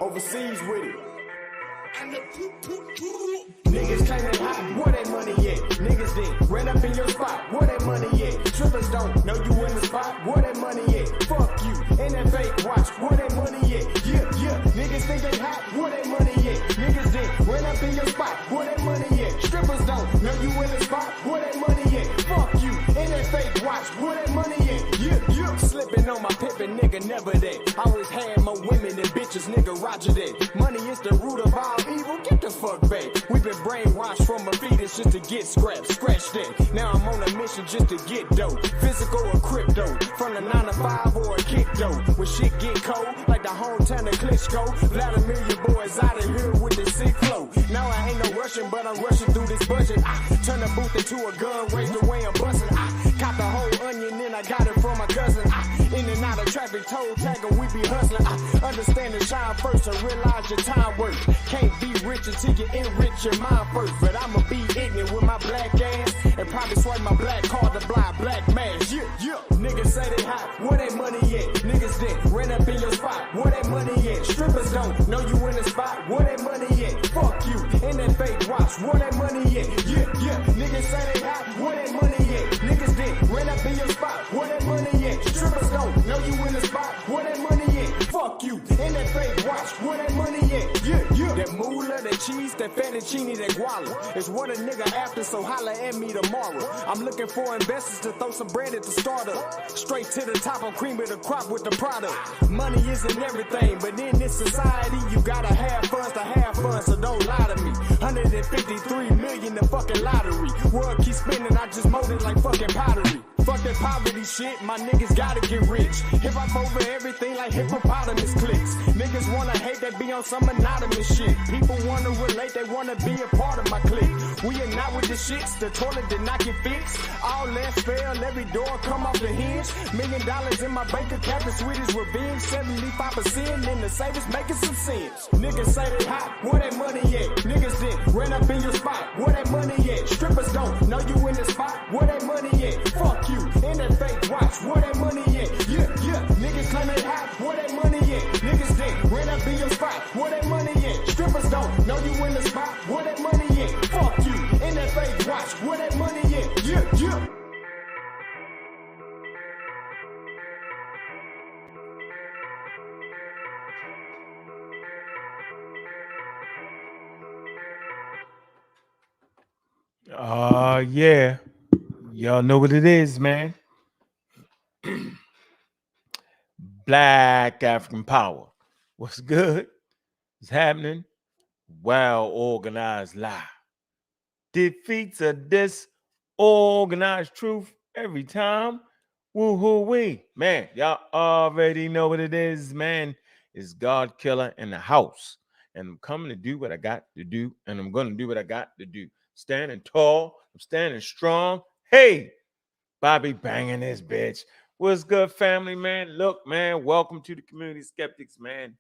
Overseas with it. Niggas claim they hot, where they money at? Niggas then ran up in your spot, where that money at? Strippers don't know you in the spot, where that money at? Fuck you, and that fake watch, where that money at? Yeah, niggas think they hot, where that money at? Niggas then ran up in your spot, where that money at? Strippers don't know you in the spot, where that money at? Fuck you, and that fake watch, where that money at? Yeah. Slipping on my pimpin', nigga, never that. Always had more women than bitches, nigga, roger that. Money is the root of all evil, get the fuck back. We been brainwashed from a fetus just to get scratch that. Now I'm on a mission just to get dope. Physical or crypto, from the 9 to 5 or a kick dope. When shit get cold, like the hometown of Klitschko. Vladimir, your boys out of here with the sick flow. Now I ain't no rushing, but I'm rushing through this budget. I turn the booth into a gun, raise the way I'm busting. I caught the whole onion, then I got it from my cousin. In and out of traffic, toll tagger, we be hustling. I understand the shine first and realize your time worth. Can't be rich until you enrich your mind first. But I'ma be ignorant with my black ass and probably swipe my black card to blind black mask. Yeah. Niggas say they hot, where they money at? Niggas then ran up in your spot, where they money at? Strippers don't know you in the spot, where they money at? Fuck you, and that fake watch, where that money at? Yeah. Niggas say they hot, where they money at? Niggas then ran up in your spot, where that money at? Strippers don't know you in the spot, where that money at? Fuck you, and that fake watch, where that money at? Yeah. That moolah, that cheese, that fettuccine, that guala is what a nigga after, so holla at me tomorrow. I'm looking for investors to throw some bread at the startup. Straight to the top, I'm cream of the crop with the product. Money isn't everything, but in this society, you gotta have funds to have fun, so don't lie to me. 153 million the fucking lottery. World keep spinning, I just mold it like fucking pottery. Fuck that poverty shit, my niggas gotta get rich. Hip hop over everything like hippopotamus clicks. Niggas wanna hate, that be on some anonymous shit. People wanna relate, they wanna be a part of my clique. We are not with the shits, the toilet did not get fixed. All less fail, every door come off the hinge. $1 million in my bank account, the sweetest revenge. 75% in the savings, making some sense. Niggas say they hot, where that money at? Niggas then ran up in your spot, where that money at? Strippers don't know you in the spot, where that money at? Fuck you, and that fake watch, where that money at? Yeah. Niggas claim they hot, where that money at? Niggas then ran up in your spot, where that money at? Strippers don't know you in the spot, where that money at? Fuck you, and that fake watch, where that money at? Yeah. Yeah. Y'all know what it is, man. Black African power. What's good? What's happening? Well organized lie defeats a disorganized truth every time. Woo-hoo-wee. Man, y'all already know what it is, man. It's God Killer in the house. And I'm coming to do what I got to do. And I'm going to do what I got to do. Standing tall. I'm standing strong. Hey, Bobby banging this bitch. What's good, family, man? Look, man, welcome to the Community Skeptics, man.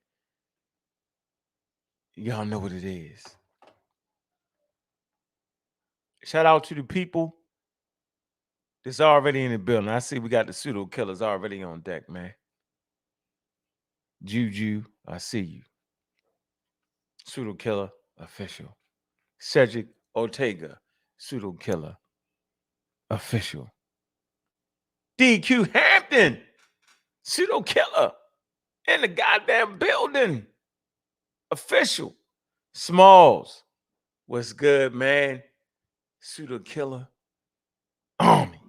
Y'all know what it is. Shout out to the people that's already in the building. I see we got the pseudo killers already on deck, man. Juju, I see you. Pseudo killer official. Cedric Ortega, pseudo killer official. DQ Hampton, pseudo killer in the goddamn building. Official. Smalls, what's good, man? Pseudo killer army.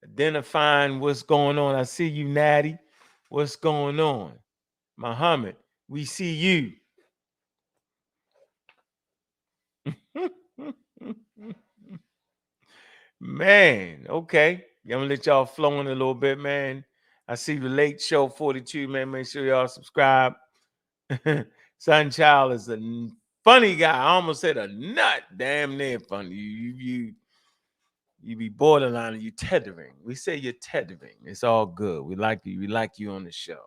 Identifying what's going on. I see you, Natty. What's going on? Muhammad, we see you. Man, okay. I'm gonna let y'all flow in a little bit, man. I see the Late Show 42, man. Make sure y'all subscribe. Sunchild is a funny guy. I almost said a nut. Damn near funny. You be borderline. You tethering. We say you're tethering. It's all good. We like you. We like you on the show.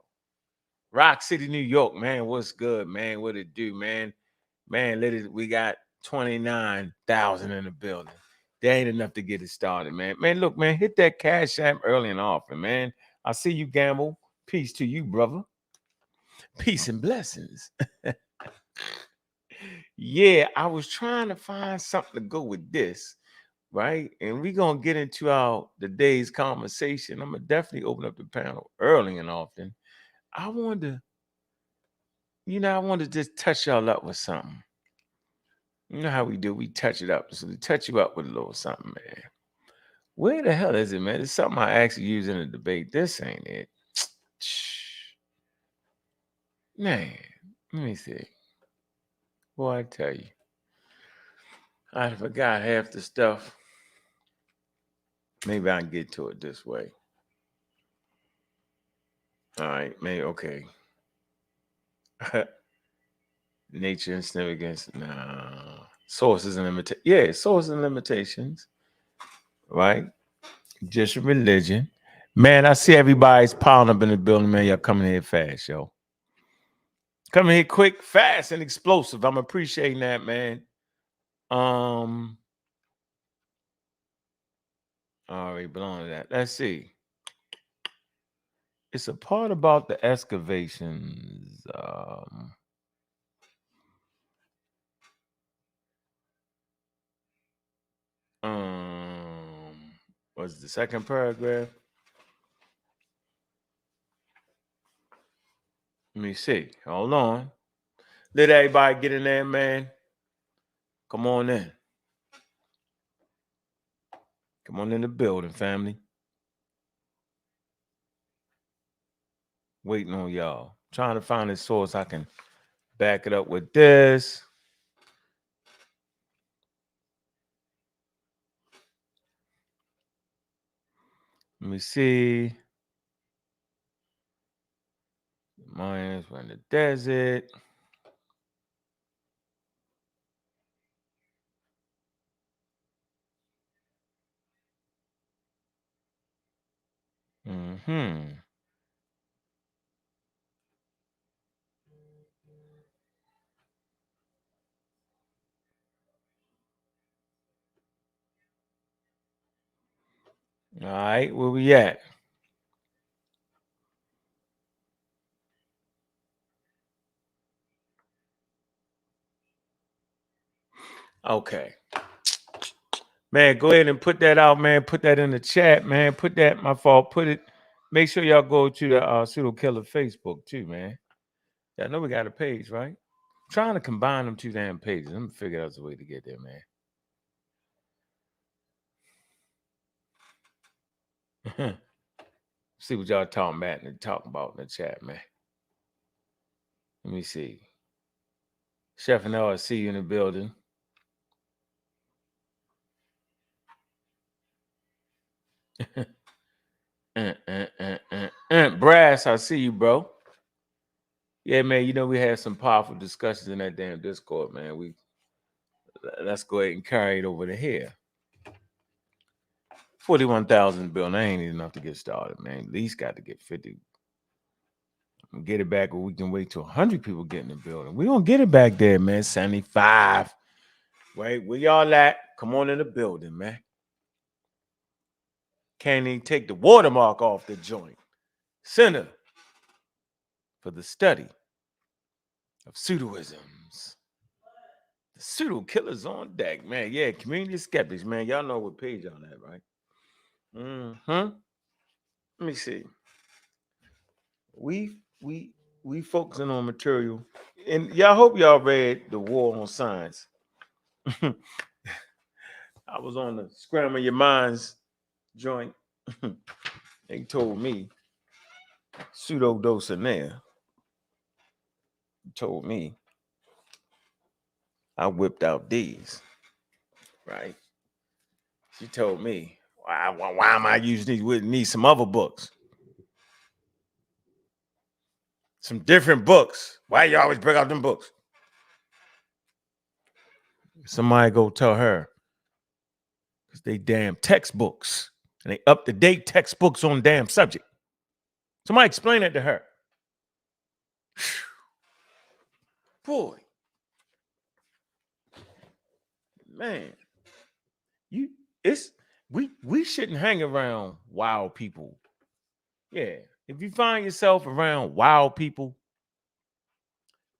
Rock City, New York, man. What's good, man? What it do, man? Man, we got 29,000 in the building. There ain't enough to get it started, man. Man, look, man, hit that cash app early and often, man. I see you, Gamble. Peace to you, brother. Peace and blessings. Yeah, I was trying to find something to go with this, right? And we're gonna get into the day's conversation. I'm gonna definitely open up the panel early and often. I wanted to just touch y'all up with something. You know how we do, we touch it up. So to touch you up with a little something, man. Where the hell is it, man? It's something I actually use in a debate. This ain't it. Man, let me see. Boy, I tell you, I forgot half the stuff. Maybe I can get to it this way. All right, maybe, okay. Nature and significance. Nah. Sources and limitations. Yeah, sources and limitations. Right? Just religion. Man, I see everybody's piling up in the building, man. Y'all coming here fast, yo. Coming here quick, fast, and explosive. I'm appreciating that, man. All right, belong to that. Let's see. It's a part about the excavations. What's the second paragraph? Let me see. Hold on. Let everybody get in there, man. Come on in. Come on in the building, family. Waiting on y'all. Trying to find a source I can back it up with this. Let me see. Mayans were in the desert. Mm-hmm. All right, where we at? Okay. Man, go ahead and put that out, man. Put that in the chat, man. Put that, my fault. Put it. Make sure y'all go to the Pseudo Killer Facebook too, man. Y'all know we got a page, right? Trying to combine them two damn pages. I'm gonna figure out a way to get there, man. See what y'all talking about in the chat, man. Let me see. Chef and I see you in the building. Brass, I see you, bro. Yeah, man. You know we had some powerful discussions in that damn Discord, man. Let's go ahead and carry it over to here. 41,000 bill. That ain't enough to get started, man. At least got to get 50. Get it back, or we can wait till 100 people get in the building. We gonna get it back there, man. 75. Wait, where y'all at? Come on in the building, man. Can't even take the watermark off the joint. Center for the study of pseudoisms. The pseudo killers on deck, man. Yeah, community skeptics, man. Y'all know what page on that, right? Mm-hmm. Let me see. We focusing on material, and y'all hope y'all read The War on Science. I was on the Scramble Your Minds joint. They told me pseudo-docinaire told me I whipped out these, right? She told me, why am I using these? We need some other books. Some different books. Why you always bring out them books? Somebody go tell her. Because they damn textbooks. And they up-to-date textbooks on damn subject. Somebody explain that to her. Boy. Man, you it's we shouldn't hang around wild people. Yeah. If you find yourself around wild people,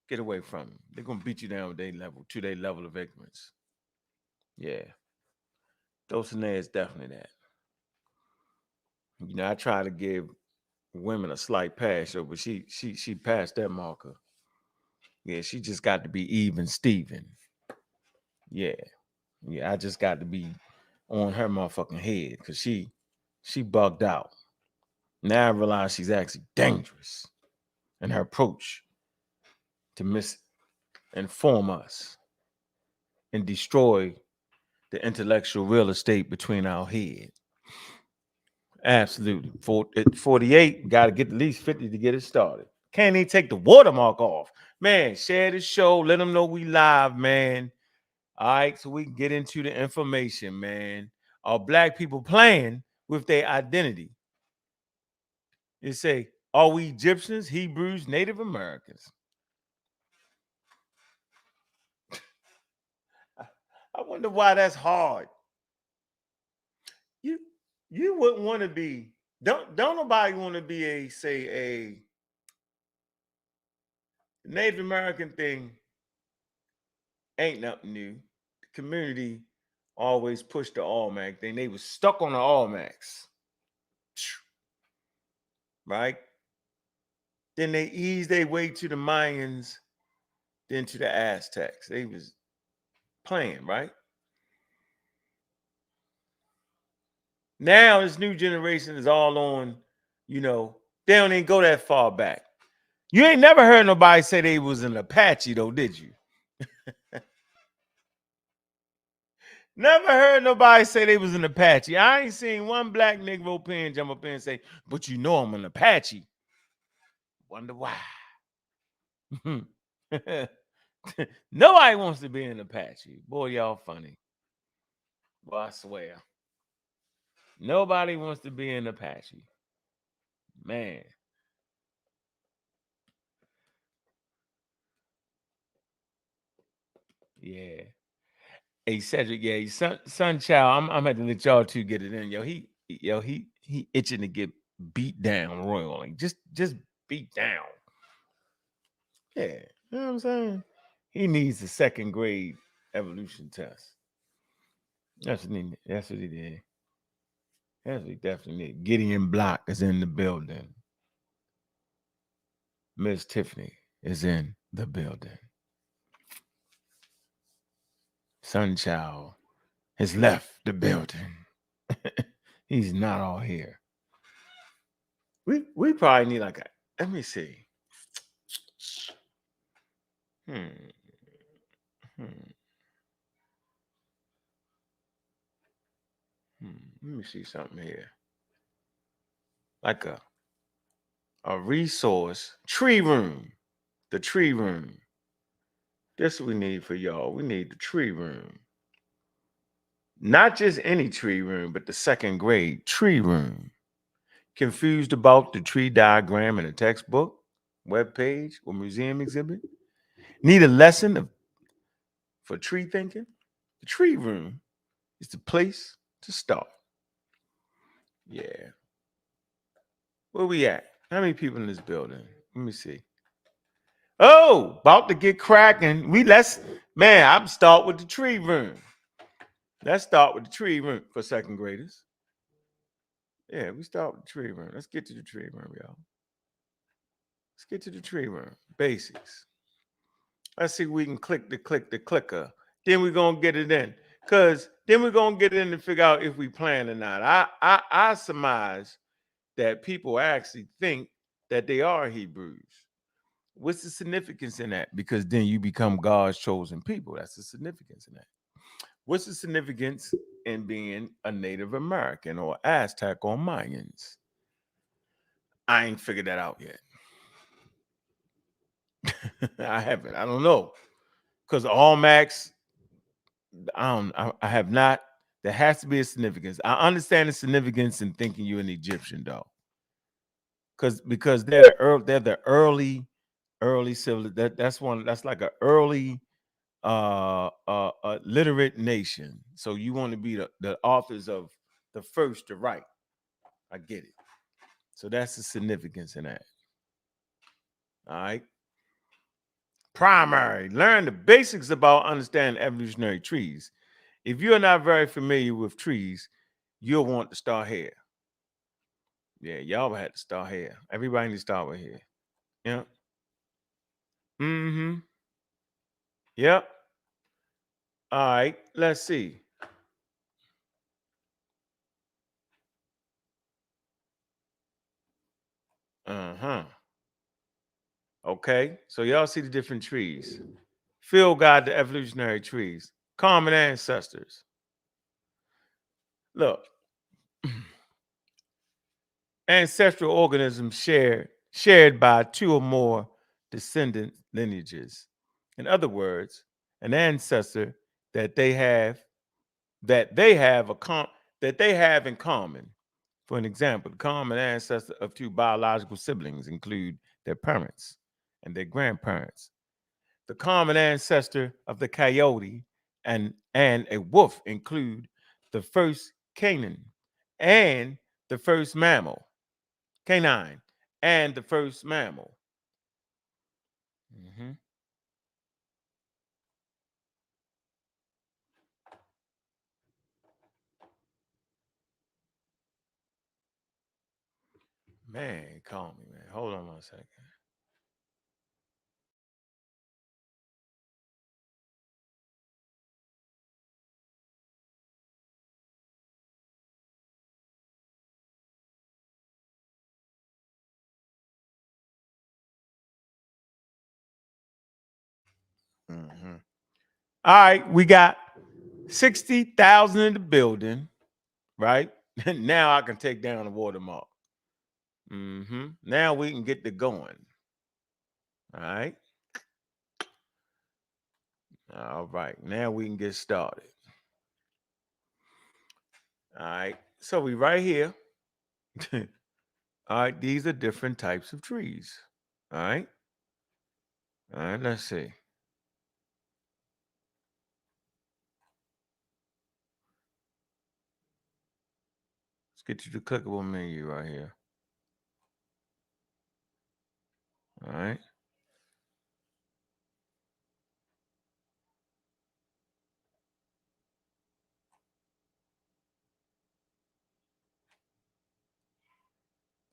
get away from them. They're gonna beat you down to their level of ignorance. Yeah. Dulcinea is definitely that. I try to give women a slight pass, but she passed that marker. Yeah, she just got to be even Steven. Yeah. Yeah, I just got to be on her motherfucking head because she bugged out. Now I realize she's actually dangerous in her approach to misinform us and destroy the intellectual real estate between our head. Absolutely. 48, got to get at least 50 to get it started. Can't even take the watermark off. Man, share the show. Let them know we live, man. All right, so we can get into the information, man. Are black people playing with their identity? You say, are we Egyptians, Hebrews, Native Americans? I wonder why that's hard. You you wouldn't want to be, don't nobody want to be a Native American thing ain't nothing new. The community always pushed the Almac thing. They was stuck on the Almacs. Right? Then they eased their way to the Mayans, then to the Aztecs. They was playing, right? Now this new generation is all on, they don't even go that far back. You ain't never heard nobody say they was an Apache, though, did you? Never heard nobody say they was an Apache. I ain't seen one black Negro pen jump up in and say, but I'm an Apache. Wonder why. Nobody wants to be an Apache. Boy, y'all funny. Well, I swear. Nobody wants to be an Apache. Man. Yeah. Hey Cedric, yeah, son child. I'm had to let y'all two get it in. He itching to get beat down royally. Just beat down. Yeah. You know what I'm saying? He needs a second grade evolution test. That's what he did. That's what he definitely did. Gideon Block is in the building. Miss Tiffany is in the building. Sunchild has left the building. He's not all here. We probably need like a, let me see. Hmm. Hmm. Let me see something here. Like a resource tree room. The tree room. This what we need for y'all. We need the tree room. Not just any tree room, but the second grade tree room. Confused about the tree diagram in a textbook, web page, or museum exhibit? Need a lesson for tree thinking? The tree room is the place to start. Yeah. Where we at? How many people in this building? Let me see. Oh, about to get cracking. I'm start with the tree room. Let's start with the tree room for second graders. Yeah, we start with the tree room. Let's get to the tree room, y'all. Let's get to the tree room. Basics. Let's see if we can click the clicker. Then we're gonna get it in. Cause then we're gonna get in and figure out if we plan or not. I surmise that people actually think that they are Hebrews. What's the significance in that? Because then you become God's chosen people. That's the significance in that. What's the significance in being a Native American or Aztec or Mayans? I ain't figured that out yet. I haven't. I don't know. Because all Max, I have not. There has to be a significance. I understand the significance in thinking you're an Egyptian, though. Because they're the early civil. That's like an early a literate nation. So you want to be the authors of the first to write. I get it. So that's the significance in that. All right. Primary. Learn the basics about understanding evolutionary trees. If you're not very familiar with trees, you'll want to start here. Yeah, y'all had to start here. Everybody needs to start with here. Yeah. Mm-hmm. Yep. All right. Let's see. Uh-huh. Okay. So y'all see the different trees. Field guide to evolutionary trees. Common ancestors. Look, ancestral organisms shared by two or more descendant lineages. In other words, an ancestor that they have that they have a that they have in common. For an example, the common ancestor of two biological siblings include their parents and their grandparents. The common ancestor of the coyote and a wolf include the first canine and the first mammal. Canine and the first mammal. Mhm. Man, call me, man. Hold on one second. Mhm. All right, we got 60,000 in the building, right? Now I can take down the watermark. Now we can get to going. All right. All right. Now we can get started. All right. So we right here. All right. These are different types of trees. All right. All right. Let's see. Let's get to the clickable menu right here. All right.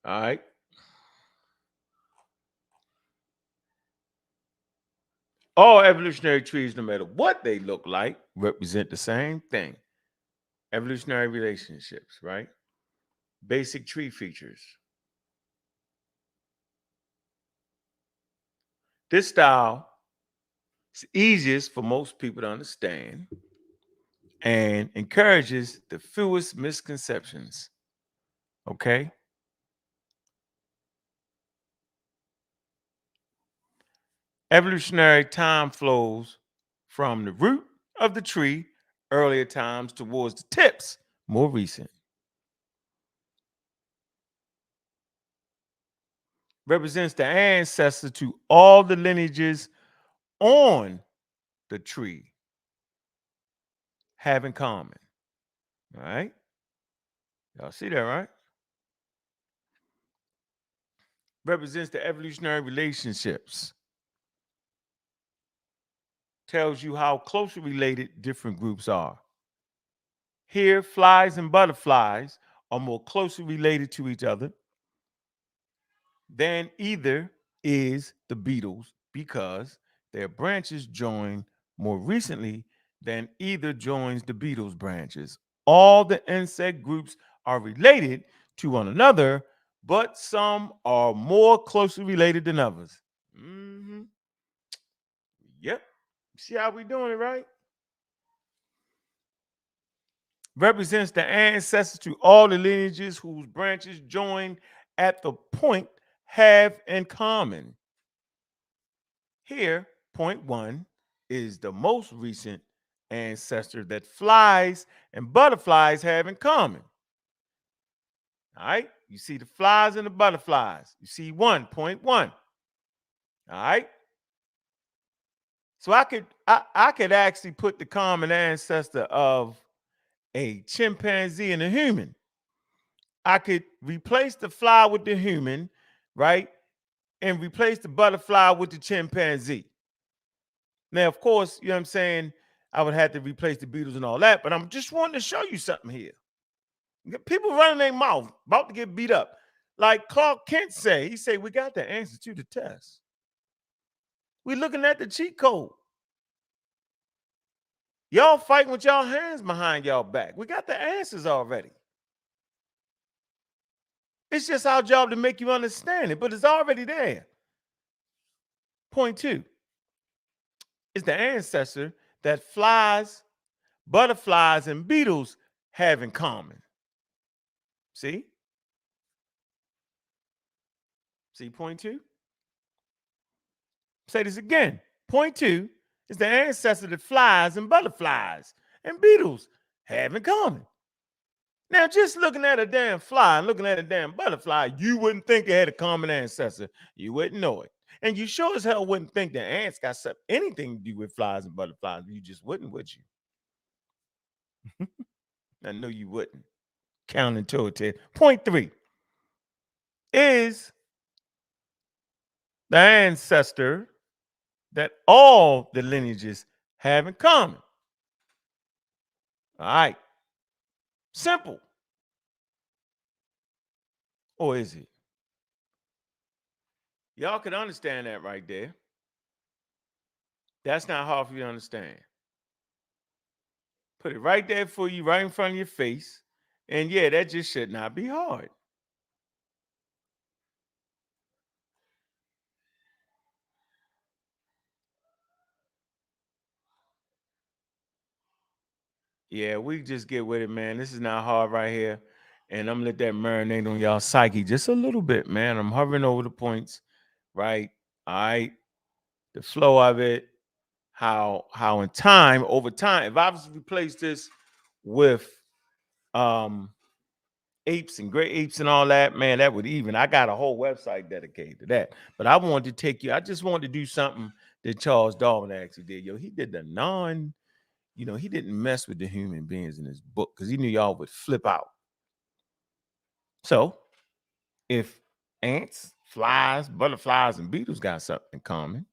All right. All evolutionary trees, no matter what they look like, represent the same thing. Evolutionary relationships, right? Basic tree features. This style is easiest for most people to understand and encourages the fewest misconceptions. Okay. Evolutionary time flows from the root of the tree, earlier times, towards the tips, more recent. Represents the ancestor to all the lineages on the tree have in common. All right. Y'all see that, right? Represents the evolutionary relationships. Tells you how closely related different groups are. Here, flies and butterflies are more closely related to each other than either is the beetles because their branches join more recently than either joins the beetles' branches. All the insect groups are related to one another, but some are more closely related than others. hmm Yep. See how we doing it, right? Represents the ancestors to all the lineages whose branches join at the point have in common. Here, point one is the most recent ancestor that flies and butterflies have in common. All right, you see the flies and the butterflies. You see 1.1. All right, So I could actually put the common ancestor of a chimpanzee and a human. I could replace the fly with the human, right? And replace the butterfly with the chimpanzee. Now, of course, you know what I'm saying? I would have to replace the beetles and all that, but I'm just wanting to show you something here. People running their mouth, about to get beat up. Like Clark Kent say, he say, we got the answer to the test. We looking at the cheat code. Y'all fighting with y'all hands behind y'all back. We got the answers already. It's just our job to make you understand it, but it's already there. Point 2 is the ancestor that flies, butterflies, and beetles have in common. See? See point 2? Say this again. Point 2 is the ancestor that flies and butterflies and beetles have in common. Now, just looking at a damn fly and looking at a damn butterfly, you wouldn't think it had a common ancestor. You wouldn't know it. And you sure as hell wouldn't think that ants got anything to do with flies and butterflies. You just wouldn't, would you? I know you wouldn't. Counterintuitive. Point 3 is the ancestor that all the lineages have in common. All right. Simple. Or is it? Y'all can understand that right there. That's not hard for you to understand. Put it right there for you, right in front of your face. And yeah, that just should not be hard. Yeah, we just get with it, man. This is not hard right here. And I'm gonna let that marinate on y'all psyche just a little bit, man. I'm hovering over the points, right? All right. The flow of it, how in time, over time, if I was to replace this with apes and great apes and all that, man, that would even. I got a whole website dedicated to that. But I wanted to take you, I just wanted to do something that Charles Darwin actually did. Yo, he did the he didn't mess with the human beings in his book because he knew y'all would flip out. So if ants, flies, butterflies, and beetles got something in common,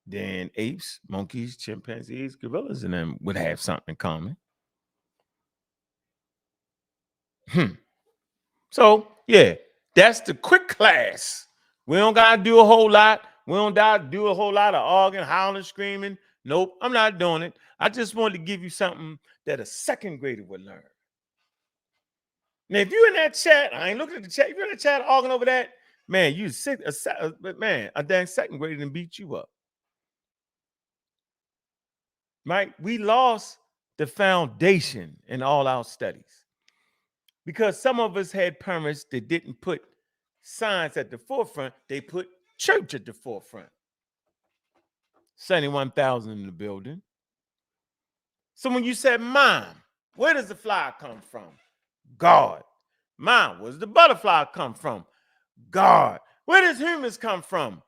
then apes, monkeys, chimpanzees, gorillas, and them would have something in common. So yeah, that's the quick class. We don't gotta do a whole lot. We don't gotta do a whole lot of arguing, howling, screaming. Nope, I'm not doing it. I just wanted to give you something that a second grader would learn. Now, if you're in that chat, I ain't looking at the chat. If you're in the chat arguing over that, man, you sick. A dang second grader done beat you up. Right? We lost the foundation in all our studies because some of us had parents that didn't put science at the forefront. They put church at the forefront. 71,000 in the building. So when you said, Mom, where does the fly come from? God. Mom, where does the butterfly come from? God. Where does humans come from?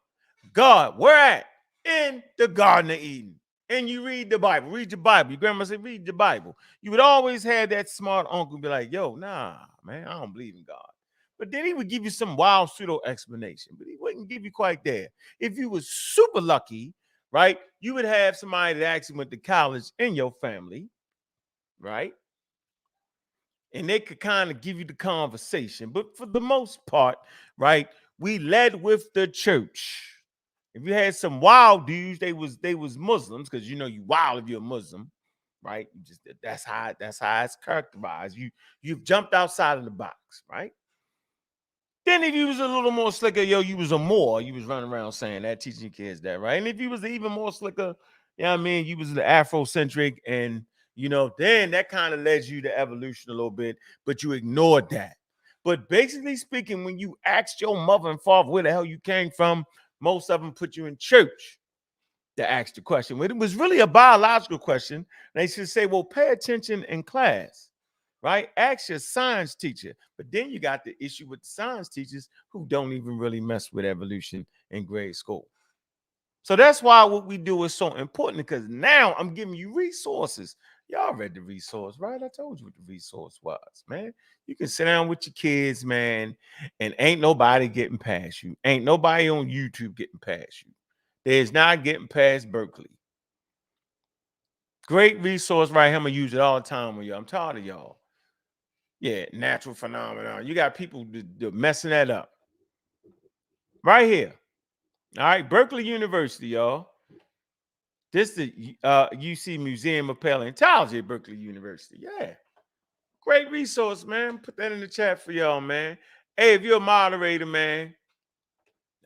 God. Where at? In the Garden of Eden. And you read the Bible. Read your Bible. Your grandma said, read the Bible. You would always have that smart uncle be like, yo, nah, man, I don't believe in God. But then he would give you some wild pseudo explanation, but he wouldn't give you quite there. If you was super lucky, right, you would have somebody that actually went to college in your family, right? And they could kind of give you the conversation. But for the most part, right, we led with the church. If you had some wild dudes, they was Muslims, because you wild if you're a Muslim, right? You just that's how it's characterized. You've jumped outside of the box, right? Then if you was a little more slicker, you was a Moor, you was running around saying that, teaching kids that, right? And if you was even more slicker, you was the Afrocentric, and then that kind of led you to evolution a little bit, but you ignored that. But basically speaking, when you asked your mother and father where the hell you came from, most of them put you in church to ask the question. When it was really a biological question, they should say, well, pay attention in class. Right? Ask your science teacher. But then you got the issue with the science teachers who don't even really mess with evolution in grade school. So that's why what we do is so important, because now I'm giving you resources. Y'all read the resource, right? I told you what the resource was, man. You can sit down with your kids, man, and ain't nobody getting past you. Ain't nobody on YouTube getting past you. There's not getting past Berkeley. Great resource right here. I'm gonna use it all the time with y'all. I'm tired of y'all. Yeah, natural phenomenon. You got people messing that up. Right here. All right, Berkeley University, y'all. This is the UC Museum of Paleontology at Berkeley University. Yeah. Great resource, man. Put that in the chat for y'all, man. Hey, if you're a moderator, man,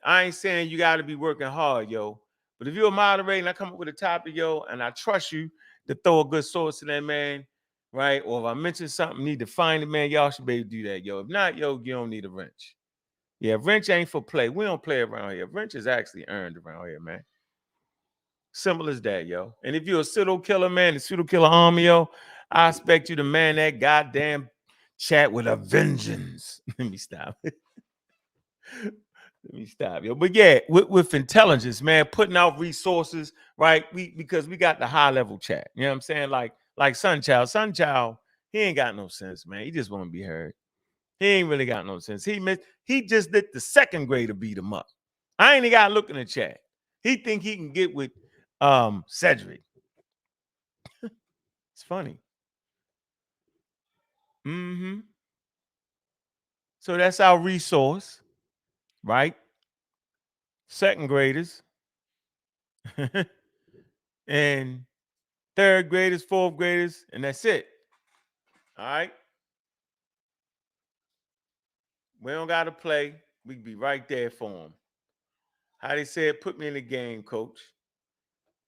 I ain't saying you got to be working hard, yo. But if you're a moderator and I come up with a topic, yo, and I trust you to throw a good source in there, man, right? Or if I mention something, need to find it, man, y'all should be able to do that, yo. If not, yo, you don't need a wrench. Yeah, wrench ain't for play. We don't play around here. Wrench is actually earned around here, man. Simple as that, yo. And if you're a pseudo killer, man, the pseudo killer army, yo, I expect you to man that goddamn chat with a vengeance. Let me stop. Let me stop, yo. But yeah, with intelligence, man, putting out resources, right? Because we got the high level chat. You know what I'm saying? Like Sunchild. Sunchild, he ain't got no sense, man. He just want to be heard. He ain't really got no sense. He just let the second grader beat him up. I ain't even got to look in the chat. He think he can get with Cedric. It's funny. Mm-hmm. So that's our resource, right? Second graders and third graders, fourth graders, and that's it. All right. We don't got to play. We can be right there for them. How they said, put me in the game, coach.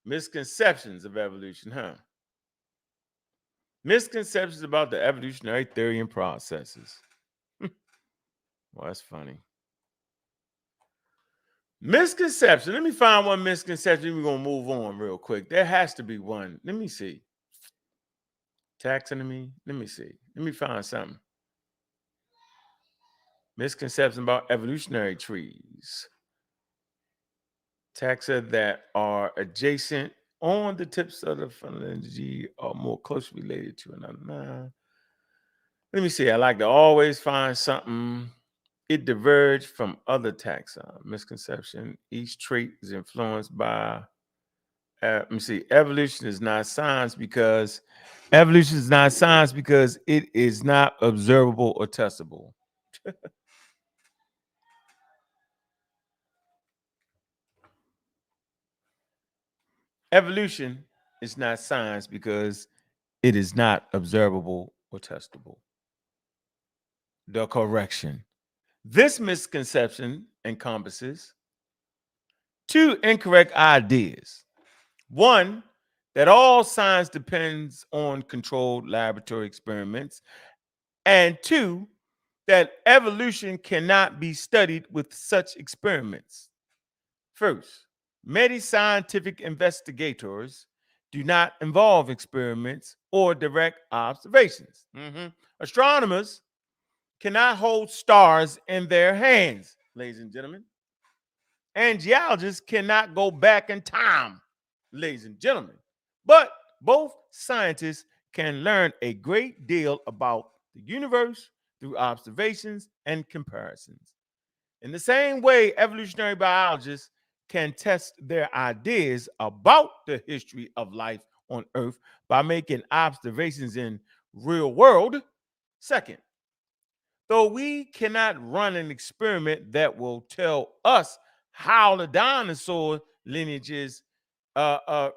Misconceptions of evolution, huh? Misconceptions about the evolutionary theory and processes. Well, that's funny. Misconception. Let me find one misconception. We're going to move on real quick. There has to be one. Let me see. Taxonomy. Let me see. Let me find something. Misconception about evolutionary trees. Taxa that are adjacent on the tips of the phalange are more closely related to another. Let me see. I like to always find something. It diverged from other taxa. Misconception. Each trait is influenced by. Let me see. Evolution is not science because it is not observable or testable. Evolution is not science because it is not observable or testable. The correction. This misconception encompasses two incorrect ideas. One, that all science depends on controlled laboratory experiments. And two, that evolution cannot be studied with such experiments. First, many scientific investigators do not involve experiments or direct observations. Astronomers cannot hold stars in their hands, ladies and gentlemen. And geologists cannot go back in time, ladies and gentlemen. But both scientists can learn a great deal about the universe through observations and comparisons. In the same way, evolutionary biologists can test their ideas about the history of life on Earth by making observations in real world. Second, though we cannot run an experiment that will tell us how the dinosaur lineages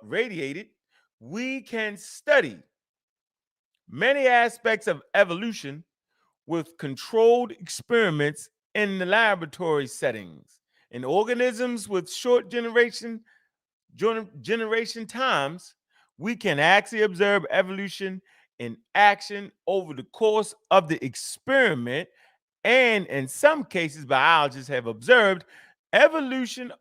radiated, we can study many aspects of evolution with controlled experiments in the laboratory settings. In organisms with short generation times, we can actually observe evolution in action over the course of the experiment. And in some cases, biologists have observed evolution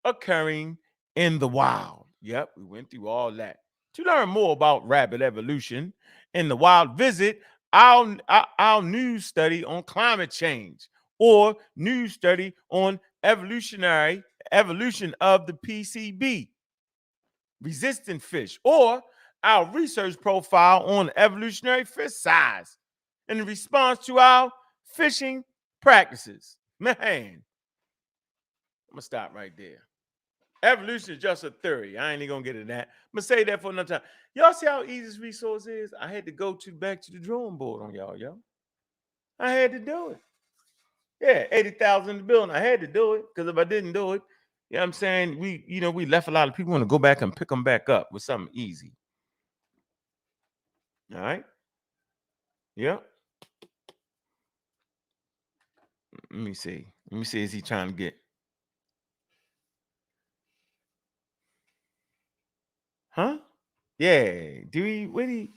occurring in the wild. Yep, we went through all that. To learn more about rapid evolution in the wild, visit our news study on climate change or news study on evolutionary evolution of the PCB, resistant fish, or our research profile on evolutionary fish size in response to our fishing practices. Man, I'm gonna stop right there. Evolution is just a theory. I ain't even gonna get into that. I'm gonna say that for another time. Y'all see how easy this resource is? I had to go back to the drawing board on y'all, yo. I had to do it. Yeah, 80,000 in the building. I had to do it because if I didn't do it, you know what I'm saying? We left a lot of people want to go back and pick them back up with something easy. All right. Yeah. Let me see. Let me see. Is he trying to get? Huh? Yeah. Do he? What he?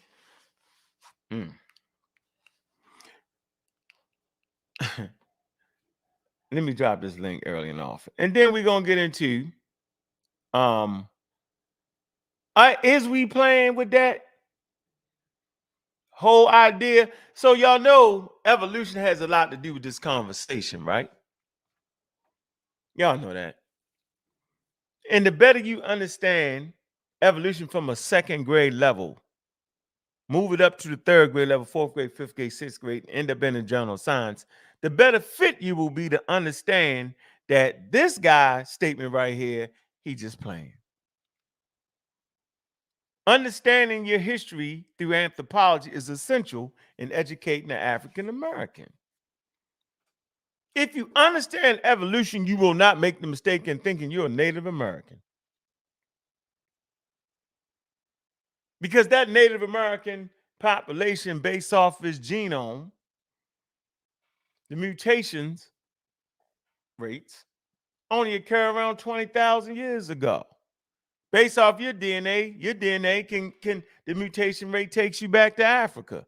Let me drop this link early and often, and then we're gonna get into is we playing with that whole idea? So y'all know evolution has a lot to do with this conversation, right? Y'all know that. And the better you understand evolution from a second grade level, move it up to the third grade level, fourth grade, fifth grade, sixth grade, end up in the journal of science, the better fit you will be to understand that this guy's statement right here, he just playing. Understanding your history through anthropology is essential in educating the African American. If you understand evolution, you will not make the mistake in thinking you're a Native American. Because that Native American population, based off his genome, the mutations rates only occur around 20,000 years ago. Based off your DNA can the mutation rate takes you back to Africa.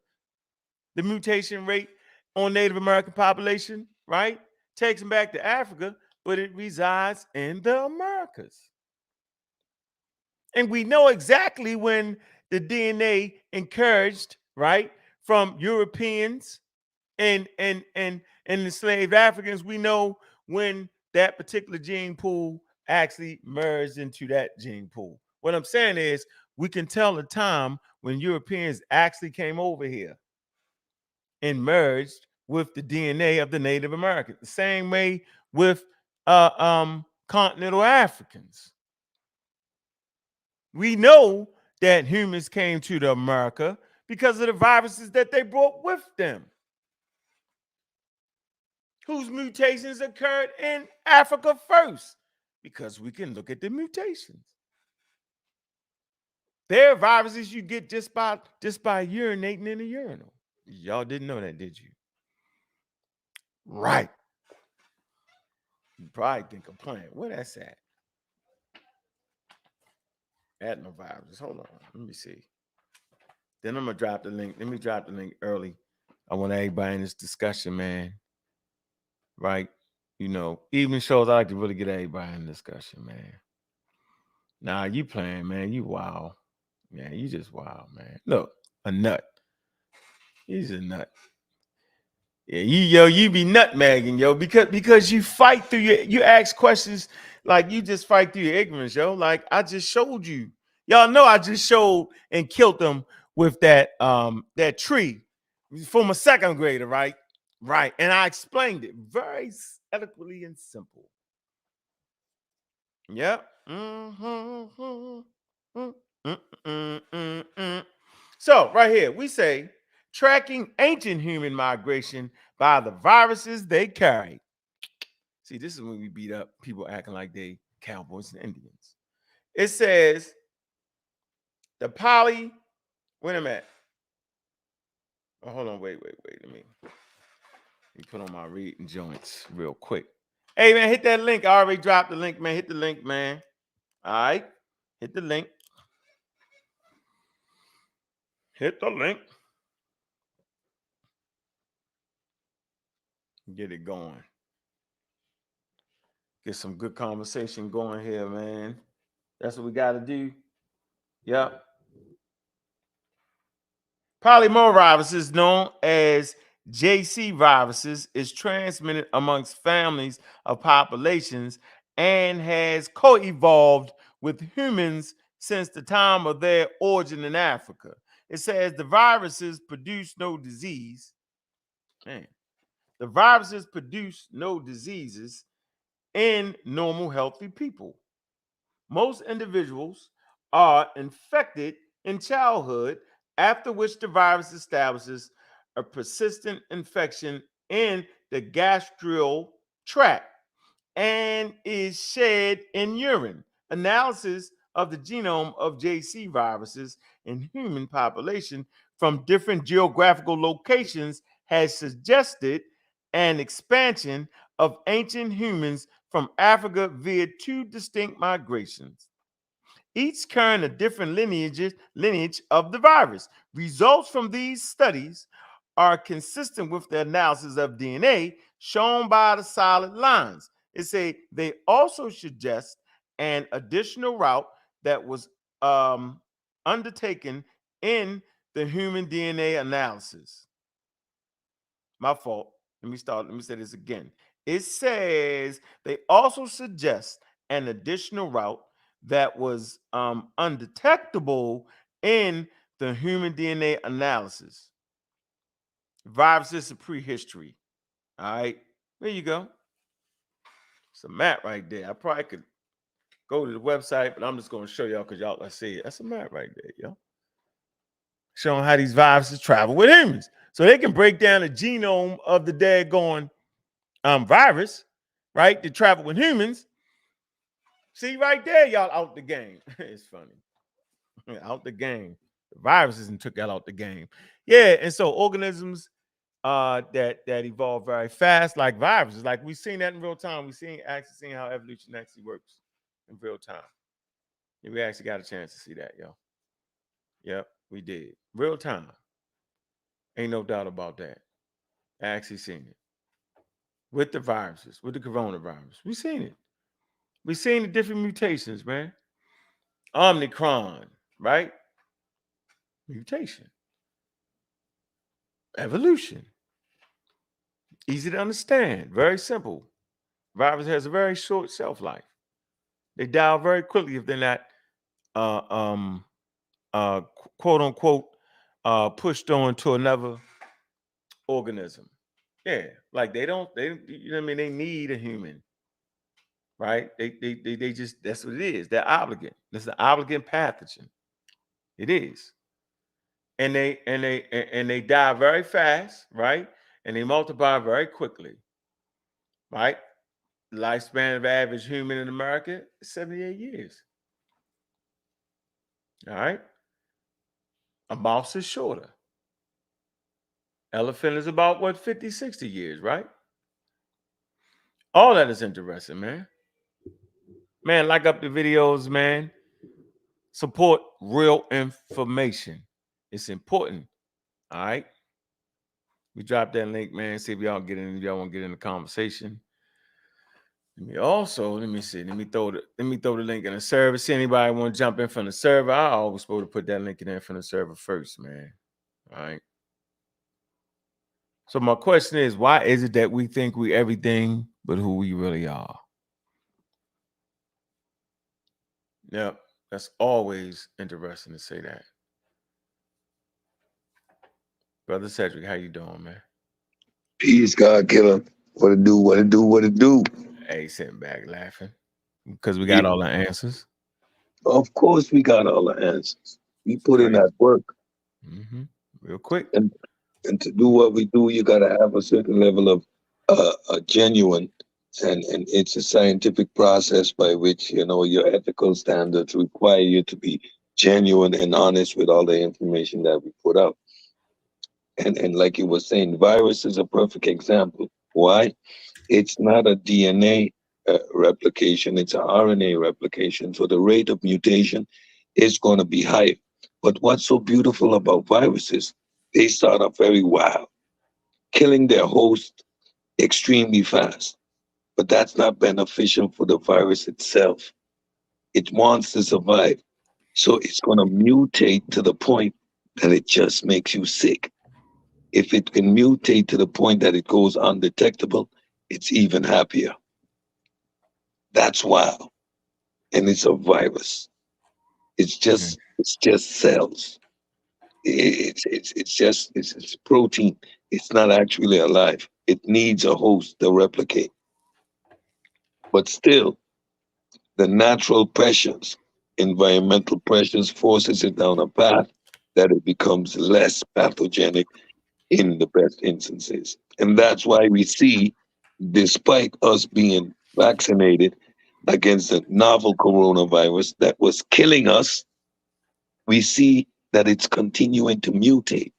The mutation rate on Native American population, right, takes them back to Africa, but it resides in the Americas. And we know exactly when the DNA encouraged, right, from Europeans and enslaved Africans. We know when that particular gene pool actually merged into that gene pool. What I'm saying is we can tell the time when Europeans actually came over here and merged with the DNA of the Native Americans. The same way with continental Africans. We know that humans came to the America because of the viruses that they brought with them, whose mutations occurred in Africa first, because we can look at the mutations. There are viruses you get just by urinating in a urinal. Y'all didn't know that, did you? Right. You probably think I'm playing. Where that's at? Adenovirus. Hold on. Let me see. Then I'm gonna drop the link. Let me drop the link early. I want everybody in this discussion, man. Right? You know, evening shows, I like to really get everybody in discussion, man. Nah, you playing, man. You wild. Man, you just wild, man. Look, a nut. He's a nut. Yeah, you be nutmegging, yo, because you fight through you ask questions like you just fight through your ignorance, yo. Like I just showed you. Y'all know I just showed and killed them with that tree from a second grader, right? Right. And I explained it very eloquently and simple. Yep. So right here, we say tracking ancient human migration by the viruses they carry. See, this is when we beat up people acting like they cowboys and Indians. It says the wait a minute. Oh, hold on, wait. Let me put on my reading joints real quick. Hey man, hit that link. I already dropped the link, man. Hit the link, man. All right. Hit the link. Hit the link. Get it going. Get some good conversation going here, man. That's what we got to do. Yep. Polymorphosis, known as JC viruses, is transmitted amongst families of populations and has co-evolved with humans since the time of their origin in Africa. It says the viruses produce no disease. Man, the viruses produce no diseases in normal, healthy people. Most individuals are infected in childhood, after which the virus establishes a persistent infection in the gastrial tract and is shed in urine. Analysis of the genome of JC viruses in human population from different geographical locations has suggested an expansion of ancient humans from Africa via two distinct migrations, each carrying a different lineage of the virus. Results from these studies are consistent with the analysis of DNA shown by the solid lines. It say they also suggest an additional route that was undertaken in the human DNA analysis. My fault. Let me start. Let me say this again. It says they also suggest an additional route that was undetectable in the human DNA analysis. Viruses of prehistory. All right. There you go. It's a map right there. I probably could go to the website, but I'm just going to show y'all because y'all, let's see it. That's a map right there, yo. Showing how these viruses travel with humans. So they can break down the genome of the daggone virus, right, to travel with humans. See right there, y'all out the game. It's funny. Out the game. The viruses and took that out the game. Yeah, and so organisms that evolve very fast, like viruses, like we've seen that in real time. We've seen how evolution actually works in real time. Yeah, we actually got a chance to see that, yo. Yep, we did. Real time. Ain't no doubt about that. I actually seen it. With the viruses, with the coronavirus. We seen it. We seen the different mutations, man. Omicron, right? Mutation. Evolution. Easy to understand. Very simple. Virus has a very short shelf life. They die very quickly if they're not uh, um, quote unquote pushed on to another organism. Yeah, like they you know what I mean? They need a human, right? They just, that's what it is. They're obligate. It's an obligate pathogen. It is. And they die very fast, right? And they multiply very quickly, right? Lifespan of average human in America is 78 years. All right. A mouse is shorter. Elephant is about what, 50, 60 years, right? All that is interesting, man. Man, like up the videos, man. Support real information. It's important. All right. We drop that link, man. See if y'all y'all want to get in the conversation. Let me see. Let me throw the link in the server. See anybody want to jump in from the server. I always supposed to put that link in there from the server first, man. All right. So my question is, why is it that we think we everything but who we really are? Yep, that's always interesting to say that. Brother Cedric, how you doing, man? Peace, God killer. What it do, what it do, what it do. Hey, sitting back laughing because we Yeah, got all the answers. of course, we got all the answers. We It's put in crazy. that work. Real quick. And and to do what we do, you got to have a certain level of genuine, and it's a scientific process by which, your ethical standards require you to be genuine and honest with all the information that we put out. And like you were saying, virus is a perfect example. Why? It's not a DNA replication, it's an RNA replication. So the rate of mutation is going to be higher. But what's so beautiful about viruses, they start off very wild, killing their host extremely fast. But that's not beneficial for the virus itself. It wants to survive. So it's going to mutate to the point that it just makes you sick. If it can mutate to the point that it goes undetectable, it's even happier. That's wild. And it's a virus. Mm. It's just cells. It's protein. It's not actually alive. It needs a host to replicate. But still, the natural pressures, environmental pressures, forces it down a path that it becomes less pathogenic in the best instances. And that's why we see, despite us being vaccinated against a novel coronavirus that was killing us, we see that it's continuing to mutate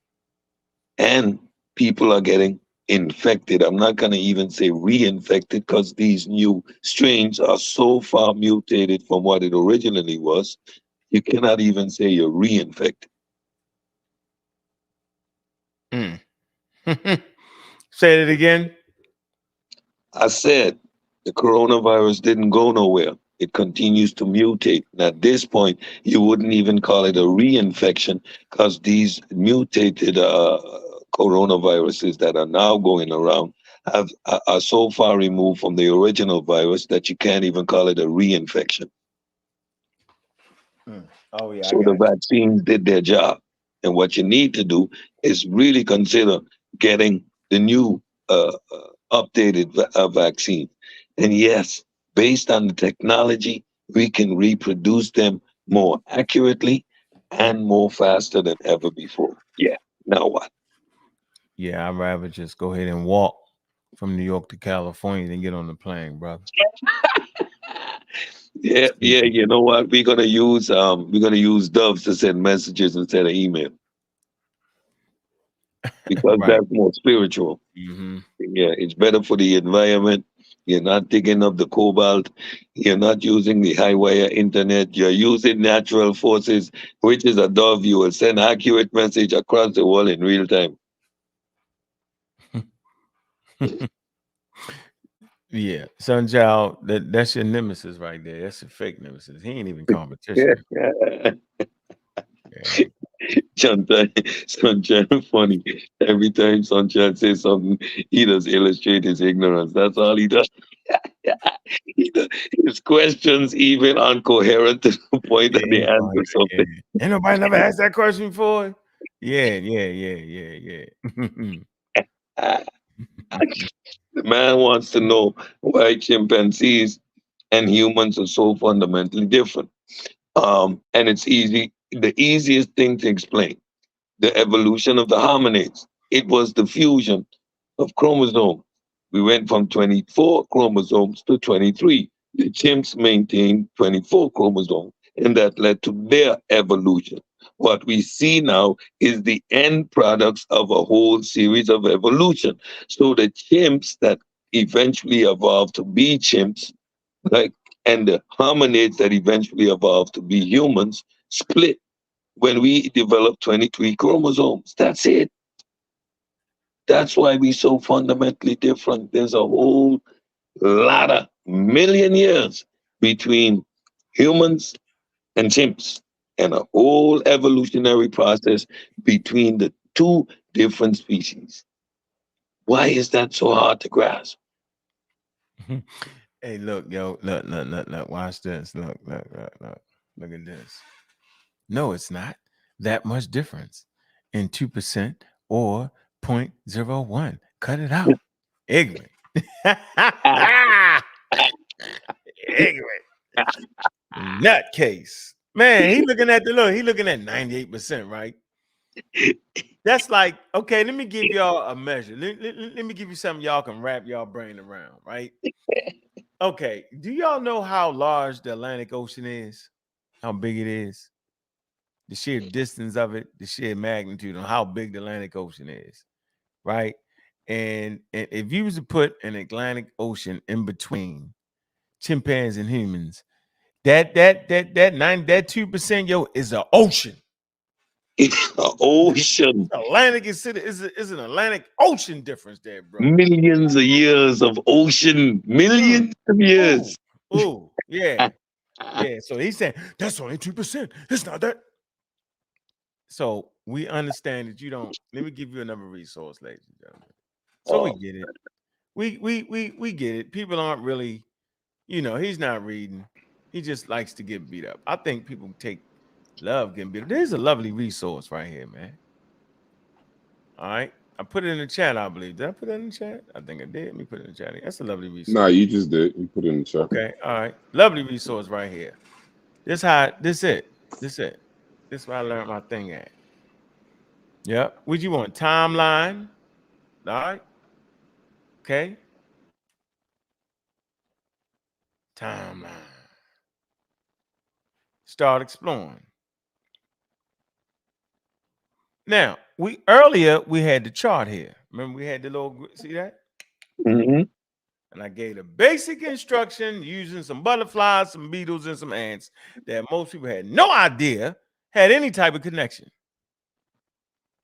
and people are getting infected. I'm not going to even say reinfected because these new strains are so far mutated from what it originally was. You cannot even say you're reinfected. Mm. Say it again. I said the coronavirus didn't go nowhere. It continues to mutate. And at this point, you wouldn't even call it a reinfection because these mutated coronaviruses that are now going around are so far removed from the original virus that you can't even call it a reinfection. Mm. Oh yeah, I So the got vaccines did their job. And what you need to do is really consider getting the new updated vaccine. And yes, based on the technology, we can reproduce them more accurately and more faster than ever before. Yeah. Now what? you. Yeah, I'd rather just go ahead and walk from New York to California than get on the plane, brother. Yeah, yeah. Seriously. You know what? We're gonna use doves to send messages instead of email because Right. that's more spiritual. Hmm. Yeah, it's better for the environment. You're not digging up the cobalt. You're not using the high wire internet. You're using natural forces, which is a dove. You will send accurate message across the world in real time. Yeah, Sunchild, that's your nemesis right there. That's a fake nemesis. He ain't even Yeah, competition. yeah. Yeah. Sunshine, Sunshine, funny. Every time Sunshine says something, he does illustrate his ignorance. That's all he does. His questions even incoherent to the point Yeah, that they answer yeah. something. Ain't nobody never asked that question before. Yeah, yeah. The man wants to know why chimpanzees and humans are so fundamentally different. And it's easy, the easiest thing to explain the evolution of the hominids. It was the fusion of chromosomes. We went from 24 chromosomes to 23. The chimps maintained 24 chromosomes, and that led to their evolution. What we see now is the end products of a whole series of evolution. So the chimps that eventually evolved to be chimps, like, and the hominids that eventually evolved to be humans split when we develop 23 chromosomes. That's it. That's why we're so fundamentally different. There's a whole lot of million years between humans and chimps, and a whole evolutionary process between the two different species. Why is that so hard to grasp? Hey, look, yo, look. Watch this. Look. Look at this. No, it's not that much difference in 2% or 0.01. Cut it out. Ignorant. Ignorant. Nutcase. Man, he looking at 98%, right? That's like, okay, let me give y'all a measure. Let me give you something y'all can wrap y'all brain around, right? Okay, do y'all know how large the Atlantic Ocean is? How big it is? The sheer distance of it, the sheer magnitude of how big the Atlantic Ocean is, right? And if you was to put an Atlantic Ocean in between chimpanzees and humans, that 2%, yo, is an ocean. Ocean, Atlantic is an Atlantic Ocean difference there, brother. millions of years of ocean, Mm. millions of Oh, years. yeah. Yeah. So he's saying that's only 2%. It's not that. So we understand that you don't. Let me give you another resource, ladies and gentlemen. So we Oh, get it. We get it. People aren't really, You know, he's not reading. He just likes to get beat up. I think people love getting beat up. There's a lovely resource right here, man. All right. I put it in the chat, I believe. Did I put it in the chat? I think I did. Let me put it in the chat. That's a lovely Nah, resource. you just did. You put it in the chat. Okay. All right. Lovely resource right here. This it. This it. This is where I learned my thing at. Yep. What you want? Timeline. All right. Okay. Timeline. Start exploring. Now, we had the chart here. Remember, we had the little, see that? Mm-hmm. And I gave a basic instruction using some butterflies, some beetles, and some ants that most people had no idea had any type of connection.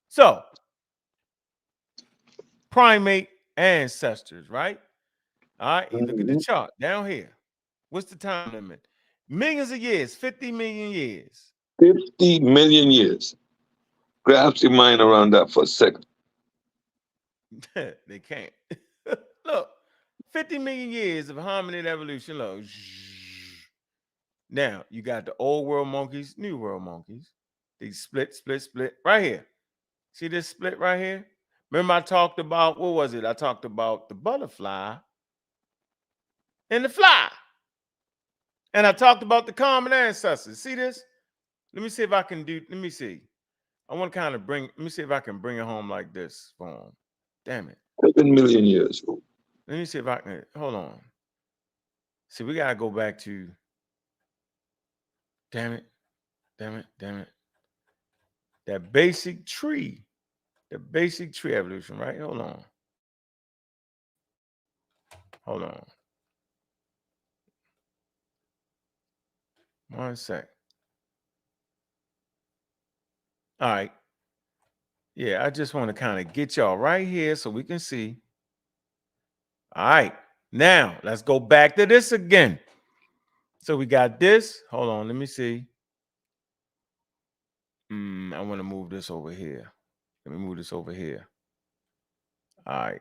So, primate ancestors, right? All right, you look at the chart down here. What's the time limit? Millions of years, 50 million years. 50 million years. Grasp your mind around that for a second. They can't. Look, 50 million years of hominid evolution. Look. Now, you got the old world monkeys, new world monkeys. They split right here. See this split right here? Remember I talked about, what was it? I talked about the butterfly and the fly. And I talked about the common ancestors. See this? Let me see if I can let me see. I want to kind of let me see if I can bring it home like this for them. Damn it. 7 million years. Let me see if I can, hold on. See, we got to go back to, damn it. That basic tree evolution, right? Hold on. One sec. All right. Yeah, I just want to kind of get y'all right here so we can see. All right. Now, let's go back to this again. So we got this. Hold on. Let me see. I want to move this over here. Let me move this over here. All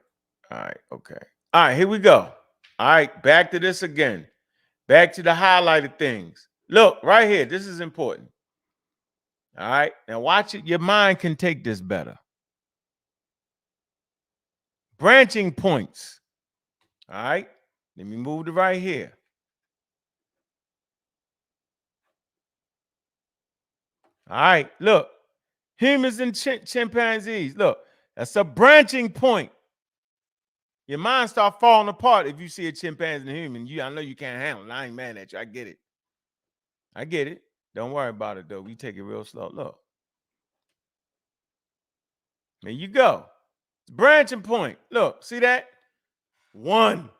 right. Okay. All right. Here we go. All right. Back to this again. Back to the highlighted things. Look, right here. This is important. All right. Now watch it. Your mind can take this better. Branching points. All right. Let me move to right here. All right. Look. Humans and chimpanzees. Look. That's a branching point. Your mind start falling apart if you see a chimpanzee and a human. I know you can't handle it. I ain't mad at you. I get it. Don't worry about it, though. We take it real slow. Look. There you go. Branching point. Look. See that? 1.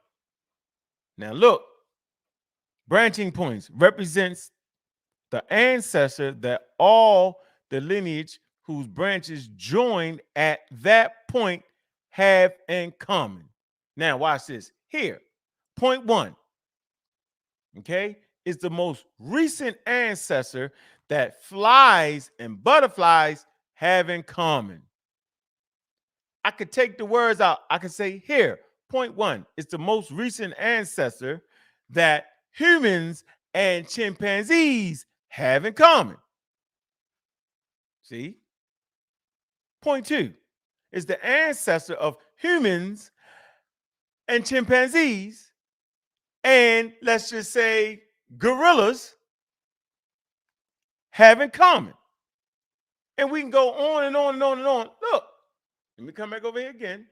Now, look. Branching points represents the ancestor that all the lineage whose branches join at that point have in common. Now, watch this. Here, point 1, okay, is the most recent ancestor that flies and butterflies have in common. I could take the words out. I could say here, point 1 is the most recent ancestor that humans and chimpanzees have in common. See? Point 2 is the ancestor of humans and chimpanzees, and let's just say gorillas have in common. And we can go on and on and on and on. Look, let me come back over here again.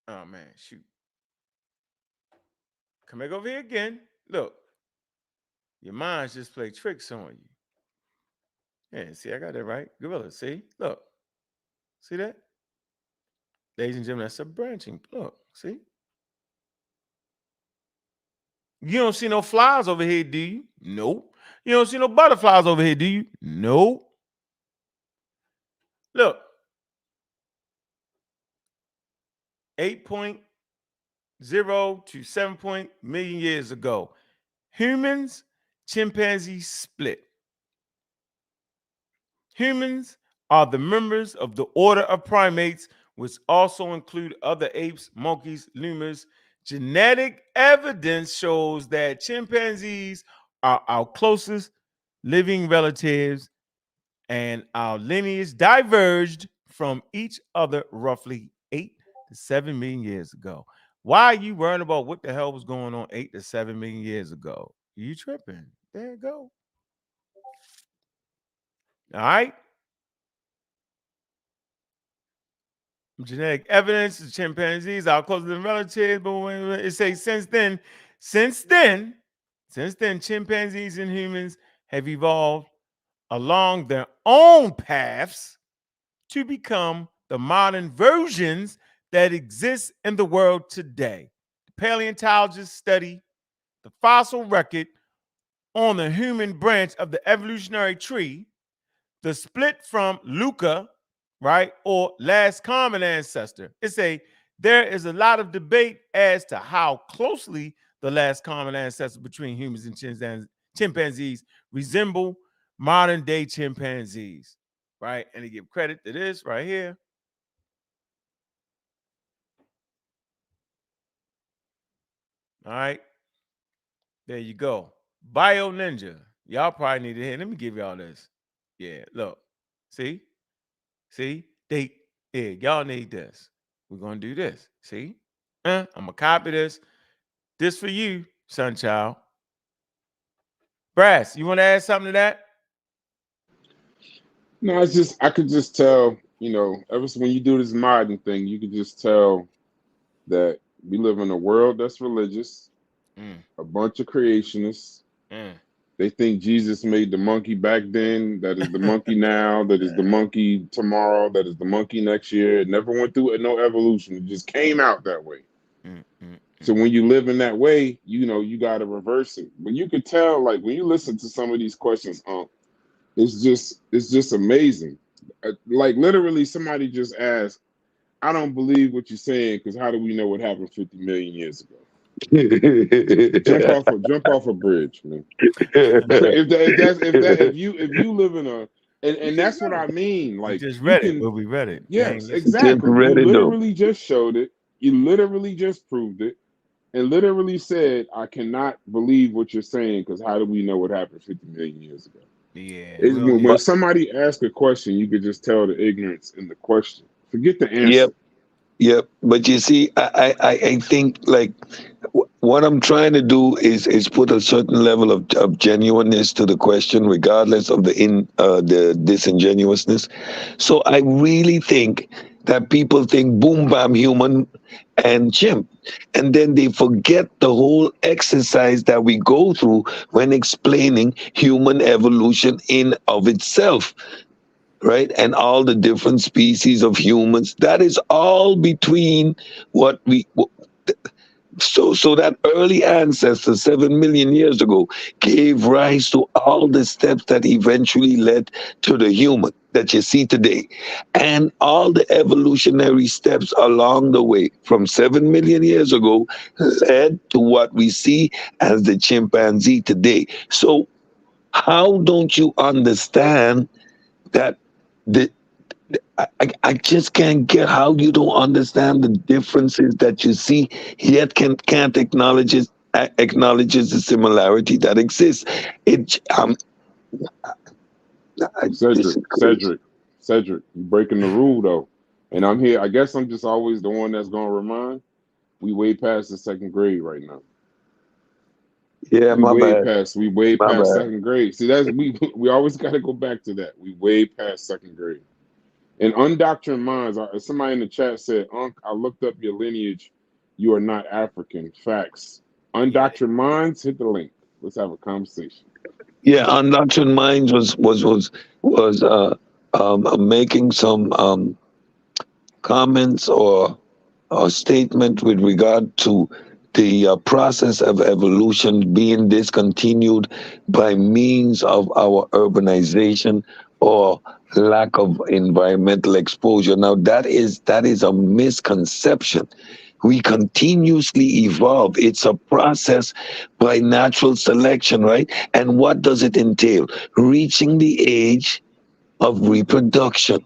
Oh, man, shoot. Come back over here again. Look, your minds just play tricks on you. Yeah, see, I got that right. Gorilla, see? Look. See that? Ladies and gentlemen, that's a branching. Look, see? You don't see no flies over here, do you? Nope. You don't see no butterflies over here, do you? Nope. Look. 8.0 to 7 million years ago, humans, chimpanzees split. Humans are the members of the order of primates, which also include other apes, monkeys, lemurs. Genetic evidence shows that chimpanzees are our closest living relatives, and our lineage diverged from each other roughly 8 to 7 million years ago. Why are you worrying about what the hell was going on 8 to 7 million years ago? You tripping. There you go. All right. Genetic evidence of chimpanzees, our closest living relatives, but when it says since then, since then, chimpanzees and humans have evolved along their own paths to become the modern versions that exist in the world today. Paleontologists study the fossil record on the human branch of the evolutionary tree, the split from Luca, right, or last common ancestor. There is a lot of debate as to how closely the last common ancestor between humans and chimpanzees resemble modern day chimpanzees, right? And they give credit to this right here. All right, there you go. Bio Ninja. Y'all probably need to hear. Let me give y'all this. Yeah, look. See? See? Yeah, y'all need this. We're gonna do this. See? I'm gonna copy this. This for you, Sunchild. Brass, you want to add something to that? No, it's just I could just tell, ever since when you do this modern thing, you could just tell that we live in a world that's religious, Mm, a bunch of creationists. mm. They think Jesus made the monkey back then, that is the monkey now, that is the monkey tomorrow, that is the monkey next year. It never went through no evolution. It just came out that way. Mm, mm, So mm. when you live in that way, you got to reverse it. But you could tell, like when you listen to some of these questions, it's just amazing. Like literally, somebody just asked, "I don't believe what you're saying because how do we know what happened 50 million years ago?" Jump off a bridge, man. If you live in a We and just that's what read I it. mean. We Like just you read it, can, but we read it. You ain't yes, listen. Just exactly. You read it though. literally just showed it. You literally just proved it, and literally said, "I cannot believe what you're saying because how do we know what happened 50 million years ago?" Yeah, It's we don't when need. somebody asks a question, you could just tell the ignorance in the question. Forget the Yep, answer. yep. But you see, I think like what I'm trying to do is put a certain level of genuineness to the question, regardless of the disingenuousness. So I really think that people think boom bam human and chimp, and then they forget the whole exercise that we go through when explaining human evolution in of itself, right? And all the different species of humans. That is all between what we. So that early ancestor 7 million years ago gave rise to all the steps that eventually led to the human that you see today, and all the evolutionary steps along the way from 7 million years ago led to what we see as the chimpanzee today. So how don't you understand that the I just can't get how you don't understand the differences that you see, yet can't acknowledges the similarity that exists. It this Cedric, is crazy. Cedric, Cedric, you breaking the rule though. And I'm here. I guess I'm just always the one that's gonna remind. We way past the second grade right now. Yeah, We my way bad, past. We way my past bad. second grade. See, that's we always got to go back to that. We way past second grade. And undoctrined minds. Somebody in the chat said, "Unc, I looked up your lineage. You are not African." Facts. Yeah, Undoctrined minds. Hit the link. Let's have a conversation. Yeah, Unluxured Minds was making some comments or statement with regard to the process of evolution being discontinued by means of our urbanization or lack of environmental exposure. Now that is a misconception. We continuously evolve. It's a process by natural selection, right? And what does it entail? Reaching the age of reproduction,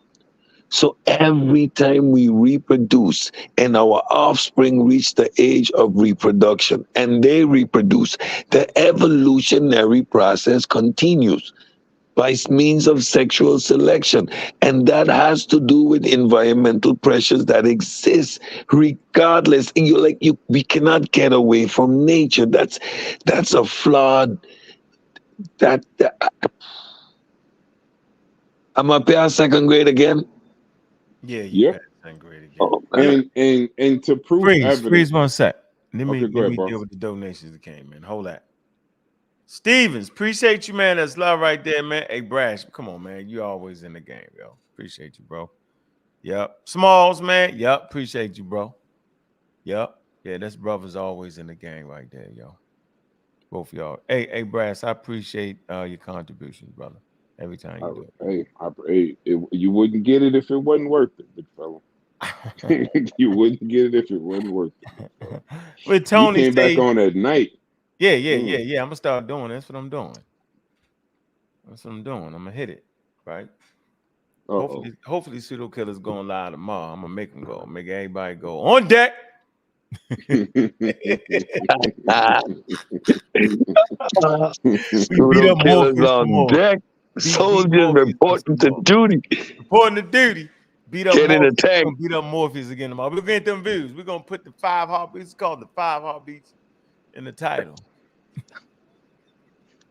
So every time we reproduce and our offspring reach the age of reproduction and they reproduce, the evolutionary process continues by means of sexual selection. And that has to do with environmental pressures that exist regardless. We cannot get away from nature. That's a flawed that I'm up here second grade again. Yeah, you Yep. passed 10th grade again. Oh man. And to prove Freeze evidence. 1 sec. Let Okay, go ahead, me boss. deal with the donations that came in. Hold that. Stevens, appreciate you, man. That's love right there, man. Hey, Brash, come on, man. You always in the game, yo. Appreciate you, bro. Yep. Smalls, man. Yep. Appreciate you, bro. Yep. Yeah, that's brothers always in the game right there, yo. Both of y'all. Hey, Brass, I appreciate your contributions, brother. Every time you do You wouldn't get it if it wasn't worth it, big fella. it. You wouldn't get it if it wasn't worth it, big fella. With You Tony came back say, on at night. yeah. I'm gonna start doing. That's what I'm doing. That's what I'm doing. I'm gonna hit it, right? Uh-oh. Hopefully, pseudo killer's going live tomorrow. I'm gonna make him go, make everybody go on deck. Ah, We beat pseudo up killers Morpheus some on more. deck. Beat Soldiers Morpheus up reporting some to more. duty. Reporting to duty. Beat up Get in the Morpheus. We're tank. gonna beat up Morpheus again tomorrow. We're gonna get them views. We're gonna put the 5 heartbeats. It's called the 5 heartbeats in the title.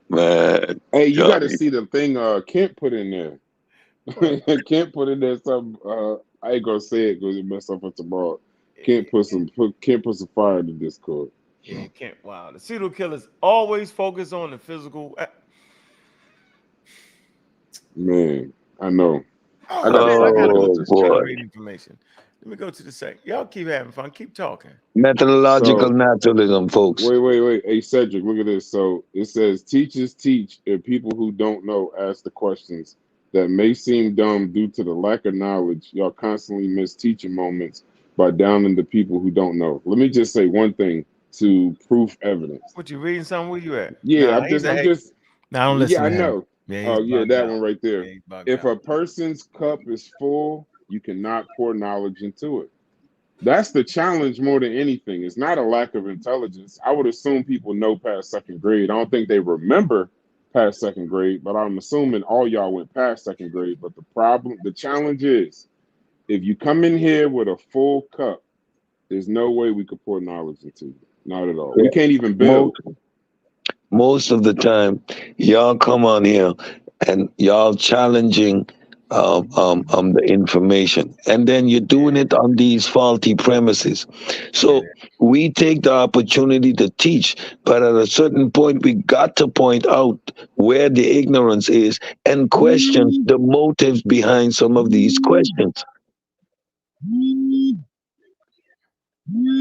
Man. Hey, you got to Johnny. see the thing Kent put in there. Kent put in there some. I ain't gonna say it because it mess up for tomorrow. Kent put some fire in the Discord. Yeah, can't. Wow, the pseudo killers always focus on the physical. Man, I know. Oh, I gotta man, I stop gotta looking go at Oh to this the boy. chat. great information. Let me go to the second. Y'all keep having fun. Keep talking. Methodological So naturalism, folks. wait. Hey Cedric, look at this. So it says teachers teach and people who don't know ask the questions that may seem dumb due to the lack of knowledge. Y'all constantly miss teaching moments by downing the people who don't know. Let me just say one thing to proof evidence. What you reading? Something? Where you at? Yeah, Nah, I'm just Nah, I don't yeah, listen I to him. know. Yeah, he's Oh yeah, bugged that out. one right there. Yeah, he's bugged If out. a person's cup is full, you cannot pour knowledge into it. That's the challenge more than anything. It's not a lack of intelligence. I would assume people know past second grade. I don't think they remember past second grade, but I'm assuming all y'all went past second grade. But the challenge is if you come in here with a full cup, there's no way we could pour knowledge into you. Not at all. Yeah. We can't even build. Most of the time, y'all come on here and y'all challenging the information, and then you're doing it on these faulty premises. Yeah. So we take the opportunity to teach, but at a certain point, we got to point out where the ignorance is and question the motives behind some of these questions.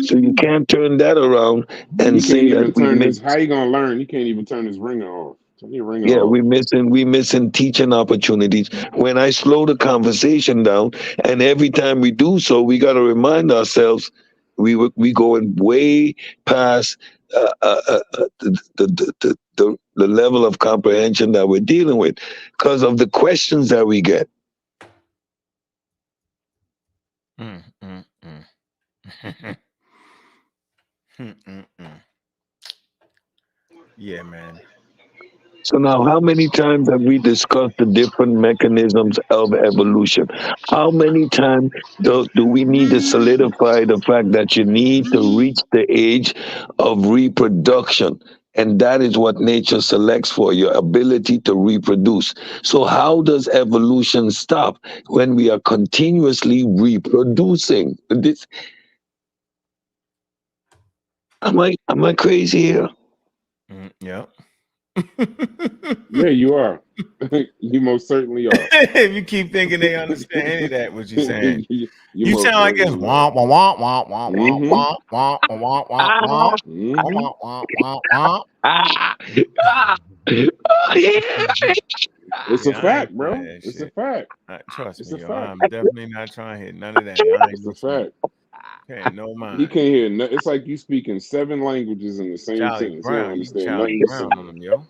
So you can't turn that around He and can't say even that we turn miss. his. How you gonna learn? He can't even turn his ringer off. Turn your ringer Yeah, off. we missing teaching opportunities. When I slow the conversation down, and every time we do so, we got to remind ourselves we going way past the level of comprehension that we're dealing with because of the questions that we get. Mm, mm, mm. Yeah, man. So now, how many times have we discussed the different mechanisms of evolution? How many times do we need to solidify the fact that you need to reach the age of reproduction? And that is what nature selects for your ability to reproduce. So, how does evolution stop when we are continuously reproducing? Am I crazy here? Yep. Yeah, you are. You most certainly are. If you keep thinking they understand any of that, what you're saying, You you sound most like it's certainly are. womp womp womp womp womp Mm-hmm. womp womp womp womp Ah, womp Mm-hmm. womp womp womp womp. ah, ah, oh, yeah. It's a Yeah, I ain't fact, trying bro. that It's a shit. fact. Trust It's me, a yo. fact. I'm definitely not trying to hit none of that. I ain't It's a listening. fact. Paying no He mind. can't hear. It's like you speaking 7 languages in the same Charlie sentence. He don't Brown. You understand Charlie nothing you're Brown saying. on them, yo.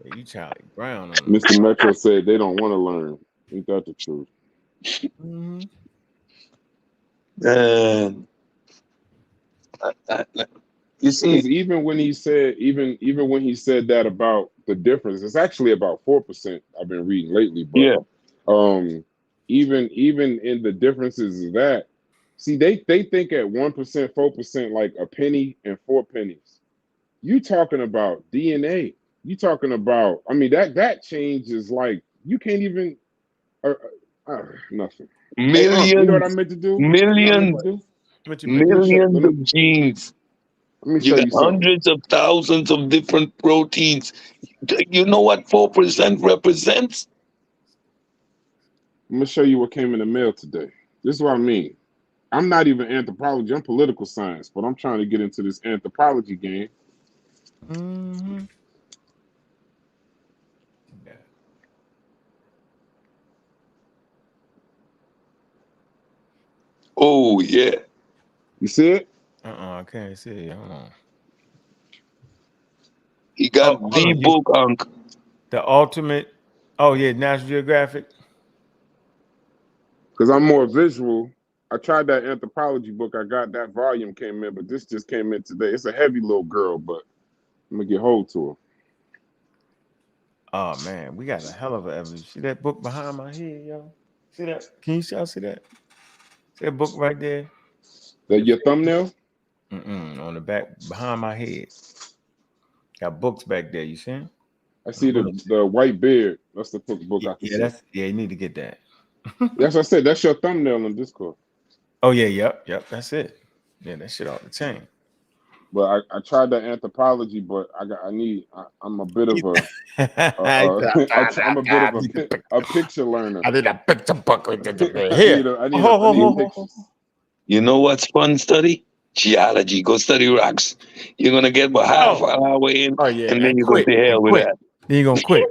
Yeah, you Charlie Brown on them. Mr. Metro said they don't want to learn. Ain't that the truth? Mhm. And you see, Because even when he said, even when he said that about the difference, it's actually about 4%. I've been reading lately, but yeah, um, even in the differences of that, see, they think at 1%, 4% like a penny and 4 pennies. You talking about DNA? You talking about? I mean, that change is like you can't even nothing. Hey, you know what I millions, meant to do? You know what I meant to millions, do? What you meant to Let me do? show. millions of genes. Let me You show got you something. hundreds of thousands of different proteins. You know what 4% represents? I'm gonna show you what came in the mail today. This is what I mean. I'm not even anthropology. I'm political science, but I'm trying to get into this anthropology game. Mm-hmm. Yeah. Oh yeah, You see it? I can't see. Hold on. he got Oh, hold the on. You book on. the ultimate. Oh yeah, National Geographic. Because I'm more visual. I tried that anthropology book. I got that volume came in, but this just came in today. It's a heavy little girl, but I'm gonna get hold to her. Oh man, we got a hell of a evolution. See that book behind my head, yo? See that? Can you y'all see that? See that book right there? That The your face thumbnail? on the back behind my head. Got books back there. You see 'em? I see Books. the white beard. That's the book Yeah, I can yeah, see. that's yeah. You need to get that. That's what I said. That's your thumbnail in Discord. Oh yeah, yep. That's it. Yeah, that shit off the chain. But I tried that anthropology, but I'm a bit of I'm a bit of I need to pick. a picture learner. I need a picture book with I need here. I need pictures. You know what's fun study? Geology. Go study rocks. You're gonna get about half Oh, an hour in, oh yeah, and and then you're gonna quit say and hell with quit. that. Then you gonna quit.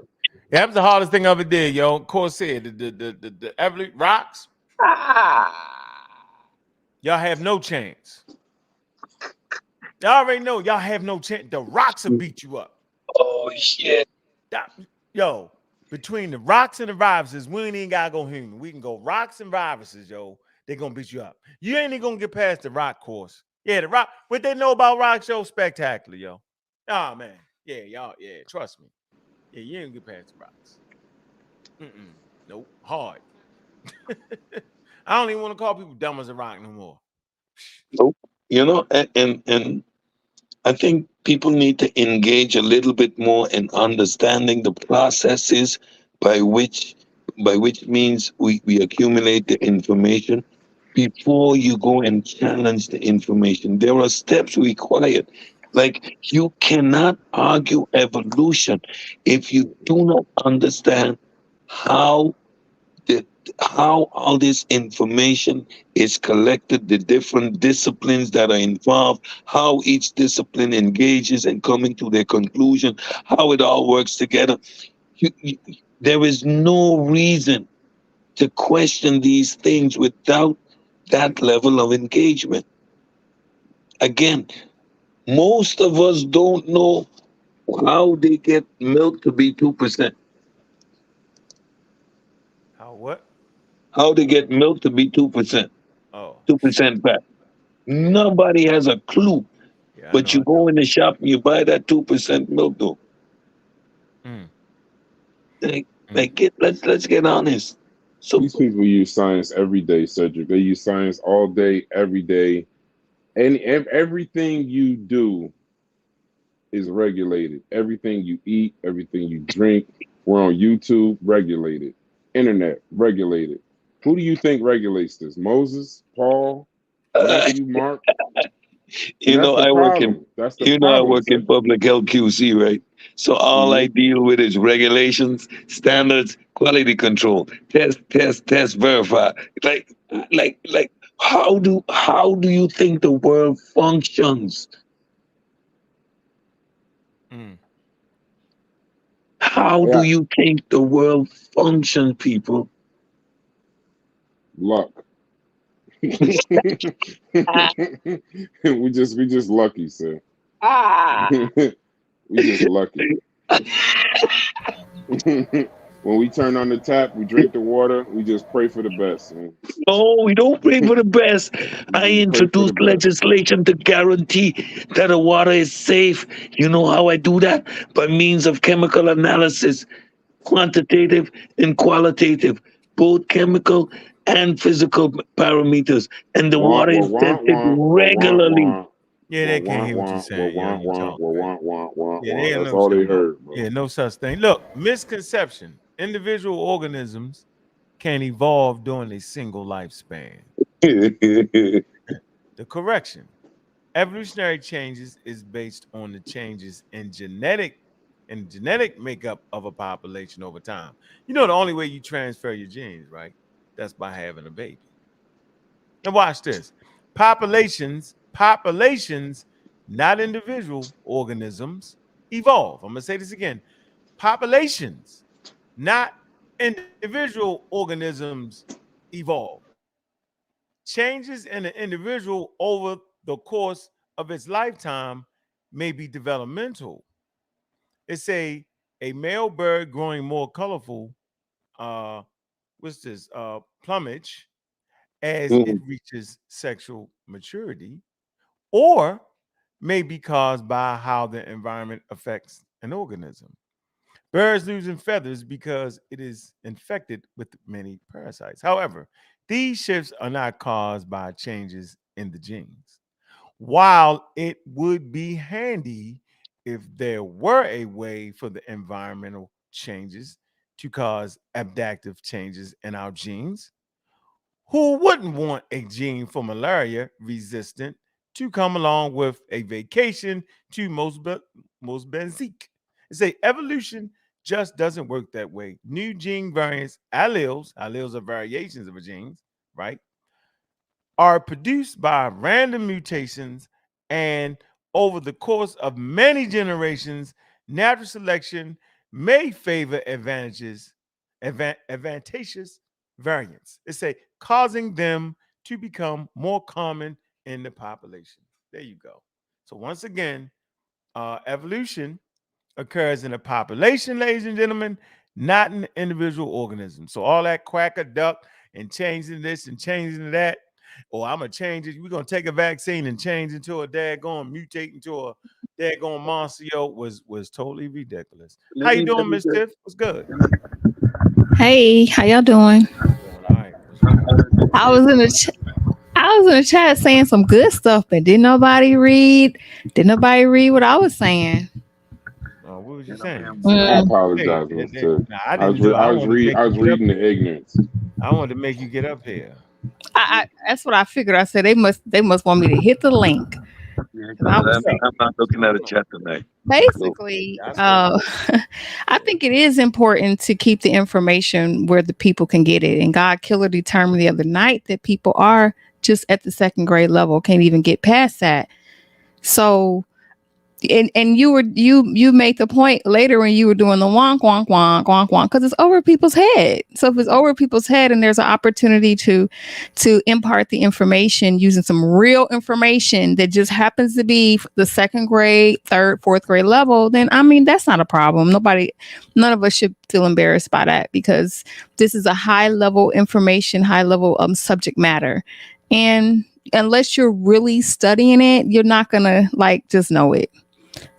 Yeah, that was the hardest thing I ever did, yo. Corsair, the Everly rocks. Y'all have no chance. Y'all already know y'all have no chance. The rocks will beat you up. Oh shit! That- Yo, between the rocks and the viruses, we ain't even gotta go human. We can go rocks and viruses, yo. They're gonna beat you up. You ain't even gonna get past the rock course. Yeah, the rock. What they know about rocks, yo, spectacular, yo. Oh man, yeah, y'all, yeah. Trust me. Yeah, you ain't get past the rocks. Nope, hard. I don't even want to call people dumb as a rock no more. Nope. You know, and I think people need to engage a little bit more in understanding the processes by which means we accumulate the information before you go and challenge the information. There are steps required. Like you cannot argue evolution if you do not understand how the how all this information is collected, the different disciplines that are involved, how each discipline engages and coming to their conclusion, how it all works together. There is no reason to question these things without that level of engagement. Again, most of us don't know how they get milk to be 2%, How what? how they get milk to be 2%, Oh shit. 2% fat. Yeah. Nobody has a clue. Yeah, I But know. you I go in the shop and you buy that 2% milk though. know. Like, Mm. let's get honest. So These people use science every day, Cedric. They use science all day, every day, and everything you do is regulated. Everything you eat, everything you drink. We're on YouTube, regulated. Internet, regulated. Who do you think regulates this? Moses, Paul, uh, Matthew, Mark? See, you know I work in That's the you know I problem, work in Cedric. public health QC, right? So all I Hmm. deal with is regulations, standards, quality control, test, verify. Like how do you think the world functions? Mm. How do Yeah, you think the world functions, people? luck. We just lucky, sir. We just lucky. When we turn on the tap, we drink the water. We just pray for the best. Man. No, we don't pray for the best. I We pray for the introduced best. legislation to guarantee that the water is safe. You know how I do that? By means of chemical analysis, quantitative and qualitative, both chemical and physical parameters. And the Wah water wah is wah tested wah wah wah regularly. wah. Yeah, Wah they can't wah hear what you're wah wah saying, yo. wah You wah talk wah crazy. wah wah wah Yeah, they wah. ain't That's no all shit they about. heard, bro. Yeah, no such thing. Look, misconception. Individual organisms can evolve during a single lifespan. The correction. Evolutionary changes is based on the changes in genetic makeup of a population over time. You know the only way you transfer your genes, right? That's by having a baby. Now watch this. Populations, not individual organisms, evolve. I'm gonna say this again. Populations, not individual organisms, evolve. Changes in an individual over the course of its lifetime may be developmental. It's a male bird growing more colorful, uh, what's this, plumage as it Mhm. reaches sexual maturity, or may be caused by how the environment affects an organism. Birds losing feathers because it is infected with many parasites. However, these shifts are not caused by changes in the genes. While it would be handy if there were a way for the environmental changes to cause adaptive changes in our genes, who wouldn't want a gene for malaria resistant to come along with a vacation to Mozambique? Say evolution just doesn't work that way. New gene variants, alleles are variations of a genes, right, are produced by random mutations, and over the course of many generations, natural selection may favor advantageous variants. It's a causing them to become more common in the population. There you go. So once again, evolution occurs in a population, ladies and gentlemen, not in individual organisms. So all that quack a duck and changing this and changing that, or I'm gonna change it. We're gonna take a vaccine and change into a daggone mutate into a daggone monster was totally ridiculous. How you Let doing, me Miss Tiff? What's good? Hey, how y'all doing? Doing all right. What's good? I was in the I was in the chat saying some good stuff, but didn't nobody read? Didn't nobody read what I was saying? What was you saying? I Mm, Hey, apologize, Mister. nah, I didn't do it. I wanted to make I you was get up reading here. the ignorance. I wanted to make you get up here. that's what I figured. I said they must want me to hit the link. Yeah, 'Cause I was I'm not looking at a chat tonight. So, basically, I said, I think it is important to keep the information where the people can get it. And God Killer determined the other night that people are just at the second grade level, can't even get past that. So and you made the point later when you were doing the wonk wonk wonk wonk wonk because it's over people's head. So if it's over people's head and there's an opportunity to impart the information using some real information that just happens to be the second grade, third, fourth grade level, then I mean that's not a problem. None of us should feel embarrassed by that because this is a high level information, high level subject matter, and unless you're really studying it, you're not gonna like just know it.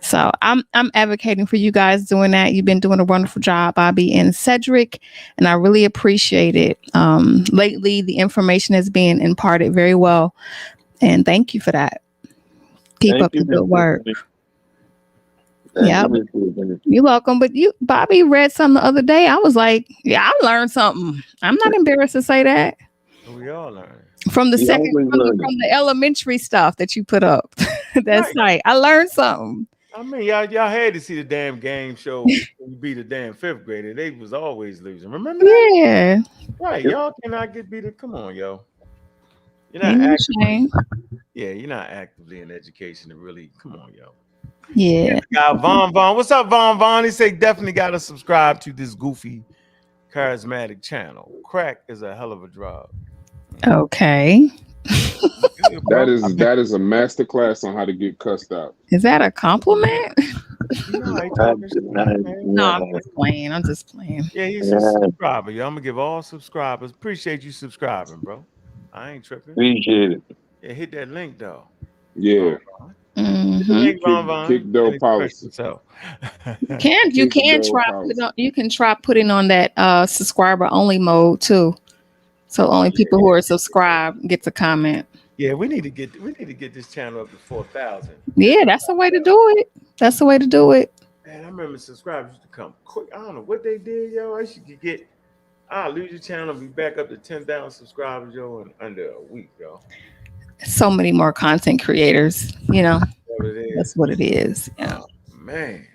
So I'm advocating for you guys doing that. You've been doing a wonderful job, Bobby and Cedric, and I really appreciate it. Lately, the information is being imparted very well, and thank you for that. Keep thank up you, the Miss good work. Tiffany. Thank Yeah, you, but Miss Tiffany. you're welcome. But Bobby read something the other day. I was like, yeah, I learned something. I'm not embarrassed to say that. we all learn. From the We second, always learning. from the elementary stuff that you put up, that's Right. like I learned something. I mean, y'all had to see the damn game show when you beat a damn fifth grader. They was always losing. Remember that? Yeah, Right. Yep. Y'all cannot get beat. Come on, yo. You're not ain't no actively. shame. Yeah, you're not actively in education to really. Come on, yo. Yeah. Guy Von Von. What's up, Von Von? He say definitely got to subscribe to this goofy, charismatic channel. Crack is a hell of a drug. Okay. Good. That is a master class on how to get cussed out. Is that a compliment? No, I ain't talking shit, man. No, I'm just playing. I'm just playing. Yeah, he's a subscriber. Yo, I'm gonna give all subscribers. Appreciate you subscribing, bro. I ain't tripping. Appreciate it. Yeah, hit that link though. Yeah. Hit the link, Kick Doe policy. So You can try putting on that subscriber only mode too. So only people who are subscribed get to comment. yeah, we need to get this channel up to 4,000. Yeah, that's the way to do it. That's the way to do it. Man, I remember subscribers used to come quick. I don't know what they did, yo. I should get. I'll lose your channel, be back up to 10,000 subscribers, yo, in under a week, yo. So many more content creators, you know. That's what it is. Yeah. Oh, man.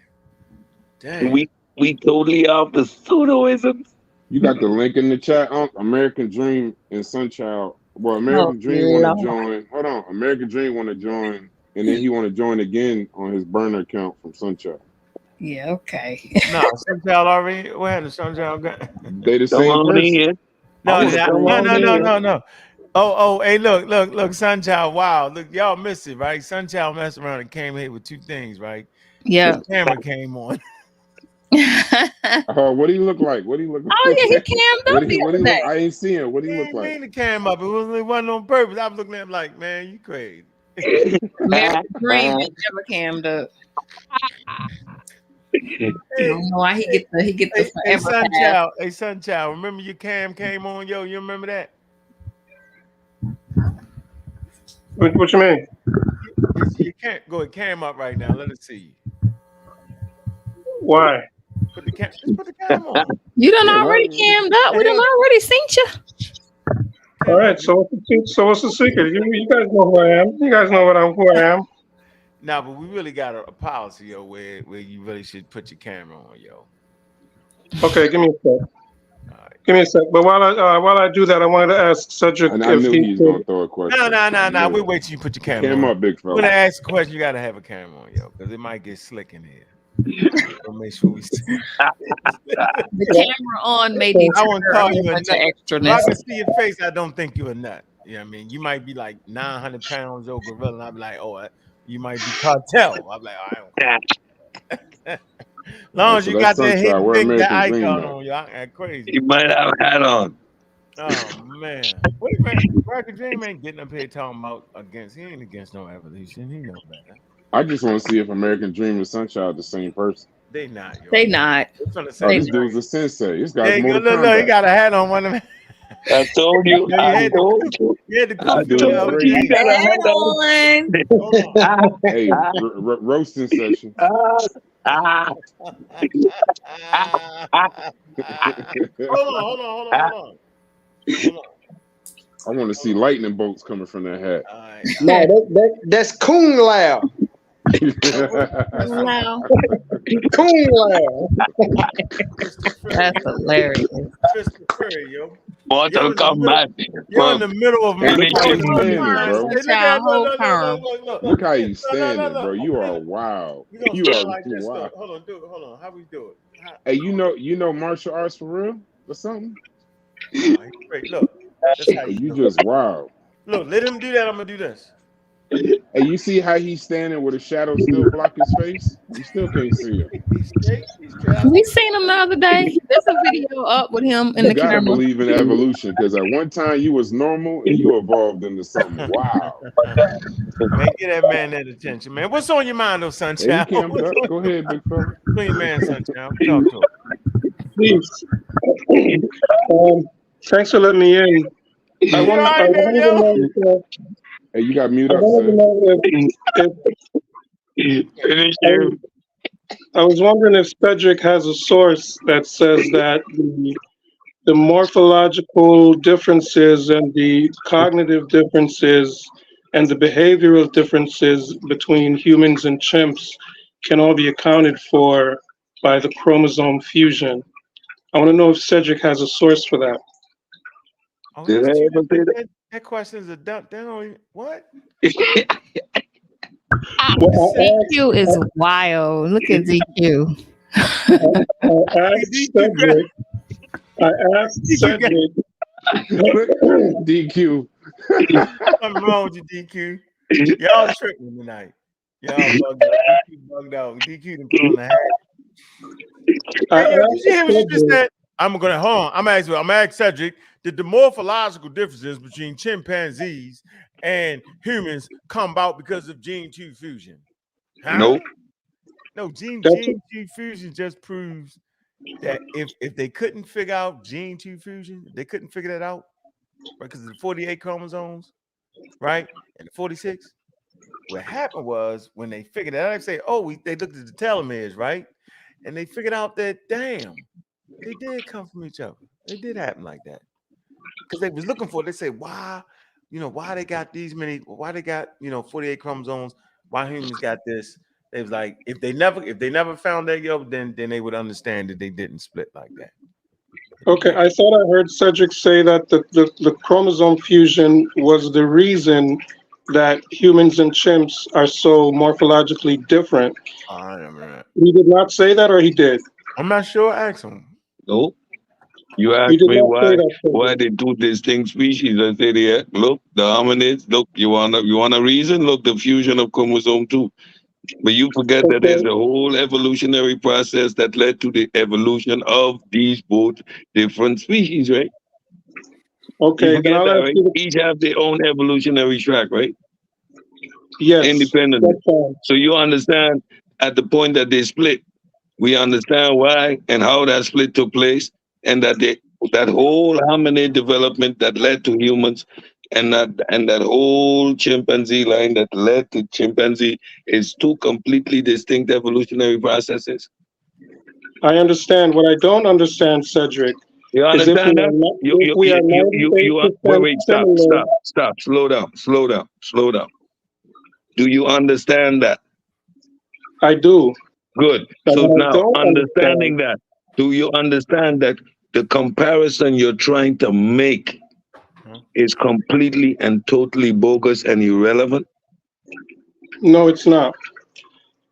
Dang. We totally off the pseudoisms. You got the link in the chat. American Dream and Sunchild. Well, American Dream want to join. Hold on. American Dream want to join, and then he want to join again on his burner account from Sunchild. Yeah, okay. No, Sunchild already. What happened to Sunchild? They the same person. No. Oh, hey, look, Sunchild. Wow, look, y'all missed it, right? Sunchild messed around and came here with two things, right? Yeah. His camera came on. What do he look like? What do he look like? Oh yeah, he cammed up the other day. I ain't seen him. What do he look like? He the cam up. It wasn't on purpose. I was looking at him like, man, you crazy. American Dream never cammed up. I don't know why he get the forever pass. Hey, Sunchild, remember your cam came on, yo? You remember that? What you mean? You can't go ahead, cam up right now. Let us see you. Why? Just put the cam on. You done already cammed up. We done already seen you. All right. So what's the secret? You guys know who I am. You guys know who I am. No, but we really got a policy, yo, where you really should put your camera on, yo. Okay, give me a sec. Give me a sec. But while I do that, I wanted to ask Cedric and I knew he was going to throw a question. No. We wait till you put your camera on. Up, big fella. When I ask a question, you got to have a camera on, yo, because it might get slick in here. We'll make sure we see. The camera on maybe. I won't call you a nut. If I can see your face, I don't think you're a nut. You know what I mean? You might be like 900 pounds, yo, gorilla, and I'll be like, oh, you might be cartel. I'm like, I don't care. Long as you got that hidden big icon on you, I act crazy. You might have a hat on. Oh man, wait a minute. American Dream ain't getting up here talking about he ain't against no evolution. He knows better. I just want to see if American Dream and Sunchild the same person. They not. Yo. They not. This dude's a sensei. This guy's more look, he got a hat on one of them. I told you. I told you. You got a hat on. Hey, roasting session. Hold on. I want to see lightning bolts coming from that hat. No, that's Coon Lao. Wow. Coon Lao. That's hilarious. Christopher, yo. Want to come back? You're in the middle of Look how you standing, bro. You are wild. You are like wild. Hold on. How we do it? Hey, you know martial arts for real or something? Great. Look, that's how you just wild. Look, let him do that. I'm gonna do this. Hey, you see how he's standing with a shadow still block his face? You still can't see him. We seen him the other day. There's a video up with him in the camera. You gotta believe in evolution, because at one time you was normal and you evolved into something. Wow. Man, get that man that attention, man. What's on your mind, though, Sunchild? Hey, go ahead, big fella. What's your man, Sunchild? Talk to him. Please. Thanks for letting me in. I want to know. Hey, you got mute up, I was wondering if Cedric has a source that says that the morphological differences and the cognitive differences and the behavioral differences between humans and chimps can all be accounted for by the chromosome fusion. I want to know if Cedric has a source for that. Oh, did I ever say that? That question is a dump. What? ZQ is wild. Look at ZQ. I asked Cedric. DQ. Something wrong with you, DQ. Y'all tripping tonight. Y'all bugged out. DQ bugged out. DQ done put on the hat. Hey, yo, did you hear what you just said? I'm gonna hold on. I'm asking Cedric, did the morphological differences between chimpanzees and humans come about because of gene 2 fusion? Huh? Nope. No, gene 2 fusion just proves that if they couldn't figure out gene 2 fusion, they couldn't figure that out, right? Because of the 48 chromosomes, right? And the 46. What happened was when they figured it out, they say, they looked at the telomeres, right? And they figured out that, damn, they did come from each other. It did happen like that. Because they was looking for it. They say, why they got these many, why they got, 48 chromosomes, why humans got this. They was like, if they never found that, then they would understand that they didn't split like that. Okay, I thought I heard Cedric say that the chromosome fusion was the reason that humans and chimps are so morphologically different. I remember that. He did not say that, or he did? I'm not sure. Ask him. Nope. You asked did me not say that, why Cedric. they two distinct species. I said, yeah, look, the hominids, look, you want a reason? Look, the fusion of chromosome 2. But you forget that there's a whole evolutionary process that led to the evolution of these both different species, right? Okay, You then forget I'll that, ask right? you. Each have their own evolutionary track, right? Yes, Independently. that's fine. So you understand at the point that they split, we understand why and how that split took place, and that whole hominid development that led to humans, and that whole chimpanzee line that led to chimpanzee is two completely distinct evolutionary processes. I understand. What I don't understand, Cedric, You is if understand that? we are Wait, 98% similar. stop, slow down. Do you understand that? I do. Good. But So what I now, don't understanding understand, that, do you understand that the comparison you're trying to make is completely and totally bogus and irrelevant? no, it's not.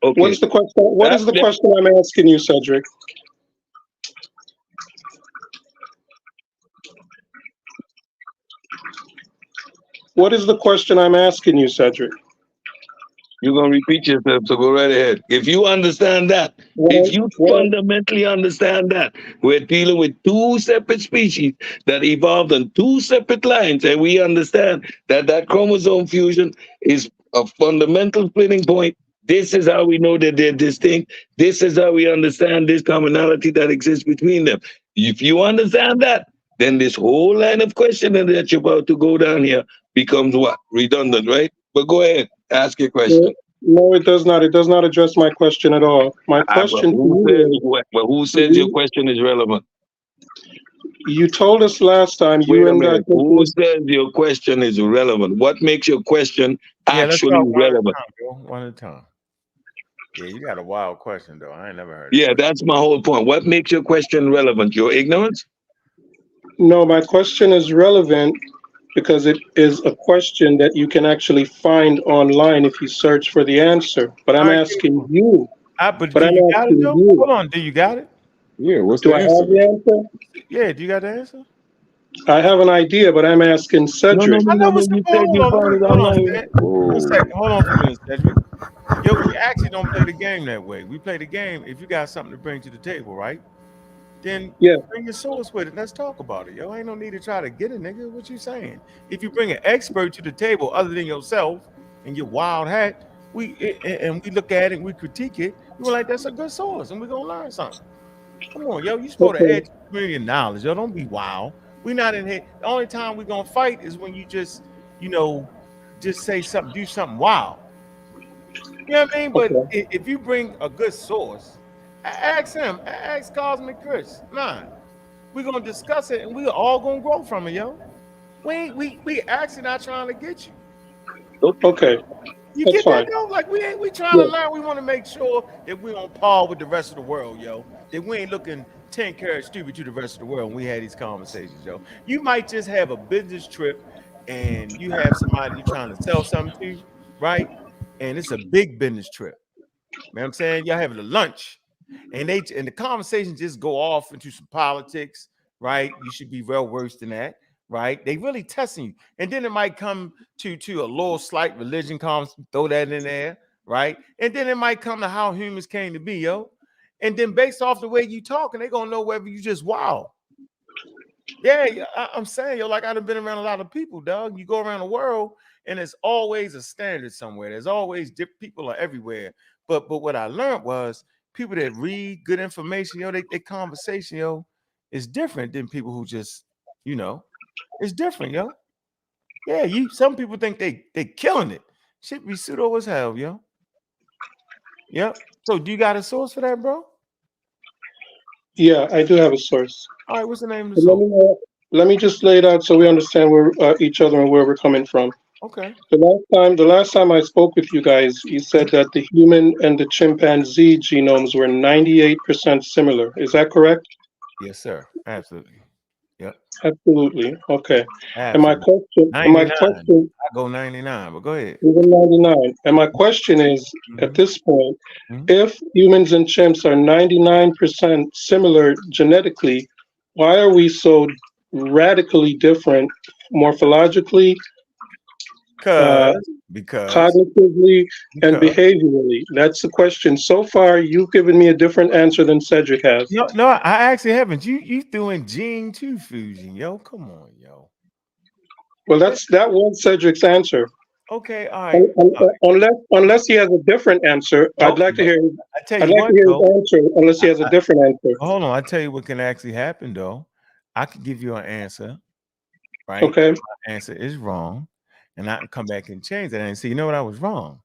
Okay. What's the question? What is the question I'm asking you, Cedric? What is the question I'm asking you, Cedric? You're going to repeat yourself, so go right ahead. If you understand that, if you fundamentally understand that, we're dealing with two separate species that evolved on two separate lines, and we understand that chromosome fusion is a fundamental splitting point. This is how we know that they're distinct. This is how we understand this commonality that exists between them. If you understand that, then this whole line of questioning that you're about to go down here becomes what? Redundant, right? But go ahead, ask your question. No, it does not. It does not address my question at all. My question to you who says your question is relevant? You told us last time. Wait a minute. Who says your question is relevant? What makes your question actually relevant? One at a time. Yeah, you got a wild question, though. I ain't never heard. Yeah, that's my whole point. What makes your question relevant? Your ignorance? No, my question is relevant because it is a question that you can actually find online if you search for the answer. But I'm asking you. But I'm asking you. Hold on. Do you got it? Yeah. What's the answer? Do I have the answer? Yeah. Do you got the answer? I have an idea, but I'm asking Cedric. I know what's the Hold on for a minute, Cedric. Yo, we actually don't play the game that way. We play the game. If you got something to bring to the table, right? Then bring your source with it. Let's talk about it. Yo, ain't no need to try to get it, nigga. What you saying? If you bring an expert to the table other than yourself and your wild hat, we look at it and we critique it, we're like, that's a good source, and we're gonna learn something. Come on, yo, you supposed to add to the community of knowledge. Yo, don't be wild. We're not in here. The only time we're gonna fight is when you just say something, do something wild. You know what I mean? But if you bring a good source, ask him, ask Cosmic Chris. Nah, we're gonna discuss it and we're all gonna grow from it, yo. We actually not trying to get you. Okay. You get that though? Like we trying to learn. We want to make sure that we're on par with the rest of the world, yo. That we ain't looking 10 karat stupid to the rest of the world when we had these conversations, yo. You might just have a business trip and you have somebody you're trying to sell something to, right? And it's a big business trip. You know what I'm saying? Y'all having a lunch and the conversation just go off into some politics, right? You should be well versed in that, right? They really testing you. And then it might come to a little slight religion comes, throw that in there, right? And then it might come to how humans came to be, yo. And then based off the way you talking, they're gonna know whether you just wow. Yeah, I'm saying, yo, like I've been around a lot of people, dog. You go around the world, and it's always a standard somewhere. There's always people are everywhere. But what I learned was people that read good information, yo, they conversation, yo, is different than people who just, it's different, yo. Yeah, some people think they killing it. Shit be pseudo as hell, yo. Yep. So do you got a source for that, bro? Yeah, I do have a source. All right, what's the name of the But source? let me just lay it out so we understand where each other and where we're coming from. Okay. The last time I spoke with you guys, you said that the human and the chimpanzee genomes were 98% similar. Is that correct? Yes, sir. Absolutely. Yep. Absolutely. Okay. Absolutely. And my 99. question, I go 99, but go ahead. even 99. And my question is, at this point, if humans and chimps are 99% similar genetically, why are we so radically different morphologically, Because cognitively, and behaviorally? That's the question. So far, you've given me a different answer than Cedric has. no, I actually haven't. You threw in gene 2 fusion, yo. Come on, yo. Well, that was Cedric's answer. Okay, all right. Unless he has a different answer, I'd like to hear. I'd like to hear his answer. Unless he has a different answer. Hold on, I tell you what can actually happen though. I could give you an answer, right? Okay. My answer is wrong, and I can come back and change that and say, you know what, I was wrong.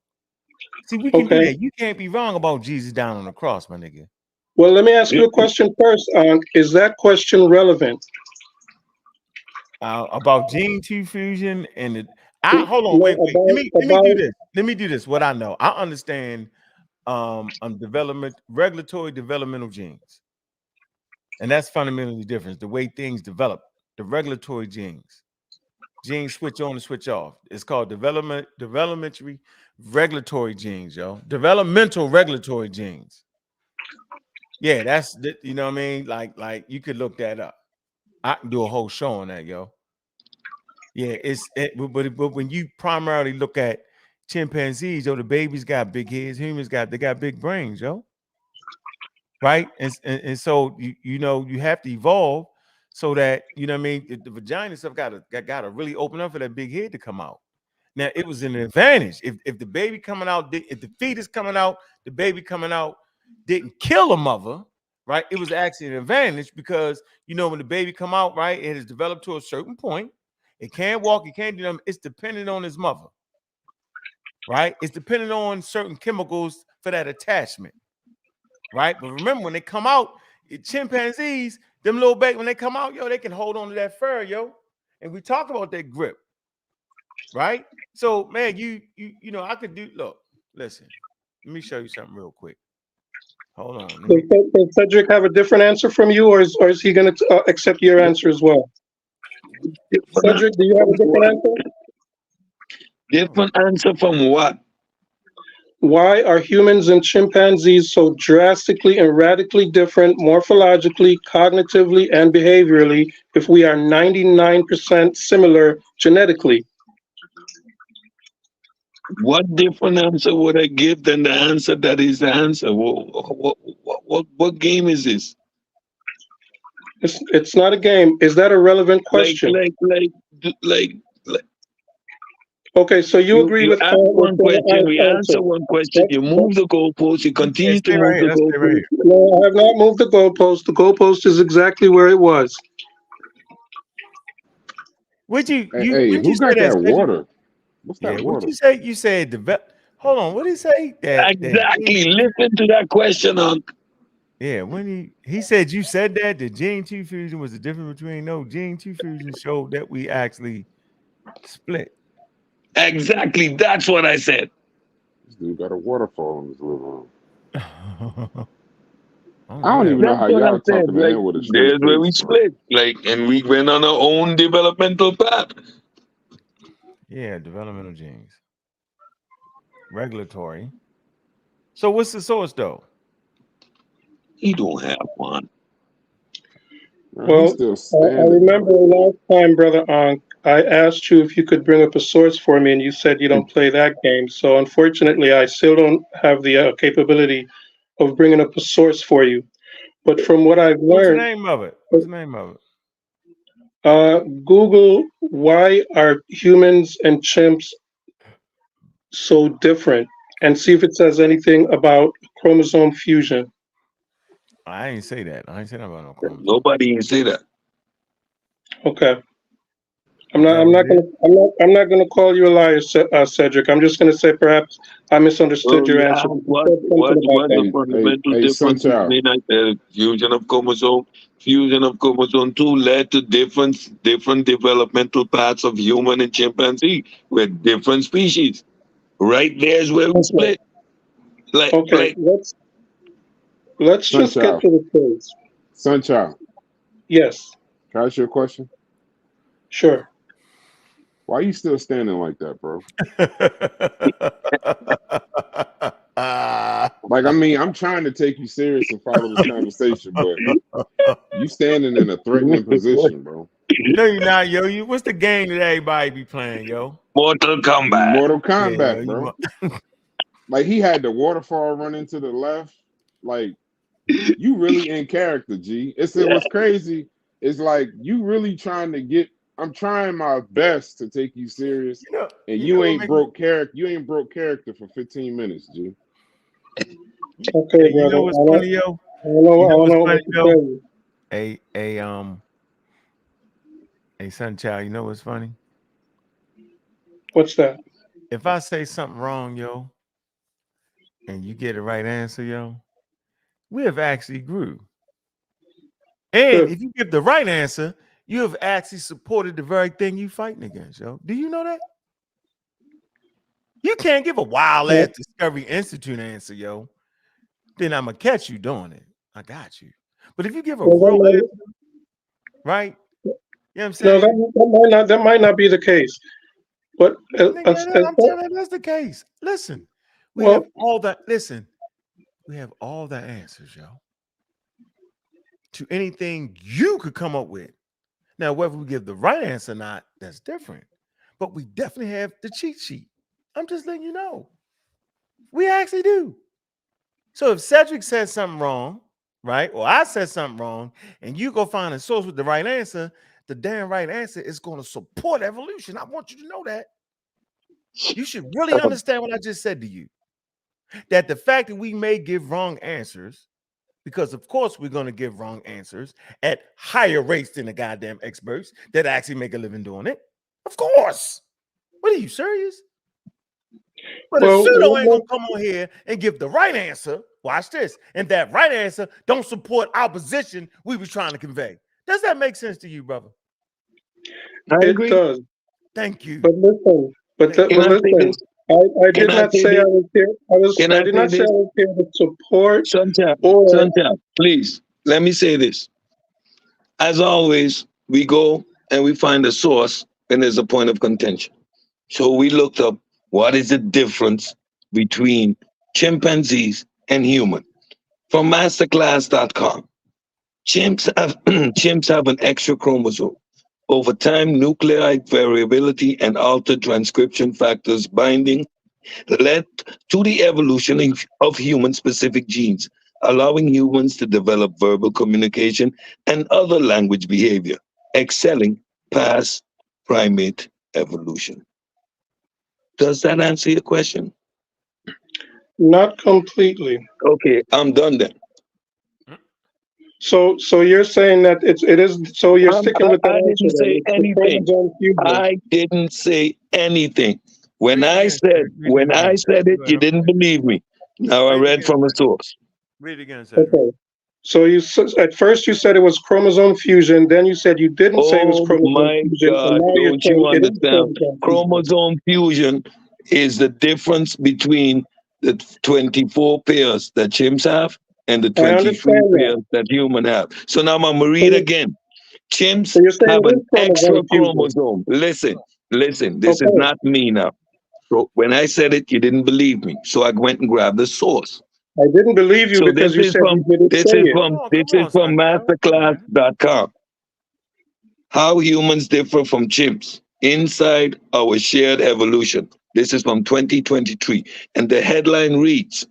See, we can do that. You can't be wrong about Jesus down on the cross, my nigga. Well, let me ask you a question first. Is that question relevant? About gene 2 fusion and hold on, wait. Let me do this. What I know, I understand regulatory developmental genes. And that's fundamentally different. The way things develop, the regulatory genes switch on and switch off. It's called developmentary regulatory genes, yo. Developmental regulatory genes. Yeah, that's you know what I mean. Like you could look that up. I can do a whole show on that, yo. Yeah, but when you primarily look at chimpanzees, yo, the babies got big heads, humans got big brains, yo. Right, and so you have to evolve so that you know what I mean. The vagina stuff got to really open up for that big head to come out. Now it was an advantage if the baby coming out, if the fetus coming out, the baby coming out didn't kill the mother, right? It was actually an advantage because when the baby come out, right, it has developed to a certain point. It can't walk, it can't do them. It's dependent on his mother, right? It's dependent on certain chemicals for that attachment. Right, but remember when they come out, chimpanzees, them little baby, when they come out, yo, they can hold on to that fur, yo. And we talked about that grip, right? So, man, you I could do. Look, listen, let me show you something real quick. Hold on. Does Cedric have a different answer from you, or is he going to accept your answer as well? Cedric, do you have a different answer? Different answer from what? Why are humans and chimpanzees so drastically and radically different morphologically, cognitively, and behaviorally if we are 99% similar genetically? What different answer would I give than the answer that is the answer? What game is this? It's not a game. Is that a relevant question? Like. Okay, so you agree with ask one question, we answer one question, you move the goalpost, you continue to move the goalpost. No, I have not moved the goalpost. The goalpost is exactly where it was. Would you? Hey, who got that water? What's that water? What'd you say? You said hold on. What did he say? Exactly. Listen to that question, Unc. Yeah, when he said you said that the gene 2 fusion was the difference between gene 2 fusion showed that we actually split. Exactly, that's what I said. This dude got a waterfall in his living room. I don't even know how y'all talk to man with a straight There's where we split, and we went on our own developmental path. Yeah, developmental genes, regulatory. So what's the source though? He don't have one. Man, he's Well, still I standing, remember bro. last time, Brother Ankh, I asked you if you could bring up a source for me, and you said you don't play that game. So unfortunately, I still don't have the capability of bringing up a source for you. But from what I've What's the learned, name of it? What's the name of it? Google, why are humans and chimps so different, and see if it says anything about chromosome fusion. I ain't say that. I ain't say that about no chromosome. Nobody can say that. Okay. I'm Is not. that I'm what not it gonna. is? I'm not gonna call you a liar, Cedric. I'm just gonna say perhaps I misunderstood Well, your you answer. ask But you what said something about what's that. the Hey, fundamental hey, difference Sunchild. between fusion of chromosome 2 led to different developmental paths of human and chimpanzee with different species. Right there's where we Okay. split. Like Okay. like Let's just get Sunchild. to the case. Sunchild. Yes. Can I ask you a question? Sure. Why you still standing like that, bro? Like, I mean, I'm trying to take you serious and follow this conversation, but you standing in a threatening position, bro. No, you're not, yo. What's the game that everybody be playing, yo? Mortal Kombat. Mortal Yeah, yo. Kombat, bro. Like, he had the waterfall running to the left. Like, you really in character, G. What's crazy is like you really trying to get. I'm trying my best to take you serious, and You know you what ain't make me, broke character. You ain't broke character for 15 minutes, G. Okay, hey, you brother. know what's funny, yo? I don't know. You I know don't what's know funny, what to yo? tell you. Hey, Sunchild, you know what's funny? What's that? If I say something wrong, yo, and you get the right answer, yo, we have actually grew. And Good. if you give the right answer, you have actually supported the very thing you fighting against, yo. Do you know that? You can't give a wild ass Discovery Institute answer, yo. Then I'm gonna catch you doing it. I got you. But if you give a real Well, answer, right? You know what I'm no, saying? that might not be the case. But Nigga, I'm telling you that's the case. Listen, we have well, all that. Listen, we have all the answers, yo, to anything you could come up with. Now, whether we give the right answer or not, that's different. But we definitely have the cheat sheet. I'm just letting you know. We actually do. So if Cedric said something wrong, right, or I said something wrong, and you go find a source with the right answer, the damn right answer is going to support evolution. I want you to know that. You should really understand what I just said to you. That the fact that we may give wrong answers, because of course we're going to give wrong answers at higher rates than the goddamn experts that actually make a living doing it. Of course. What are you serious? But a pseudo ain't gonna come on here and give the right answer. Watch this. And that right answer don't support our position we was trying to convey. Does that make sense to you, brother? I it agree. does. Thank you. But listen. But Can I say listen. this? I Can did I not say say I this? was here. Can I I did say not say I this? was here to support or. Sunshine, please let me say this. As always, we go and we find a source when there's a point of contention. So we looked up what is the difference between chimpanzees and human from masterclass.com. Chimps have an extra chromosome. Over time, nucleotide variability and altered transcription factors binding led to the evolution of human specific genes, allowing humans to develop verbal communication and other language behavior, excelling past primate evolution. Does that answer your question? Not completely. Okay, I'm done then. So you're saying that it is. So you're sticking with that I answer didn't then. say It's the anything. chromosome fusion. I didn't say anything. Read it again, Cedric. Read it When I again. said it, Go ahead, you I'm didn't listening. believe me. Now I Read it read again, from a Cedric. source. Read it again, Cedric. Okay. So at first you said it was chromosome fusion. Then you said you didn't say it was Oh chromosome my fusion, and God, now you're don't you saying it is understand? chromosome fusion. Chromosome fusion is the difference between the 24 pairs that chimps have and the I 23 understand that. pairs that human have. So now I'm going to So read again. Chimps you're saying have it an is chromosome extra fusion. chromosome. Listen, this is Okay. not me now. So when I said it, you didn't believe me. So I went and grabbed the source. I didn't believe you So because you said you didn't say it. Come on, this is from Sunchild. masterclass.com. How humans differ from chimps inside our shared evolution. This is from 2023. And the headline reads,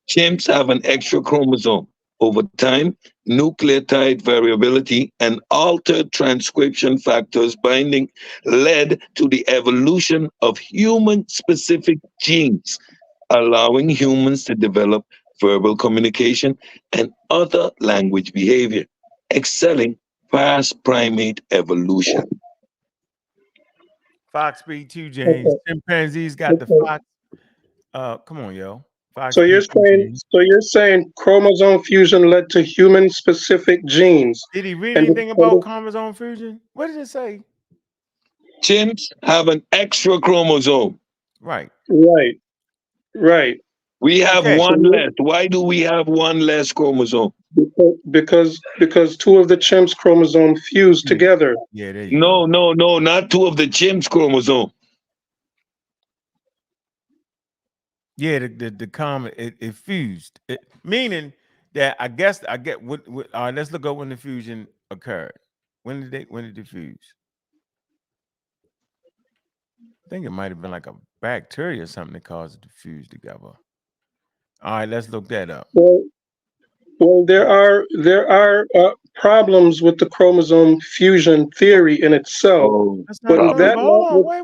chimps have an extra chromosome. Over time, nucleotide variability and altered transcription factors binding led to the evolution of human specific genes, allowing humans to develop verbal communication and other language behavior, excelling past primate evolution. Fox Speed 2, James. Okay. Chimpanzees got the Okay. fox. Come on, yo. Fox So you're Speed 2, saying, James. so you're saying chromosome fusion led to human-specific genes, Did he read and anything about chromosome fusion? What did it say? Chimps have an extra chromosome. Right. right, right, We have Okay. one less. Why do we have one less chromosome? because two of the chimps' chromosomes fused Yeah. together. Yeah, there you go. No, not two of the chimps' chromosome. Yeah, the common it fused. Meaning that I get what all right, let's look up when the fusion occurred. When did it fuse? I think it might have been like a bacteria or something that caused it to fuse together. All right, let's look that up. Well, there are problems with the chromosome fusion theory in itself. Oh, That's not a But that problem. Hold on, wait,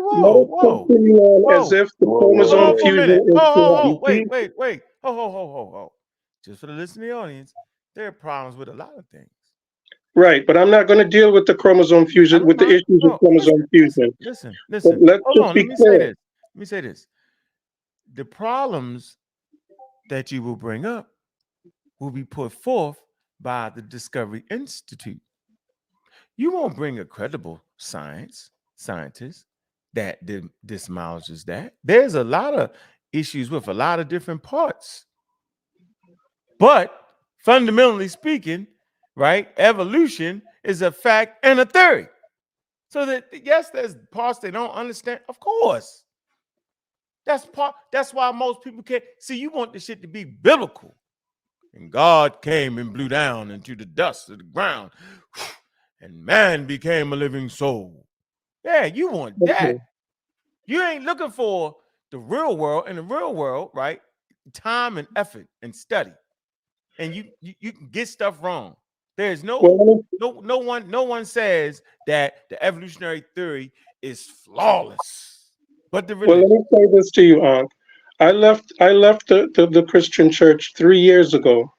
whoa. continue on as if the Hold chromosome on for a minute. fusion is correct. Wait. Ho. Just for the listening audience, there are problems with a lot of things. Right, but I'm not going to deal with the chromosome fusion, with the issues of chromosome fusion. Listen. But let's Hold just on. be Let me clear. say this. The problems that you will bring up will be put forth by the Discovery Institute. You won't bring a credible scientist that dismouses that. There's a lot of issues with a lot of different parts. But fundamentally speaking, right, evolution is a fact and a theory. So that yes, there's parts they don't understand. Of course. That's why most people can't see. You want the shit to be biblical. And God came and blew down into the dust of the ground, and man became a living soul. Yeah, you want that. You ain't looking for the real world. In the real world, right? Time and effort and study. And you can get stuff wrong. There's no one says that the evolutionary theory is flawless. But the religion. Well, let me say this to you, Ankh. I left the Christian church 3 years ago,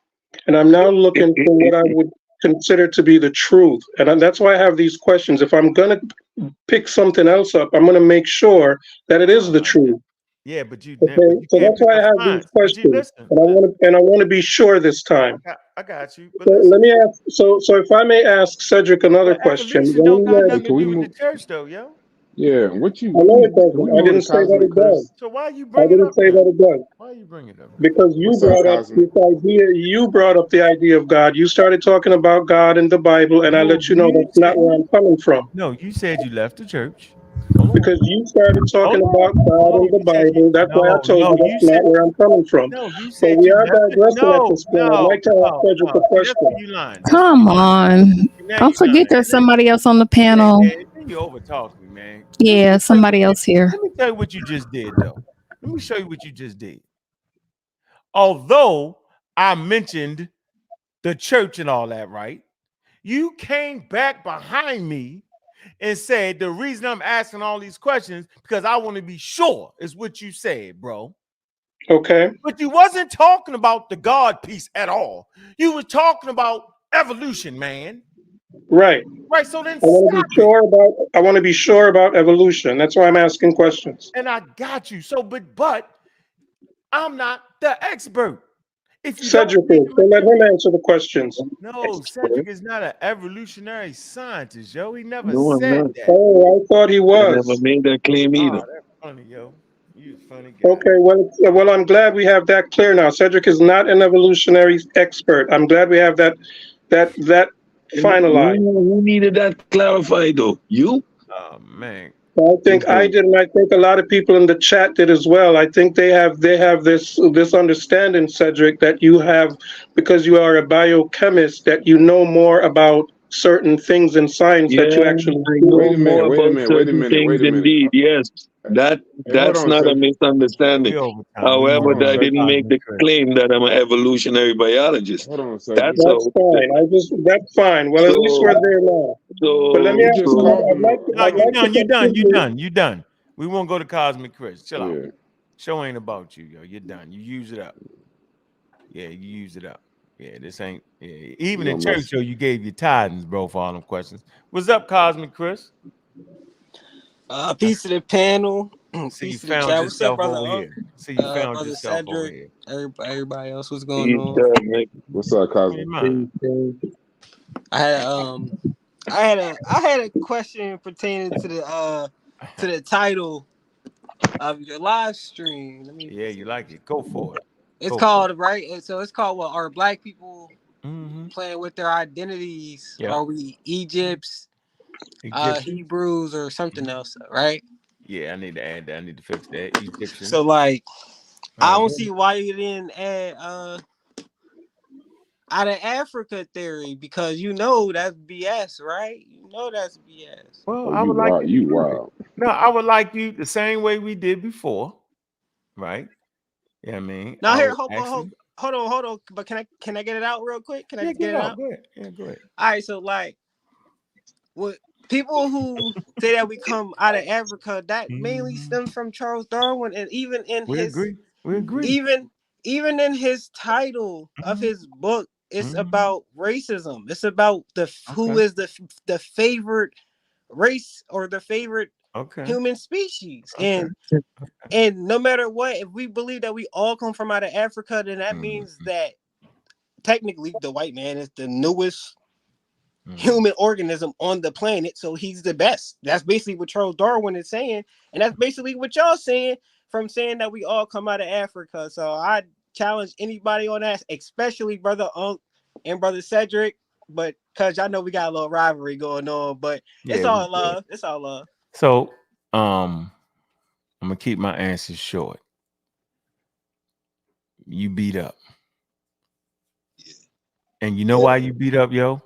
and I'm now looking for what I would consider to be the truth. And that's why I have these questions. If I'm going to pick something else up, I'm going to make sure that it is the truth. Yeah, but you. Okay, so that's why I have these questions, and I want to be sure this time. I got you. So let me ask. So if I may ask Cedric another question. Evolution don't got nothing to do with the church, though, yo. Yeah, what you? I know it doesn't. I didn't say that it does. So why you I bring it didn't up? say that it does. Why you bring it up? Because you brought up this idea. You brought up the idea of God. You started talking about God in the Bible, and I let you know that's not where I'm coming from. No, you said you left the church. Because you started talking about God in the Bible. That's why I told you that's not where I'm coming from. No, you So said we you are left digressing at this point. I'd like to ask Cedric a question. Come on. Don't forget there's somebody else on the panel. You overtalk me, man. Yeah, somebody else here. Let me tell you what you just did, though. Let me show you what you just did. Although I mentioned the church and all that, right? You came back behind me and said the reason I'm asking all these questions because I want to be sure is what you said, bro. Okay. But you wasn't talking about the God piece at all. You were talking about evolution, man. Right. Right. So then I want to be sure about evolution. That's why I'm asking questions. And I got you. So, but I'm not the expert. If you Cedric is, so let him answer the questions. No, Cedric is not an evolutionary scientist, yo. He never No, said that. Oh, I thought he was. I never made that claim either. Oh, that's funny, yo. You funny guy. Okay, well, I'm glad we have that clear now. Cedric is not an evolutionary expert. I'm glad we have that finalized. Who needed that clarified, though? You? Oh man. I think I did, and I think a lot of people in the chat did as well. I think they have this understanding, Cedric, that you have because you are a biochemist, that you know more about certain things in science that you actually I do. know Wait a minute, more wait a about minute, wait a certain minute, things wait a minute. indeed. Yes, Hey, hold that's on, not a Cedric. misunderstanding. We over time. We However, moving I on. didn't make Cosmic the Chris. claim that I'm an evolutionary biologist. Hold on, Cedric. That's That's how. fine. That's fine. Well, at least we're So, there now. But let me so, You ask just you. so, called him No, I'd you like to done. You done. You continue. done. You done. We won't go to Cosmic Chris. Chill out. Yeah. Show ain't about you, yo. You're done. You use it up. Yeah, you use it up. Yeah, this ain't. Yeah. Even You in know, church, show you gave your tithings, bro, for all them questions. What's up, Cosmic Chris? Peace to the panel. See, you Peace to the found chat. What's up, yourself brother? over here. See, you found Brother yourself over Cedric. here. Everybody else, what's going peace, on? Nick. what's up, Hey, Cosmo? man. I had I had a question pertaining to the title of your live stream. Let me Yeah, you like it. Go for it. It's Go for called right. So it's called what? Are black people it. Mm-hmm. playing with their identities? Yeah. Are we Egypt's, Egyptian. Hebrews, or something else? Right. Yeah, I need to add that. I need to fix that. Egyptian. So like, I All don't right. see why you didn't add out of Africa theory, because you know that's BS, right? You know that's BS. Well, Oh, I you would like wild. you. You wild. No, I would like you the same way we did before, right? Yeah, I mean, Now I here, would actually. hold on. But can I get it out real quick? Can I Yeah, get get it it out. out? Go ahead. Yeah, go ahead. All right. So like, what people who say that we come out of Africa, that mainly Mhm. stems from Charles Darwin, and even in We his agree. We agree. even in his title of Mhm. his book, it's Mhm. about racism. It's about who Okay. is the favorite race or the favorite Okay. human species. Okay. And no matter what, if we believe that we all come from out of Africa, then that Mhm. means that technically the white man is the newest Mhm. human organism on the planet, so he's the best. That's basically what Charles Darwin is saying, and that's basically what y'all saying from saying that we all come out of Africa. So I challenge anybody on that, especially brother Unk and brother Cedric, but because I know we got a little rivalry going on, but it's Yeah, we all good. love. It's all love. So, I'm gonna keep my answers short. You beat up, and you know why you beat up, yo?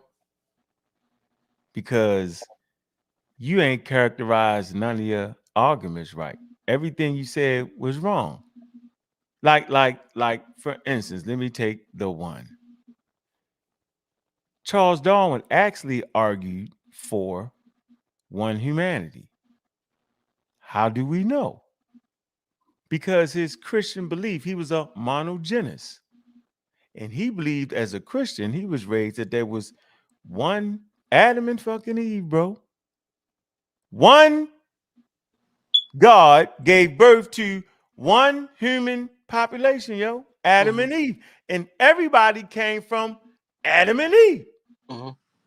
Because you ain't characterized none of your arguments right. Everything you said was wrong. Like, for instance, let me take the one. Charles Darwin actually argued for one humanity. How do we know? Because his Christian belief, he was a monogenes. And he believed as a Christian, he was raised that there was one Adam and fucking Eve, bro. One God gave birth to one human population, yo, Adam and Eve. And everybody came from Adam and Eve.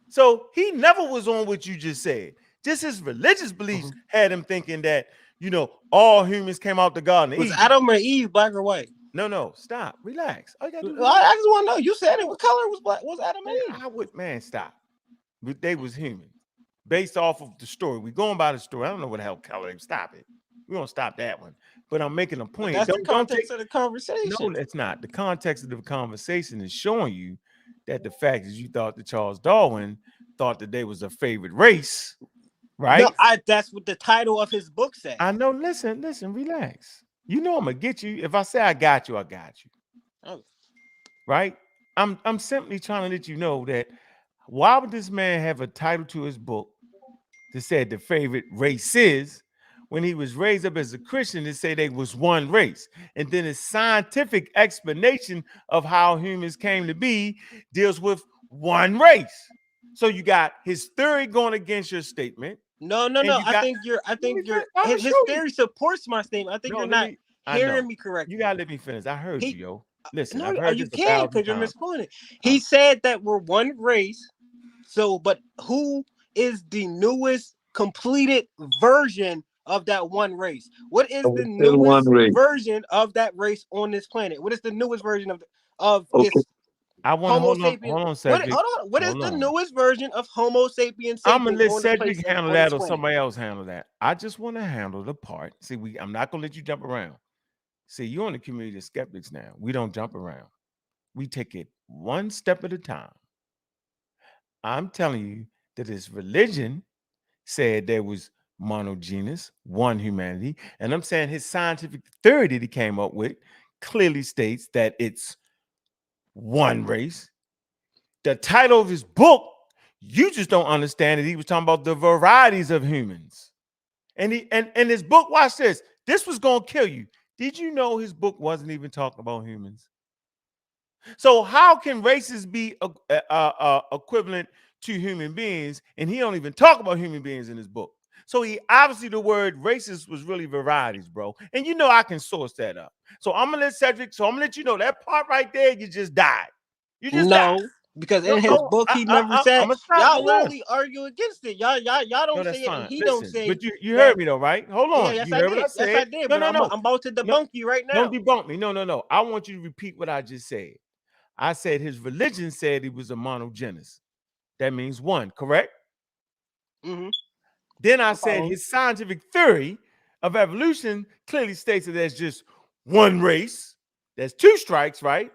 So he never was on what you just said. Just his religious beliefs had him thinking that, all humans came out the Garden of Was Eden. Adam or Eve black or white? No, stop. Relax. All you gotta do is I just want to know. You said it. What color was black? Was Adam and Eve? Man, stop. But they was human. Based off of the story. We're going by the story. I don't know what the hell color. Stop it. We're gonna stop that one. But I'm making a But point. that's the Don't take context of the conversation. No, that's not. The context of the conversation is showing you that the fact is you thought that Charles Darwin thought that they was a favorite race, right? No, that's what the title of his book said. I know. Listen, relax. You know I'm gonna get you. If I say I got you, I got you. Oh. Right? I'm simply trying to let you know that why would this man have a title to his book that said the favorite race is when he was raised up as a Christian to say they was one race? And then his scientific explanation of how humans came to be deals with one race. So you got his theory going against your statement. No. I think his theory supports my statement. I think you're not hearing me correctly. You gotta let me finish. I heard you, yo. Listen, No, I've heard you this can't 1,000 because you're times. misquoting. He said that we're one race. So, but who is the newest completed version of that one race? What is the Still one newest race. version of that race on this planet? What is the newest version of Okay. this I want to Homo hold sapien? on, Cedric. Hold on. What is the newest version of Homo sapien I'm gonna sapiens let on the Cedric place handle on this that or planet? somebody else handle that. I just want to handle the part. See, I'm not gonna let you jump around. See, you're in the community of skeptics now. We don't jump around. We take it one step at a time. I'm telling you that his religion said there was monogenous, one humanity. And I'm saying his scientific theory that he came up with clearly states that it's one race. The title of his book, you just don't understand it. He was talking about the varieties of humans. And his book, watch this. This was gonna kill you. Did you know his book wasn't even talking about humans? So how can races be equivalent to human beings? And he don't even talk about human beings in his book. So he obviously the word racist was really varieties, bro. And you know I can source that up. So I'm gonna let Cedric. So I'm gonna let you know that part right there. You just died. You just died. No, because No, in his book he never said. I'm gonna stop. Y'all Hold on. literally argue against it. Y'all No, don't that's say it, and fine. he don't Listen, say but you that. heard me though, right? Hold Yeah, on. yes You I heard what I did. Yes I said? did. No, But no, no. I'm about to debunk you right now. Don't debunk me. No, no, no. I want you to repeat what I just said. I said his religion said he was a monogenous. That means one, correct? Mm-hmm. Then I said his scientific theory of evolution clearly states that there's just one race. There's two strikes, right?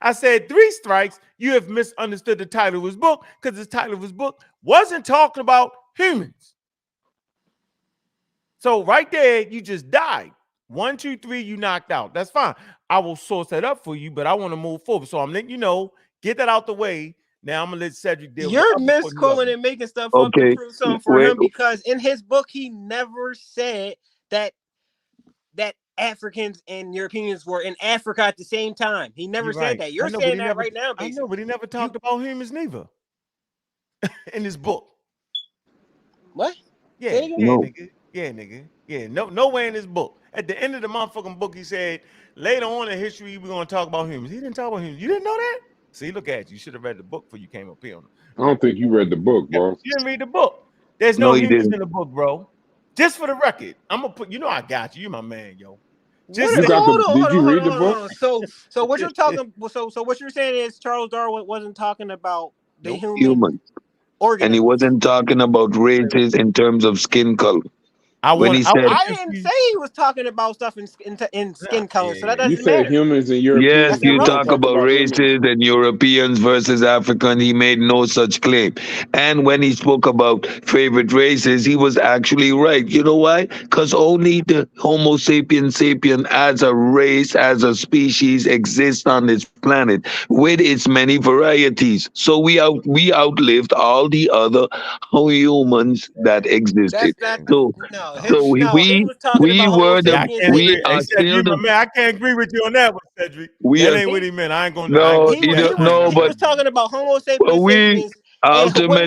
I said three strikes. You have misunderstood the title of his book because the title of his book wasn't talking about humans. So right there, you just died. 1, 2, 3, you knocked out. That's fine. I will source that up for you, but I want to move forward. So I'm letting you know, get that out the way. Now I'm gonna let Cedric deal with the You're other point you love. misquoting and making stuff up to Okay, prove something for wait. him because in his book he never said that Africans and Europeans were in Africa at the same time. He never You're said right. that. I You're know, but saying he that never. right now, I know, basically. but he never talked about humans neither in his book. What? Yeah, Say it again? yeah, No, nigga. Yeah, nigga. Yeah, nowhere in his book. At the end of the motherfucking book, he said later on in history we're gonna talk about humans. He didn't talk about humans. You didn't know that? See, look at you. You should have read the book before you came up here. I don't think you read the book, bro. You didn't read the book. There's no no, he humans didn't. in the book, bro. Just for the record, I'm gonna put. You know, I got you. You my man, yo. Just What? You say. got the. Hold on, Did hold you on, hold read on, the hold on, book? hold on. So what you're talking? So what you're saying is Charles Darwin wasn't talking about the Nope. human Human. And he organism. wasn't talking about races in terms of skin color. When he I said, want I to didn't say confuse. he was talking about stuff in Nah, skin color, so that yeah. You doesn't said matter. humans and yes, Europeans. That's You you never talk irrelevant. talked about about humans. races and Europeans versus African, he made no such claim. And when he spoke about favorite races, he was actually right. You know why? Because only the Homo sapien sapien as a race, as a species, exists on this planet with its many varieties. So we outlived all the other humans that existed. That's not So no so him. No, he was talking we about Homo were the Yeah, I sapiens can't and agree. we Hey, are still Cedric, my the man, I can't agree with you on that one, Cedric. we That are ain't what he he meant. I ain't no, gonna he do was either that. he I was ain't no, gonna he but was do that. talking about Homo well, sapiens sapiens and what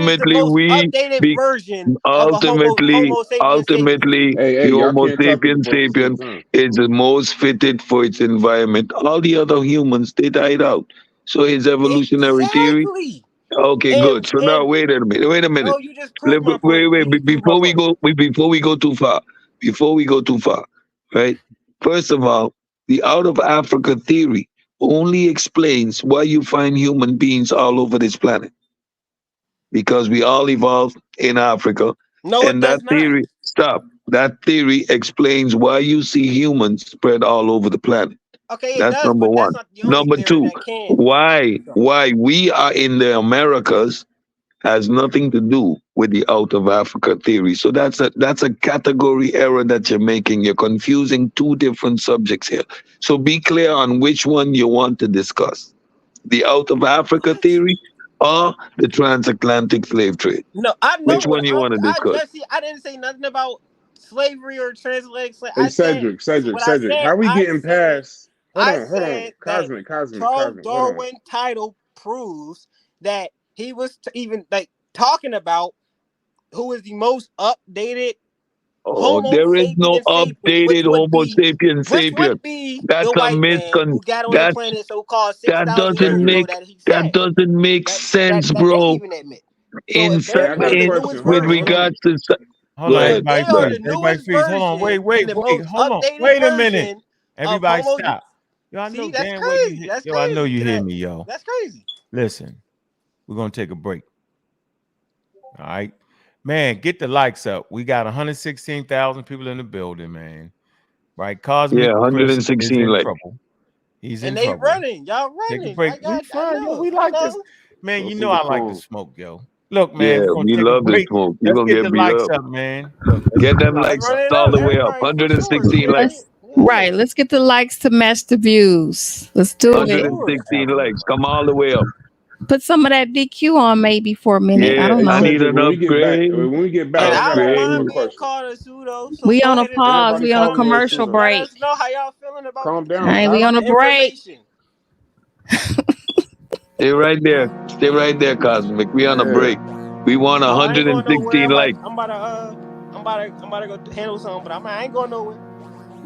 is the ultimately most we updated be version of a ultimately Homo sapiens sapiens. ultimately Hey, the y'all Homo can't talk at sapien the same sapien time. is the most fitted for its environment. All the other humans they died out. So his evolutionary theory. Exactly. Okay, good. So now And wait a minute. Wait a minute. no, you just proved my Wait, point. wait. You just proved my Before we point. go, before we go too far, right? First of all, the out of Africa theory only explains why you find human beings all over this planet because we all evolved in Africa, No, it and that does not. theory stop. That theory explains why you see humans spread all over the planet. Okay, it That's does, number but that's one. not the only Number theory two, that can. why we are in the Americas has nothing to do with the out of Africa theory. So that's a category error that you're making. You're confusing two different subjects here. So be clear on which one you want to discuss. The out of Africa What? theory or the transatlantic slave trade. No, I know Which what one you want to I discuss? just see. I didn't say nothing about slavery or transatlantic slavery. Hey, Cedric, Cedric, What I Cedric. said. How we getting past? Hold on. That Charles Cosmic. Hold on. Darwin title proves that he was even like talking about who is the most updated Oh, Homo there is no sapien sapien, updated Homo sapien which sapien. would be That's the a white man miscon. who got on the That planet so called six that thousand years doesn't ago Cedric. make that he that said doesn't make sense, that they bro. even admit. So In if Hey, they're I got a the in newest question. with Hold version, on. regards to Hold go on, so ahead, if they everybody go are ahead. the freeze. Everybody newest freeze. Hold on. version and the Wait. most Hold on. updated Wait a minute. version of Everybody Homo, stop. Yo, I know see, that's damn well you crazy. hear. That's Yo, I know crazy. you hear me, yo. That's crazy. Listen, we're gonna take a break. All right. Man, get the likes up. We got 116,000 people in the building, man. Right? Yeah, Cosmic Chris is 116 in like trouble. He's in And they trouble. running. Y'all Take a running. break. We I fine, yo. know. We I like this. know. Man, Go you see know the I like to poem. smoke, yo. Look, man, Yeah, we're gonna we take a love the break. smoke. You're Let's gonna get get the beat likes up. up, man. Look, let's Get get the them likes. likes Run it all up. the way up. Everybody, for sure. 116 likes. Let's, right. Let's get the likes to match the views. Let's do it. 116 likes. Come all the way up. Put some of that DQ on maybe for a minute. I Yeah, don't I know. need Cedric, an when we get back, upgrade. And I I gotta don't ask you mind a Upgrade. being question. called a pseudo. So We go on a ahead and pause. Everybody We on a call me a commercial pseudo. let break. us know how y'all feeling about Calm the, down, Hey, we Cosmic. on a the break. information. Stay right there. Stay right there, Cosmic. We on a Yeah. break. We want Oh, I ain't going nowhere. 116 likes. I'm about to go handle something, but I ain't going nowhere.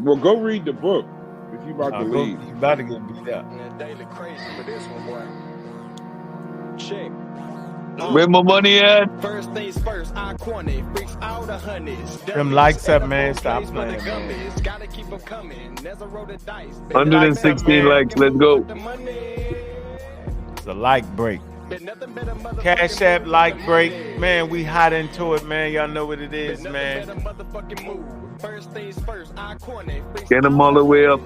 Well, go read the book if you about to Go, leave. you about to get beat up. Daily crazy for this one, boy. Check. Where my money at? First things first, I corny, freaks out of honeys. Them likes up, man. Stop playing, man. Gotta keep them coming. Never roll the dice. 116 likes. Let's go. It's a like break. Cash App like break. Man, we hot into it, man. Y'all know what it is, man. Get them all the way up.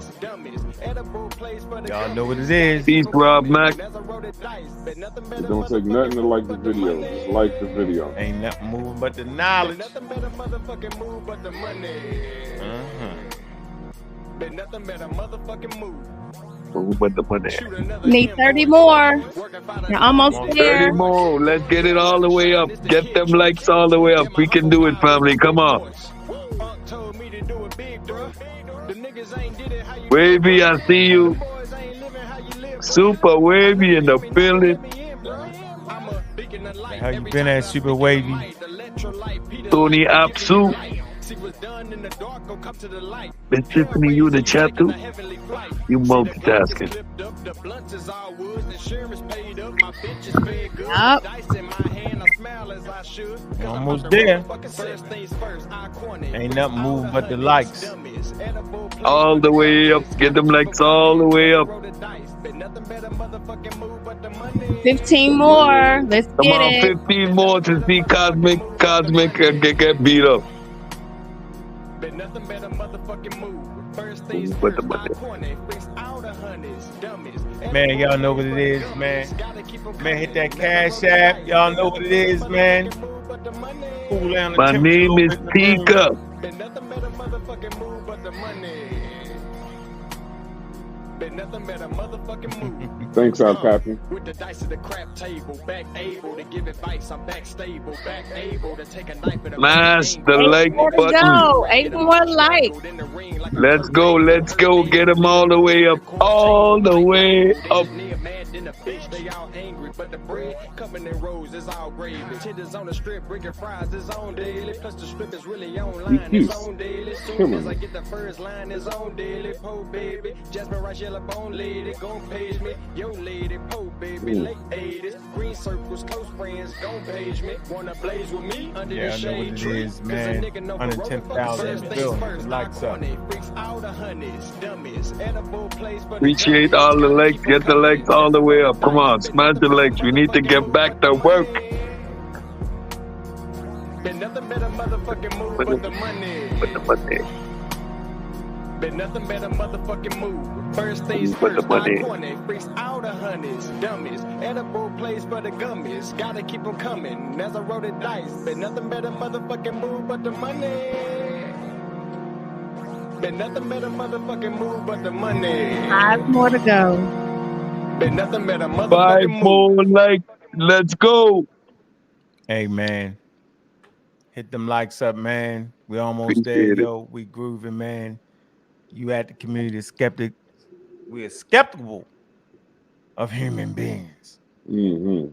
Y'all know what it is. Peace, Rob Mac. It don't take nothing to like the video. Just like the video. Ain't nothing moving but the knowledge. Move with the money. Need 30 more. You're almost 30 there. more. Let's get it all the way up. Get them likes all the way up. We can do it, family. Come on. Wavy, I see you. Super Wavy in the building. How you been at, Super Wavy? Tony Apsu. Been Tiffany, you in the chat too? You multitasking. Yup. Almost there. Ain't nothing moving but the likes. All the way up. Get them likes all the way up. 15 more. Let's Come get on, it. 15 more to see Cosmic get beat up. With the money. Man, y'all know what it is, man. Man, hit that Cash App. Y'all know what it is, man. Cool down the My name is Tika. Thanks, Al Pappy. With the dice of the crap table, back able to give advice. I'm back stable, back able to take a knife and a Smash the 8 like more to button. go. 8 more likes. Let's go. Let's go. Get them all the way up. All the way up. They all angry, but the bread coming in rolls is all gravy. Tenders on the strip, bringing fries is on daily. Plus the strip is really online, it's on daily. Soon as I get the first line, is on daily. Po baby, Jasmine Rice, yellow bone lady, gon' page me. Yo lady, po baby, late 80s. Green circles, close friends, gon' page me. Wanna blaze with me under Yeah, the I know shade what it tree? is, man. 110,000 in the building. Likes up. Appreciate all the likes. Get the likes all the way up. Come on, smash the likes. We need to get back to work. Been nothing but a motherfucking move but the money. With the money. Been nothing but a motherfucking move. First things With the first, money. I corner, freaks out of honeys, dummies. Edible place for the gummies. Gotta keep them coming. As I roll the dice. Been nothing but a motherfucking move but the money. Been nothing but a motherfucking move but the money. 5 more to go. Been nothing but a 5 motherfucking move. more likes. Let's go. Hey, man. Hit them likes up, man. We almost there, Appreciate it. yo. We grooving, man. You at the community skeptic. We are skeptical of human beings. Mm-hmm.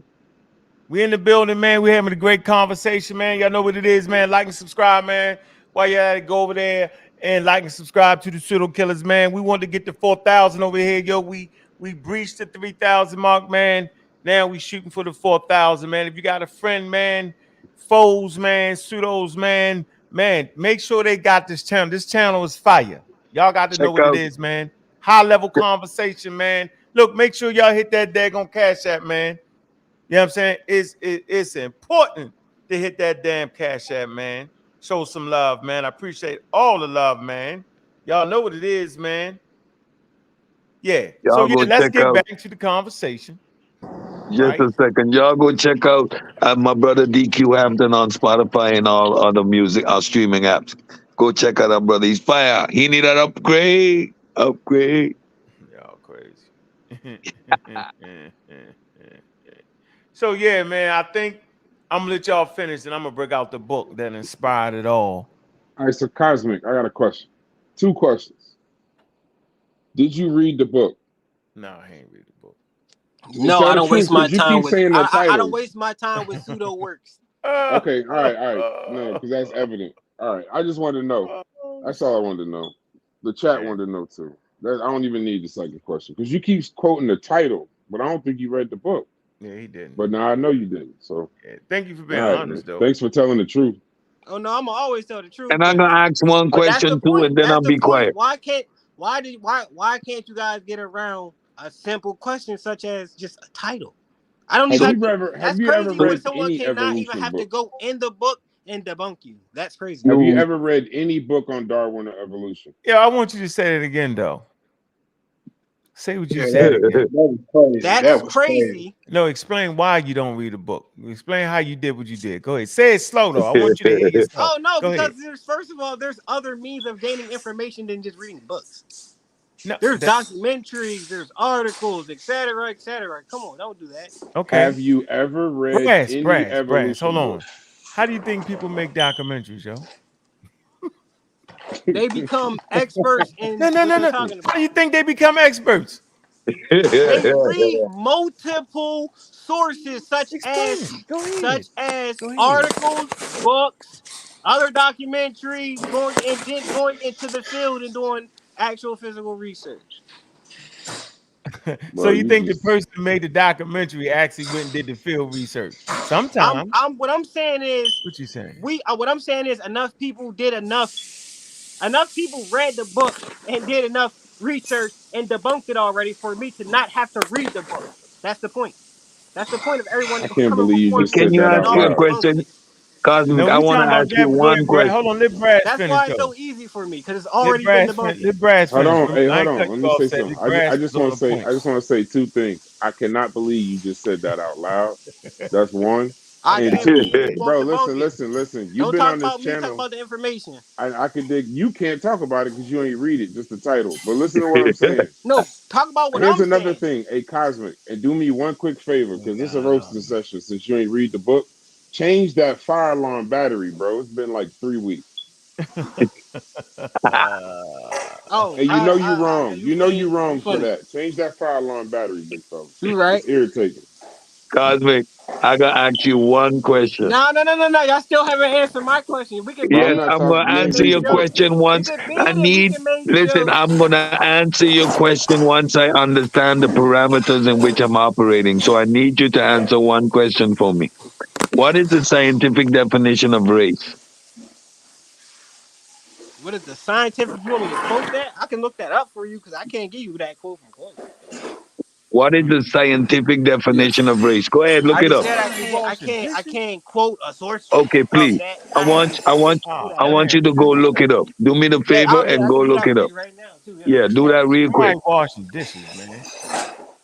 We in the building, man. We having a great conversation, man. Y'all know what it is, man. Like and subscribe, man. While you at it, go over there and like and subscribe to the Pseudo Killers, man. We want to get to 4,000 over here, yo. We breached the 3,000 mark, man. Now we shooting for the 4,000, man. If you got a friend, man, foes, man, pseudos, man, make sure they got this channel. This channel is fire. Y'all got to know Check what out. it is, man. High level conversation, man. Look, make sure y'all hit that daggone Cash App, man. You know what I'm saying? It's important to hit that damn Cash App, man. Show some love, man. I appreciate all the love, man. Y'all know what it is, man. Yeah. Y'all So yeah, go let's check get out. back to the conversation. Just a second. Y'all go check out my brother DQ Hampton on Spotify and all other music, streaming apps. Go check out our brother. He's fire. He need an upgrade. Upgrade. Y'all crazy. So yeah, man, I think I'm gonna let y'all finish and I'm gonna bring out the book that inspired it all. All right, so Cosmic, I got a question. 2 questions. Did you read the book? No, I ain't read the book. No, Tell I the don't truth, waste my 'cause you time keep with. saying the I don't titles. waste my time with pseudo works. Okay, all right. No, because that's evident. All right, I just wanted to know. That's all I wanted to know. The chat wanted to know too. I don't even need the second question because you keep quoting the title, but I don't think you read the book. Yeah, he didn't. But now I know you didn't. So yeah, thank you for being all right, honest, though. thanks for telling the truth. Oh no, I'm gonna always tell the truth. And I'm But gonna ask one that's the question too, point. and then That's I'll the be point. quiet. Why can't you guys get around a simple question such as just a title? I don't Have even. you ever That's read crazy when someone any cannot even evolution have to book? go in the book and debunk you. That's crazy. Have you ever read any book on Darwin or evolution? Yeah, I want you to say it again, though. Say what you Yeah, said again. that was crazy. That's That was crazy. No, explain why you don't read a book. Explain how you did what you did. Go ahead. Say it slow, though. I want you to hear yourself. Oh no, Go because ahead. first of all, there's other means of gaining information than just reading books. No, There's documentaries, there's articles, etc., etc. Come on, don't do that. okay. Have you ever read any Brass. evolution Hold on. book? How do you think people make documentaries, yo? They become experts in No. what they're talking How about. do you think they become experts? They read multiple sources such Explain it. Go ahead. Go ahead. articles, books, other documentaries, going into the field and doing actual physical research. So Bro, you you think the just person who made the documentary actually went and did the field research? Sometimes. What I'm saying is What you saying? what I'm saying is enough people did enough people read the book and did enough research and debunked it already for me to not have to read the book. That's the point. That's the point of everyone I can't coming believe you before just me Can said you that and ask out you a already loud. debunking question? it. Cosmic, No, I we want to talking about ask you that, but go one ahead, Brad. question. Hold on, let Brad That's finish why it's though. so easy for me because it's Let already been Brad debunked. finish. Let Brad Hold finish. on, hey, I hold ain't cut on. Let you me off. say Said something. that Brad I just was on want the to say, point. I just want to say 2 things. I cannot believe you just said that out loud. That's one. I And can't 2, believe you won't bro, debunk it. listen. You've Don't been talk on this about me. Talk channel. about the information. I could dig. You can't talk about it because you ain't read it, just the title. But listen to what I'm saying. No, talk about what Here's I'm another saying. thing, a Cosmic, and do me one quick favor because this is a No. roasting session. Since you ain't read the book, change that fire alarm battery, bro. It's been like 3 weeks. Oh, And you know you wrong. you You know funny. you You wrong for funny. that. Change that fire alarm battery, big fella. You right. It's irritating. Cosmic, I gotta ask you one question. No. Y'all still haven't answered my question. We can Bro, I'm Yes, binge. not I'm talking. gonna You We can ain't answer make read your the book. jokes. question We once. can I binge and we need, can make listen, jokes. I'm gonna answer your question once I understand the parameters in which I'm operating. So I need you to answer one question for me. What is the scientific definition of race? What is the scientific? You want me to quote that? I can look that up for you because I can't give you that quote from quote. What is the scientific Yeah. definition of race? Go ahead, look I it just up. said Somebody washing I dishes. can't quote a source Okay, of please. that. I want, I want, Pull Oh that I up. want you man. to go look it up. Do me the Yeah, favor I and go can do look that it for up. you right now too. Yeah, Yeah, do that real quick. Somebody washing dishes, man.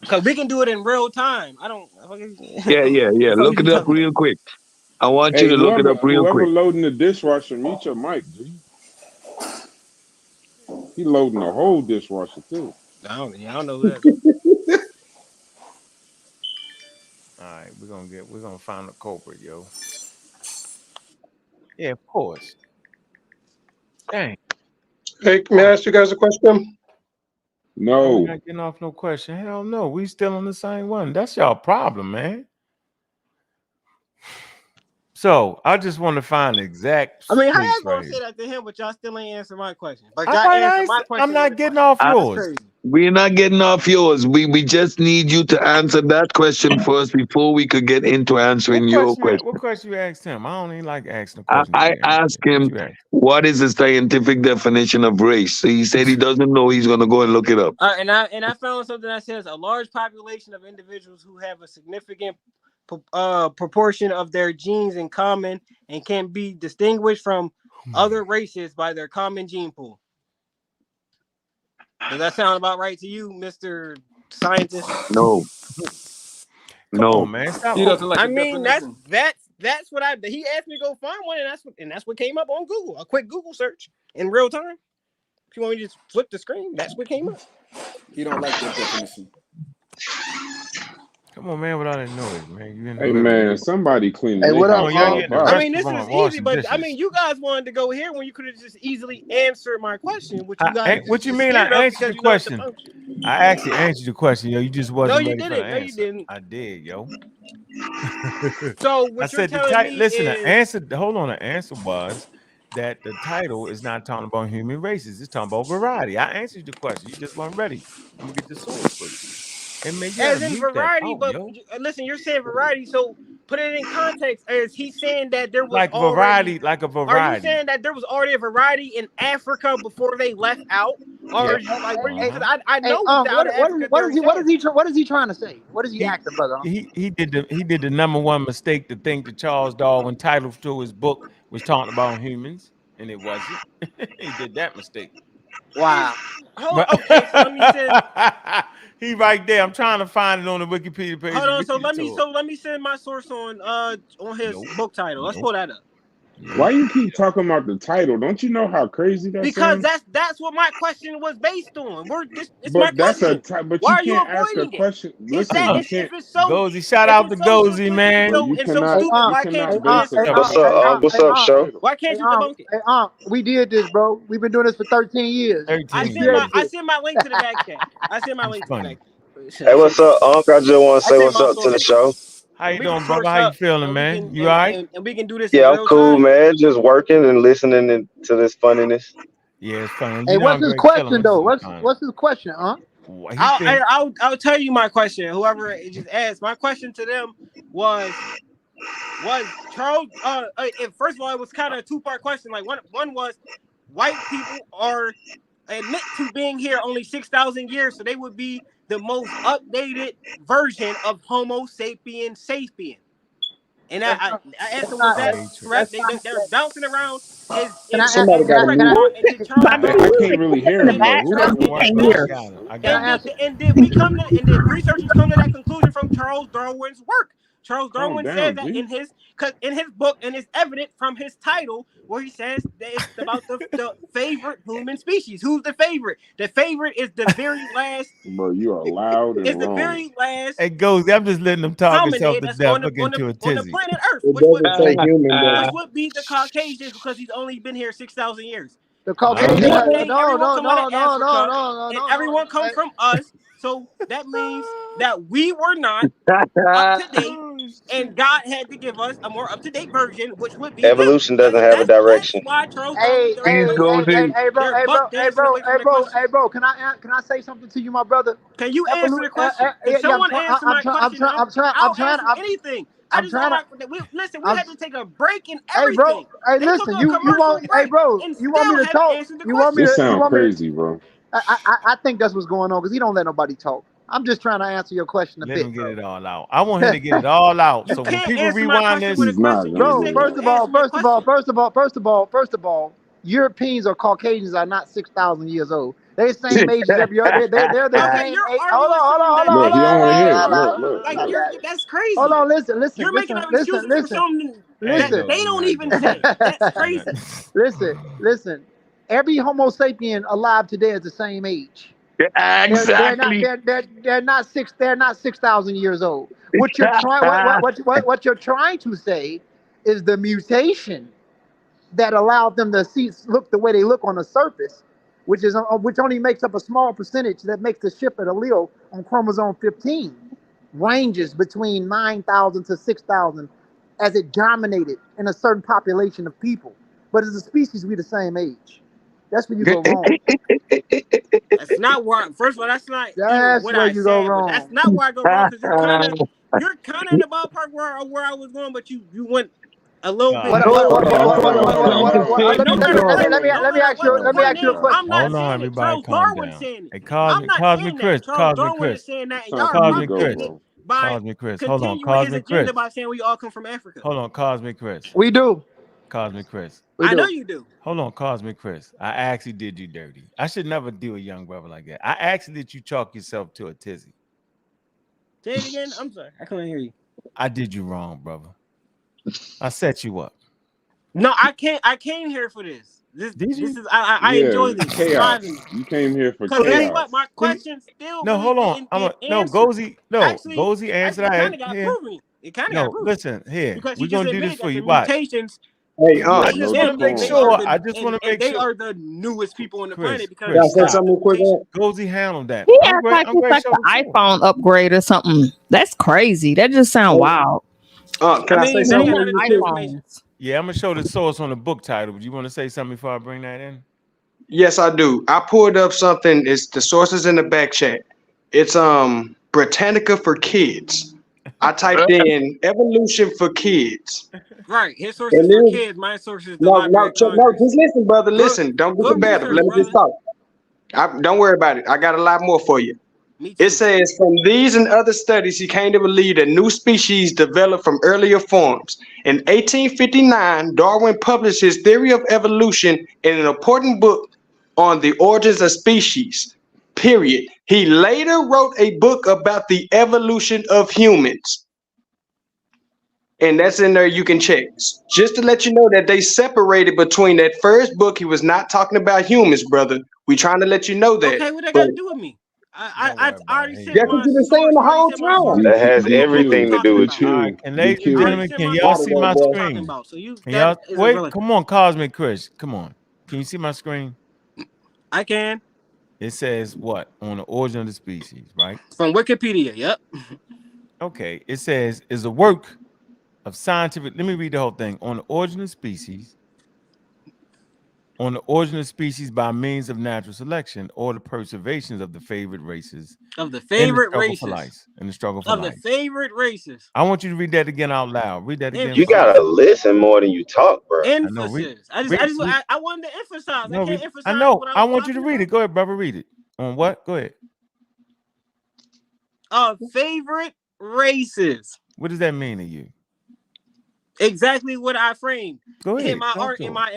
because we can do it in real time. I don't. Yeah. The fuck Look is you it up talking about? real quick. I want you Hey, to look it up real whoever quick. loading the dishwasher, mute your mic, G. He loading the whole dishwasher too. I don't know who that is. All right, we're gonna find the culprit, yo. Yeah, of course. Dang. Hey, may I ask you guys a question? No, we're No. not getting off no question. Hell no, we still on the same one. That's y'all problem, man. So I just want to find the exact I mean, how place y'all right gonna here. say that to him, but y'all still ain't answer my question? But I y'all might answer ask, my I'm question with a not getting question. off I, That's yours. crazy. we're not getting off yours. We just need you to answer that question first before we could get into answering your question. What question you asked him? I don't even like asking the I, question I you asked What him, you asked? what is the scientific definition of race? So he said he doesn't know. He's going to go and look it up. And I found something that says a large population of individuals who have a significant proportion of their genes in common and can be distinguished from other races by their common gene pool. Does that sound about right to you, Mr. Scientist? No. Come No. on, man. Stop. He doesn't like I the mean, definition. that's what he asked me to go find one, and that's what came up on Google. A quick Google search in real time. If you want me to just flip the screen, that's what came up. He don't like that definition. Come on, man, with all that noise, man. You in the Hey middle. man, somebody cleaning Hey, their what up, house y'all up. getting the Wow. I mean, this restaurant, was wash easy, some but I dishes. mean, you guys wanted to go here when you could have just easily answered my question, which you guys What you just mean? scared I of answered because the you know it's the question. function. I actually answered the question, yo. You just No, wasn't you ready for the didn't. No, you answer. didn't. I did, yo. So I what you're said the telling title. me Listen, the is answer. Hold on. The answer was that the title is not talking about human races. It's talking about variety. I answered the question. You just weren't ready. I'm gonna get the source for you. And man, you as gotta in mute that variety, out, but yo. listen, you're saying variety, so put it in context. Is he saying that there was Like a already? variety. Are you saying that there was already a variety in Africa before they left out, or Yeah. are you like what are you? Because Uh-huh. I Hey, know what the out of Africa what theory is he? What says. is he? What is he trying to say? What is he He asking, brother? he did the number one mistake to think that Charles Darwin title to his book was talking about humans, and it wasn't. He did that mistake. Wow. But Okay, so let me send. he right there. I'm trying to find it on the Wikipedia page Hold and on, read it to him. let me send my source on his Nope. book title. Let's Nope. pull that up. Why you keep talking about the title? Don't you know how crazy that Because sounds? that's what my question was based on. It's my But that's question. but Why you are you can't ask a avoiding it? question. It's Listen, that you it's, can't. Gozy, shout if out to it's so Gozy, simplistic man. You and so cannot. stupid, You why can't cannot you base answer it. it? What's up, Unc? What's up, show? Why can't you debunk it? We did this, bro. We've been doing this for 13 years. 13 We created years. I this. sent my link to the back chat. I sent my It's link to the funny. back chat. Hey, what's up, Unc? I just want to I say sent what's my up to the source, show. How you and we can doing, brother? source How you up, feeling, and we man? can You all right? and we can do this in Yeah, I'm real cool, time. man. Just working and listening to this funniness. Yeah, it's funny. Hey, You know what's I'm his great killing. question What is though? he kind of? What's his question, huh? He think I'll tell you my question. Whoever it just asked, my question to them was Charles. First of all, it was kind of a two-part question. Like one was white people are admit to being here only 6,000 years, so they would be the most updated version of Homo sapien sapien. And I answer was that correct? They're bouncing around. Can I Is it correct? can I And did Charles I Darwin? can't really hear him though. Who? watch And this. did I got him. I can got I him. answer? did we come to and did researchers come to that conclusion from Charles Darwin's work? Charles Calm Darwin says down, that G. in his book, and it's evident from his title where he says that it's about the favorite human species. Who's the favorite? The favorite is the very last. Bro, you are loud Is and the wrong. very last Hey, Gozy, I'm just letting him talk himself hominid to that's death. Look on into a the tizzy. planet Earth, It which would doesn't say human which though. would be the Caucasians because he's only been here 6,000 years. The I don't Caucasian know. Everyone come out of Africa, and no. everyone come from us. So that means that we were not up to date, Oh, and shit. God had to give us a more up to date version, which would be you. Evolution doesn't have a That's direction. why Charles Darwin Hey, theory hey, fails. hey, hey, hey, bro, They're hey, bro, buck hey, dancing bro, away hey, from the bro, question. hey, bro. Can I say something to you, my brother? Can you answer the question? If Yeah, someone answer my question, I'll answer anything. I I'm just want trying to. listen. We I'm, had to take a break in hey, bro, everything. hey, They took listen, a commercial break and you want me still to haven't talk? answered the You want me question. to, This sounds crazy, bro. I think that's what's going on because he don't let nobody talk. I'm just trying to answer your question a Let him bit, get bro. it all out. I want him to get it all out. You So when can't people answer my rewind question with this, a He's not question. You gonna just Bro, said do you that. answer me a question. first of all, Europeans or Caucasians are not 6,000 years old. They're the same age as every other. They're the Okay, same you're age. arguing something that Look, he don't want to hear it. like Look. that's Hold crazy. on, listen, You're making up excuses for something hey, that listen, go, they you're don't not even doing say. that. That's You're not. crazy. listen. Every Homo sapien alive today is the same age. Exactly. They're not 6,000 years old. What you're trying what you're trying to say is the mutation that allowed them to look the way they look on the surface, which only makes up a small percentage that makes the shift of allele on chromosome 15 ranges between 9,000 to 6,000 as it dominated in a certain population of people. But as a species, we're the same age. That's where you go wrong. That's not where. First of all, that's not even That's what where I you go said. But that's wrong. not where I go wrong because you're kind of in the ballpark where I was going, but you went a little bit God. left. But no matter what, the Let me point ask you a is, question. I'm not Hold on, saying it. everybody, Charles calm Darwin down. saying it. Hey, I'm not Cosmic saying that. Chris, Charles Cosmic Darwin is Chris, saying that, and Time y'all for you to Cosmic go, repeating Chris, it bro. by Cosmic Chris. Hold on, continuing his Cosmic agenda Chris. by saying we all come from Africa. Hold on, Cosmic Chris. We do. Cosmic Chris. We I know do. you do. Hold on, Cosmic Chris. I actually did you dirty. I should never do a young brother like that. I actually did you chalk yourself to a tizzy. Say it again. I'm sorry, I couldn't hear you. I did you wrong, brother. I set you up. No, I can't. I came here for this. This Did you? is. I enjoy this. It's driving Chaos. me. You came here for Because guess chaos. what? My question still No, really hold on. didn't get No, answered. Gozy answer Actually, it kind that of got here. proven. It kind of got No, proven. listen here. Because We're he just gonna do this admitted for that the you. Watch. mutations Hey, I to just no want to them, make decorum. sure. I just want to make they sure. are the newest people on the planet because can I Chris, say stop. something quick? Gozy handled that. He I'm acts great. like I'm it's great. like the iPhone upgrade or something. That's crazy. That just sounds wild. Can I say now you something? got real another quick? information. Yeah, I'm gonna show the source on the book title. Do you want to say something before I bring that in? Yes, I do. I pulled up something. It's the sources in the back chat. It's Britannica for Kids. I typed in evolution for kids. Right, his sources And for then kids. My sources is the no, Library of no, Congress. just listen, brother. Listen. Don't get the Good bad. research, Let me just brother. talk. Don't worry about it. I got a lot more for you. Me It too. says from these and other studies, he came to believe that new species developed from earlier forms. In 1859, Darwin published his theory of evolution in an important book on the origins of species. Period. He later wrote a book about the evolution of humans. And that's in there, you can check. Just to let you know that they separated between that first book, he was not talking about humans, brother. We trying to let you know that. Okay, what that But got to do with me? I already said that's what my you've been saying source. the I already whole said my source. time. That has What we everything to do talking with about? All right, you. and ladies and I already gentlemen, said can my y'all source. see What my we talking screen? about? So you Can that y'all is wait? irrelevant. Come on, Cosmic Chris. Come on. Can you see my screen? I can. It says what on the origin of the species, right? From Wikipedia. Yep. Okay. It says is a work of scientific. Let me read the whole thing. On the origin of species. On the origin of species by means of natural selection or the preservation of the favorite races Of the in the favorite struggle for races. life. In the struggle for Of the life. favorite races. I want you to read that again out loud. Read that again. You For me. gotta listen more than you talk, bro. I know. Emphasis. I wanted to emphasize. I can't emphasize I know. what I I'm want you to talking read about. it. Go ahead, brother. Read it. On what? Go ahead. Favorite races. What does that mean to you? Exactly what I framed. Go ahead. In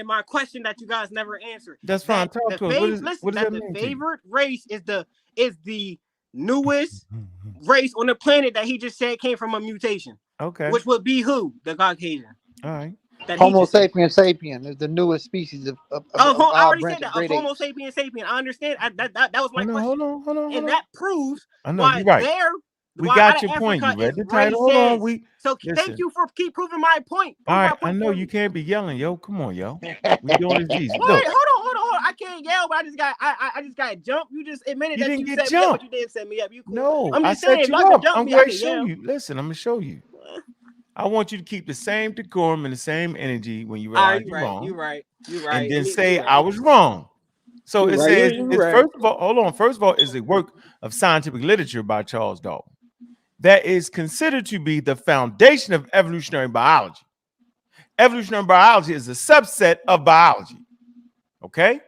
my question that you guys never answered. That's fine. Talk to us. What does that The mean favorite race is the newest race on the planet that he just said came from a mutation. Okay. Which would be who? The Caucasian. All right. Homo sapiens sapien is the newest species of I our already branch said of that. Of great Homo apes. sapiens sapien. I understand. That was my question. Hold on. And that proves I know why you're right. why got out your of point. Africa You read is the title. Hold on. racist. So listen. thank you for keep proving my point. All right. I know for you me. can't be yelling, yo. Come on, yo. We doing this easy. Wait, Look. hold on. I can't yell, but I just got jumped. You just admitted You that didn't you get set me up, but jumped. you didn't set me up. You cool. No, I'm I just saying, set if you y'all can up. jump I'm me, I going to can show yell. you. Listen, I'm going to show you. I want you to keep the same decorum and the same energy when you All realize right, you're wrong. you're right. And then say, I was wrong. So it says, first of all, hold on. First of all, is a work of scientific literature by Charles Darwin that is considered to be the foundation of evolutionary biology. Evolutionary biology is a subset of biology. Okay?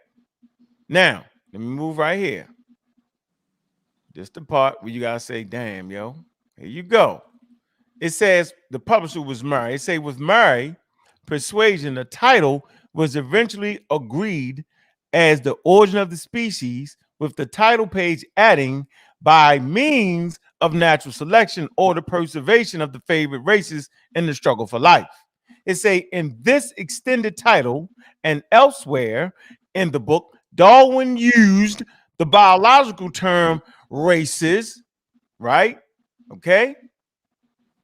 Now, let me move right here. This the part where you got to say, damn, yo. Here you go. It says the publisher was Murray. It say with Murray persuasion, the title was eventually agreed as the origin of the species, with the title page adding by means of natural selection or the preservation of the favorite races in the struggle for life. It say in this extended title and elsewhere in the book, Darwin used the biological term races, right? Okay.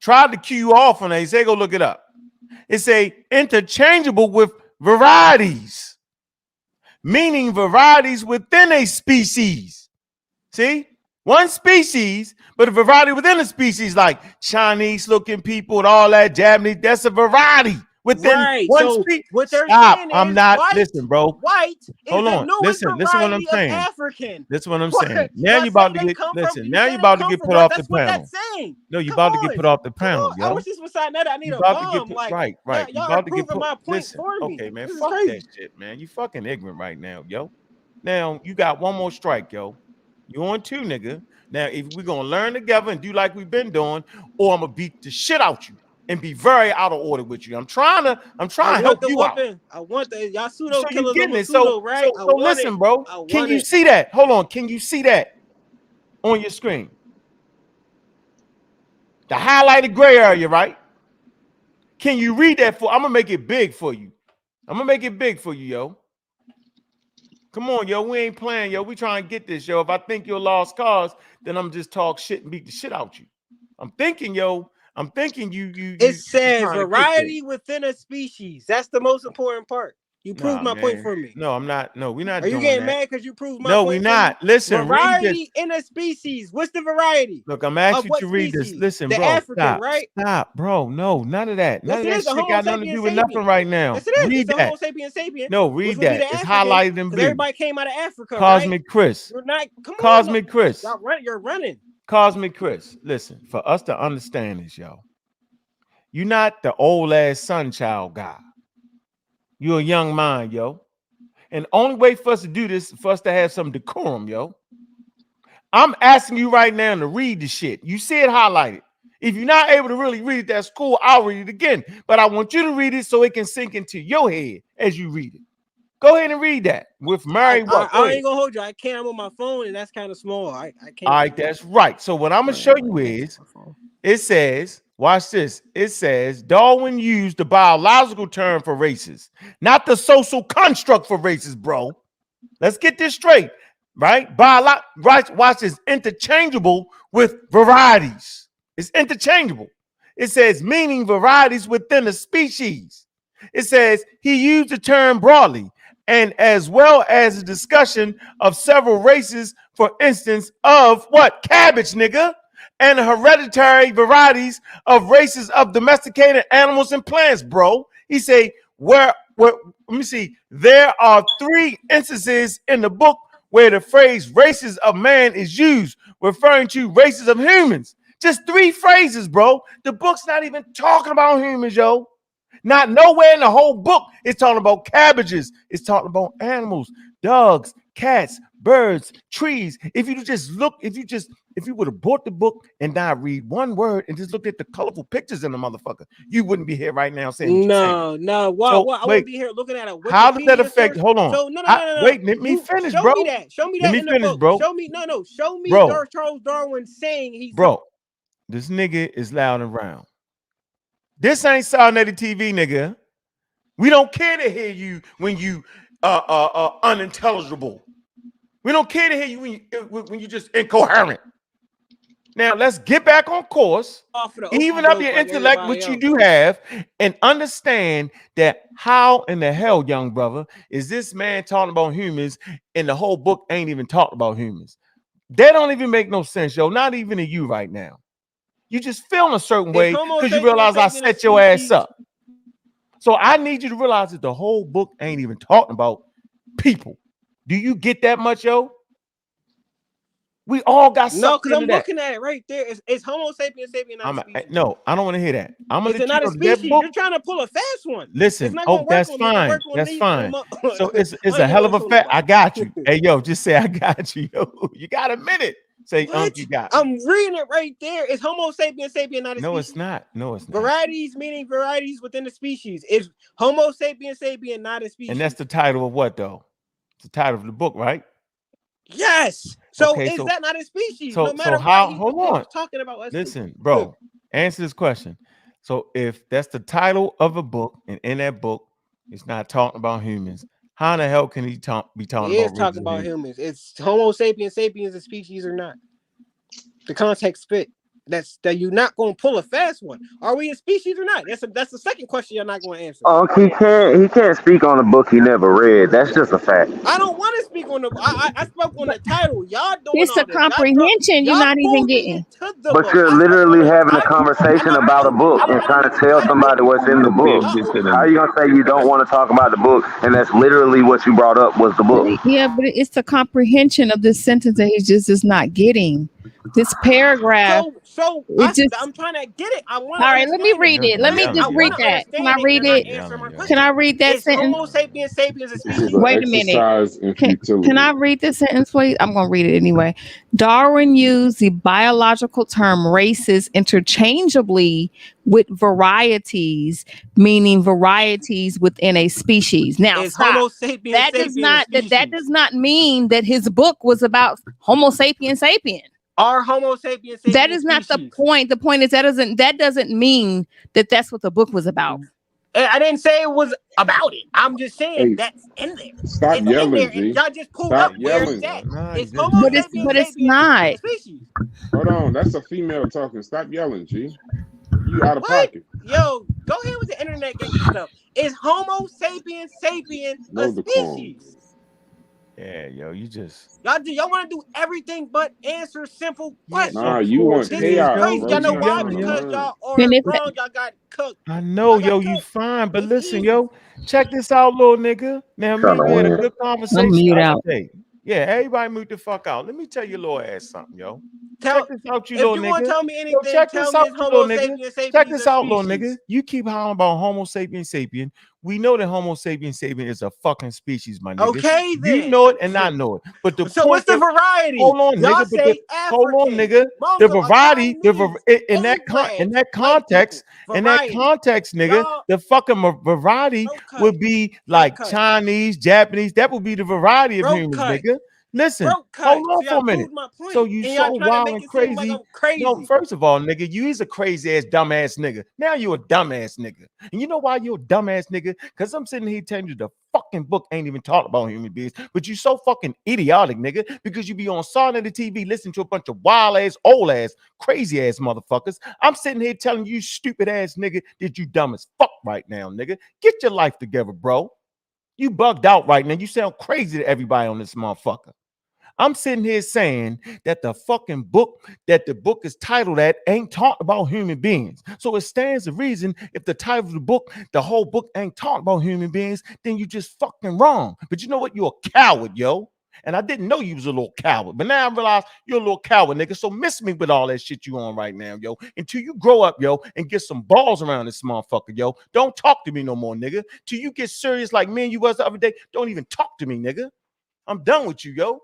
Tried to cue you off on that. He said, go look it up. It's interchangeable with varieties, meaning varieties within a species. See? One species, but a variety within a species, like Chinese looking people and all that, Japanese, that's a variety within one species. What they're saying I'm is not, white, listen, bro. White is Hold the on. newest Listen what I'm variety of saying. African. That's what I'm saying. Now Y'all you're about say to they get, come listen, from, now you you're say they about to come get from put us. off the That's what panel. that's saying. No, you're Come about to on. get put off the Come panel, on. I yo. wish this was something that I need You a about to get bomb. put, Like, right. y'all You are about to get proving put. my point Listen, for me. okay, man, This is fuck crazy. that shit, man. You fucking ignorant right now, yo. Now you got one more strike, yo. You on two, nigga. Now if we're gonna learn together and do like we've been doing, or I'm gonna beat the shit out you and be very out of order with you. I'm trying to help you out. I want the y'all pseudo So you killers. getting I'm a it? pseudo, right? So listen, bro. Can you see that? Hold on. Can you see that on your screen? The highlighted gray area, right? Can you read that for? I'm gonna make it big for you. I'm gonna make it big for you, yo. Come on, yo. We ain't playing, yo. We trying to get this, yo. If I think you're a lost cause, then I'm just talk shit and beat the shit out you. I'm thinking, yo. I'm thinking you. It says trying to get variety within a species. That's the most important part. You proved Nah, my point man. for me. No, I'm not. No, we're not Are you doing getting that. mad because you proved my No, point? we're not. Listen, read this. Variety in a species. What's the variety? Look, I'm asking Of you what to read this. species? Listen, The bro. African, Stop. right? Stop, bro. No, none of that. None Yes, of it that is the shit Homo got nothing to do sapiens with sapien. nothing right now. Yes, it is. Read It's the that. Homo sapiens sapien. No, which read would be that. the It's African, highlighted in because blue. everybody came out of Africa, Cosmic right? Chris. You're not. Come on. Cosmic Chris. You're running. Cosmic Chris. Listen, for us to understand this, yo, you're not the old ass son child guy. You're a young mind, yo. And the only way for us to do this is for us to have some decorum, yo. I'm asking you right now to read the shit. You see it highlighted. If you're not able to really read it, that's cool. I'll read it again. But I want you to read it so it can sink into your head as you read it. Go ahead and read that with Mary. I ain't gonna hold you. I can't. I'm on my phone, and that's kind of small. I can't. All right, that's right. So what I'm gonna show you is, it says, watch this. It says Darwin used the biological term for races, not the social construct for races, bro. Let's get this straight, right? Right, watch this. Interchangeable with varieties. It's interchangeable. It says meaning varieties within a species. It says he used the term broadly, and as well as a discussion of several races, for instance, of what? Cabbage, nigga, and hereditary varieties of races of domesticated animals and plants, bro. He say, let me see, there are 3 instances in the book where the phrase races of man is used, referring to races of humans. Just 3 phrases, bro. The book's not even talking about humans, yo. Not nowhere in the whole book it's talking about cabbages. It's talking about animals, dogs, cats, birds, trees. If you would have bought the book and not read one word and just looked at the colorful pictures in the motherfucker, you wouldn't be here right now saying no. Why? So, I wouldn't be here looking at a Wikipedia how does that affect? source. Hold on. So no. Wait, let me finish, show bro. me that. Show me Let that me in the finish, book. bro. Show me. No. Show me Bro. Charles Darwin saying he's Bro. This nigga is loud and round. This ain't Solid TV, nigga. We don't care to hear you when you unintelligible. We don't care to hear you when you just incoherent. Now let's get back on course. Even up your intellect, which you do have, and understand that how in the hell, young brother, is this man talking about humans and the whole book ain't even talking about humans? That don't even make no sense, yo. Not even to you right now. You just feeling a certain way because you realize I set your ass up. So I need you to realize that the whole book ain't even talking about people. Do you get that much, yo? We all got something. No, because I'm looking at it right there. It's Homo sapiens sapien, not a species. No, I don't want to hear that. I'm gonna is it not a species? You're trying to pull a fast one. Listen, that's fine. That's fine. So it's a hell of a fact. I got you. Hey, yo, just say I got you, yo. You got a minute. Say, you got me. I'm reading it right there. It's Homo sapiens sapien, not a species. No, it's not. No, it's not. Varieties meaning varieties within the species. It's Homo sapiens sapien, not a species. And that's the title of what, though? It's the title of the book, right? Yes. So is that not a species? So, no matter how? what Hold on. Talking about us. Listen, bro. Answer this question. So if that's the title of a book, and in that book, it's not talking about humans, how in the hell can he be talking about? It is talking about humans. It's Homo sapiens sapiens a species or not? The context fit. That you're not going to pull a fast one. Are we a species or not? That's the second question you're not going to answer. Oh, he can't speak on a book he never read. That's just a fact. I don't want to speak on the. I spoke on the title. Y'all doing it's all a this. comprehension you're not even getting. But you're literally having a conversation about a book and trying to tell somebody what's in the book. How are you gonna say you don't want to talk about the book and that's literally what you brought up was the book? Yeah, but it's the comprehension of this sentence that he just is not getting. This paragraph. I'm trying to get it. I want. All right, let me read it. Let me just read that. Can I read it? Can I read that sentence? Homo sapiens sapiens a species. Wait a minute. Can I read this sentence, please? I'm going to read it anyway. Darwin used the biological term races interchangeably with varieties, meaning varieties within a species. Now, stop. That does not mean that his book was about Homo sapiens sapien. Are Homo sapiens sapiens That is not species? the point. The point is that doesn't mean that that's what the book was about. I didn't say it was about it. I'm just saying Hey, that's in there. stop It's in there, yelling, and G. y'all just pulled Stop up where Yo, it's yelling. at. nah, It's this Homo nigga- sapiens But it's sapiens not. a species. Hold on, that's a female talking. Stop yelling, G. You out of What? pocket. Yo, go ahead with the internet gangster stuff. Is Homo sapiens sapien No a decorum. species? Yeah, yo, you just Y'all want to do everything but answer simple questions. Nah, you want This chaos, is crazy. bro. Y'all know You're not why? trying to Because learn. y'all And are it's wrong. Y'all got cooked. I know, Y'all got yo, you cooked. fine, but It's listen, easy. yo, check this out, little nigga. Now, me, Trying to we had a win. good I'm conversation mute the other out. day. Yeah, everybody mute the fuck out. Let me tell your little ass something, yo. Tell Check this out, you if little you want nigga. to tell me Yo, anything, check tell this me out, is you Homo little nigga. sapiens Check sapiens this a out, little nigga. species? You keep hollering about Homo sapiens sapien. We know that Homo sapiens sapien is a fucking species, my nigga. Okay, then. You know it and I know it. But the So point what's the that, variety? hold on, Y'all nigga. But say hold on, African, nigga. The Mongol, variety, Chinese, in that Arabs, white context, people. in that Variety. context, nigga, Y'all the fucking variety throat cut. would be Throat like cut. Chinese, Japanese. That would be the variety of Throat humans, cut. nigga. Listen, Throat cut. hold on So for y'all a minute. proved my point. So you and so y'all trying to wild make and it seem like crazy. I'm crazy. No, first of all, nigga, you is a crazy ass dumbass nigga. Now you a dumbass nigga. And you know why you a dumbass nigga? Because I'm sitting here telling you the fucking book ain't even talking about human beings, but you so fucking idiotic, nigga, because you be on Saturday the TV listening to a bunch of wild ass, old ass, crazy ass motherfuckers. I'm sitting here telling you, stupid ass nigga, that you dumb as fuck right now, nigga. Get your life together, bro. You bugged out right now. You sound crazy to everybody on this motherfucker. I'm sitting here saying that the fucking book that the book is titled at ain't talking about human beings. So it stands to reason if the title of the book, the whole book ain't talking about human beings, then you just fucking wrong. But you know what? You're a coward, yo. And I didn't know you was a little coward, but now I realize you're a little coward, nigga. So miss me with all that shit you on right now, yo. Until you grow up, yo, and get some balls around this motherfucker, yo. Don't talk to me no more, nigga. Till you get serious like me and you was the other day. Don't even talk to me, nigga. I'm done with you, yo.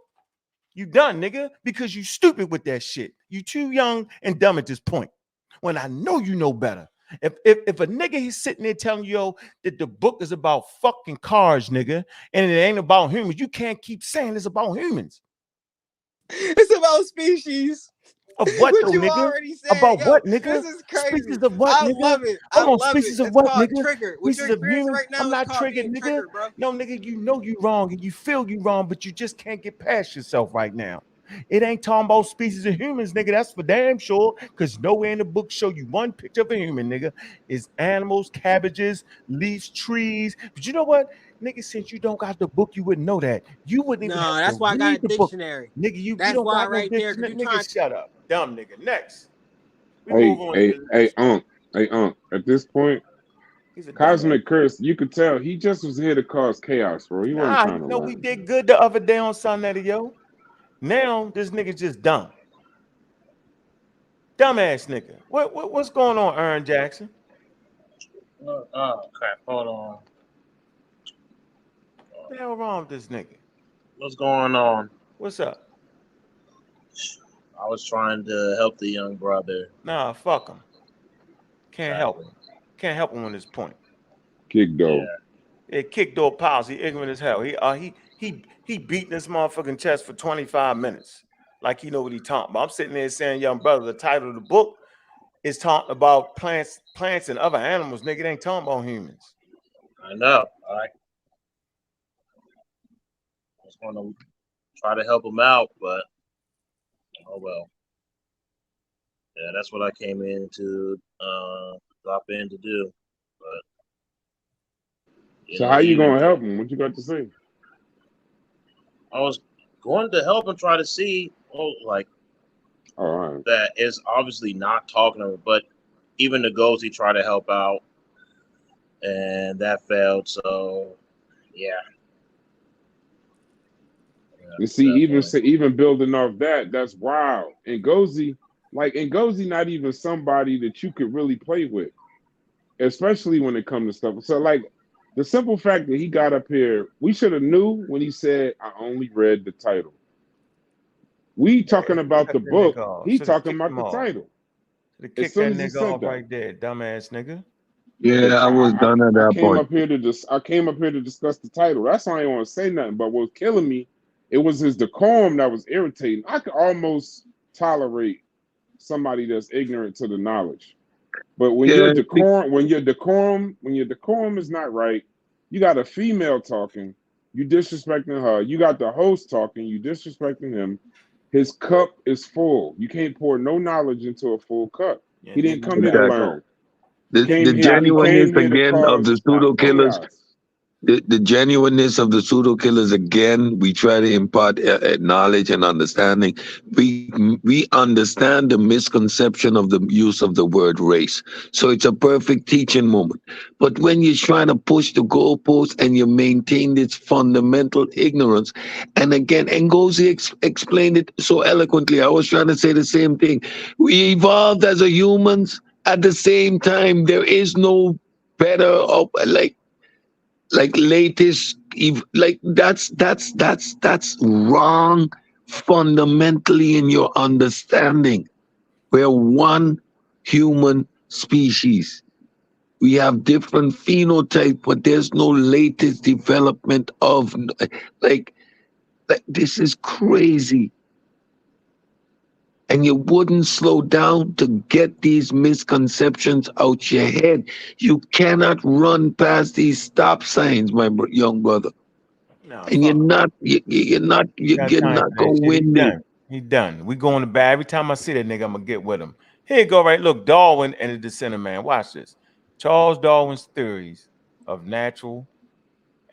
You done, nigga, because you stupid with that shit. You too young and dumb at this point. When I know you know better. If a nigga he's sitting there telling you, yo, that the book is about fucking cars, nigga, and it ain't about humans, you can't keep saying it's about humans. It's about species. Of what, What though, you nigga? already said. About Yo, what, nigga? this is crazy. Species of what, I nigga? love it. Hold I on, love species it. of It's what, called nigga? trigger. What Species you're of experiencing humans? right now I'm is not called triggered, being nigga. triggered, bro. No, nigga, you know you wrong and you feel you wrong, but you just can't get past yourself right now. It ain't talking about species of humans, nigga. That's for damn sure. Because nowhere in the book show you one picture of a human, nigga. It's animals, cabbages, leaves, trees. But you know what? Nigga, since you don't got the book, you wouldn't know that. You wouldn't even No, have that's to why I got read a the book. dictionary. Nigga, you That's don't why got no right there, dictionary. because you Nigga, trying. shut up. Dumb nigga. Next. We Hey, move on hey, to the hey, next one. At this point, He's a dumbass. Cosmic Curse, you could tell he just was here to cause chaos, bro. He wasn't Nah, trying you to know we learn. did good the other day on Sunday, yo. Now this nigga just dumb. Dumbass nigga. What's going on, Aaron Jackson? Oh crap! Hold on. What the hell wrong with this nigga? What's going on? What's up? I was trying to help the young brother. Nah, fuck him. Can't help Exactly. him. Can't help him on this point. Kick door. Yeah. It kicked door piles. He ignorant as hell. He beat this motherfucking chest for 25 minutes. Like he know what he talking about. I'm sitting there saying, young brother, the title of the book is talking about plants and other animals. Nigga, it ain't talking about humans. I know. All right. I was going to try to help him out, but oh well. Yeah, that's what I came in to drop in to do. But So how you gonna help him? What you got to say? I was going to help him try to see, like, All right. that is obviously not talking to him, but even the goals he tried to help out, and that failed. So, yeah. You see, even building off that, that's wild. And Ngozi not even somebody that you could really play with, especially when it comes to stuff. So, like, the simple fact that he got up here, we should have knew when he said, "I only read the title." We talking about the book. He talking about the title. Kick that nigga off right there, dumbass nigga. Yeah, I was done at that point. I came up here to discuss the title. That's why I didn't want to say nothing. But what was killing me, it was his decorum that was irritating. I could almost tolerate somebody that's ignorant to the knowledge. But when Yeah, when your decorum is not right, you got a female talking, you disrespecting her. You got the host talking, you disrespecting him. His cup is full. You can't pour no knowledge into a full cup. Yeah, He didn't nigga, come you here to gotta exactly. learn. go. The He genuineness came here to again of the cause pseudo killers. chaos. The genuineness of the pseudo killers again, we try to impart knowledge and understanding. We understand the misconception of the use of the word race, so it's a perfect teaching moment. But when you're trying to push the goalposts and you maintain this fundamental ignorance, and again, Ngozi explained it so eloquently. I was trying to say the same thing. We evolved as a humans. At the same time, there is no better or like latest like that's wrong fundamentally in your understanding. We're one human species. We have different phenotype, but there's no latest development of like, like this is crazy. And you wouldn't slow down to get these misconceptions out your head. You cannot run past these stop signs, my young brother. No, And you're fuck. not, Got you're time not for that gonna shit. He win this. done. He done. We going to bed. Every time I see that nigga, I'm gonna get with him. Here you go, right? Look, Darwin and the Descendant Man. Watch this. Charles Darwin's theories of natural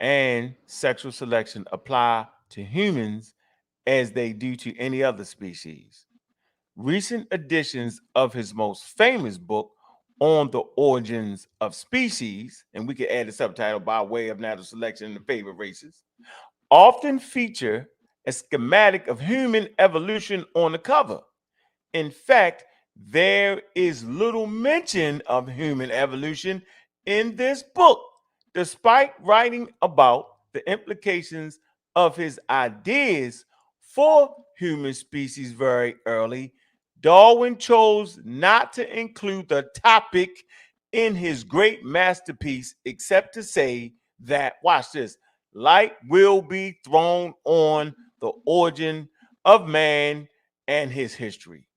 and sexual selection apply to humans as they do to any other species. Recent editions of his most famous book on the origins of species, and we could add a subtitle by way of natural selection in the favorite races, often feature a schematic of human evolution on the cover. In fact, there is little mention of human evolution in this book, despite writing about the implications of his ideas for human species very early. Darwin chose not to include the topic in his great masterpiece, except to say that, watch this, light will be thrown on the origin of man and his history.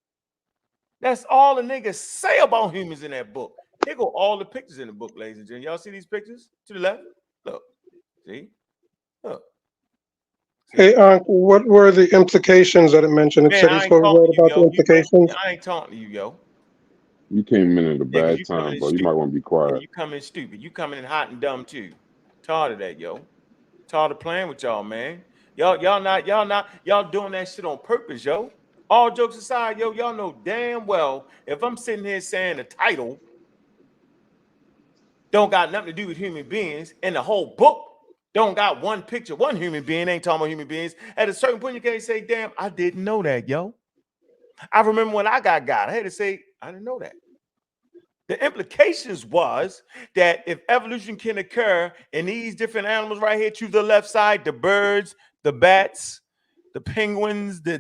That's all the niggas say about humans in that book. Here go all the pictures in the book, ladies and gentlemen. Y'all see these pictures to the left? Look, see? Look. See? Hey, what were the implications that it mentioned? It Man, said I he's ain't supposed to talking write to you, about the yo. You bring, implications. I ain't talking to you, yo. You came in at a Yeah, because bad you coming time, in bro. You might stupid. want to be Yeah, quiet. you coming in stupid. You coming in hot and dumb too. Tired of that, yo. Tired of playing with y'all, man. Y'all doing that shit on purpose, yo. All jokes aside, yo, y'all know damn well if I'm sitting here saying the title don't got nothing to do with human beings, and the whole book don't got one picture, one human being, ain't talking about human beings. At a certain point, you can't say, damn, I didn't know that, yo. I remember when I got God, I had to say, I didn't know that. The implications was that if evolution can occur in these different animals right here to the left side, the birds, the bats, the penguins, the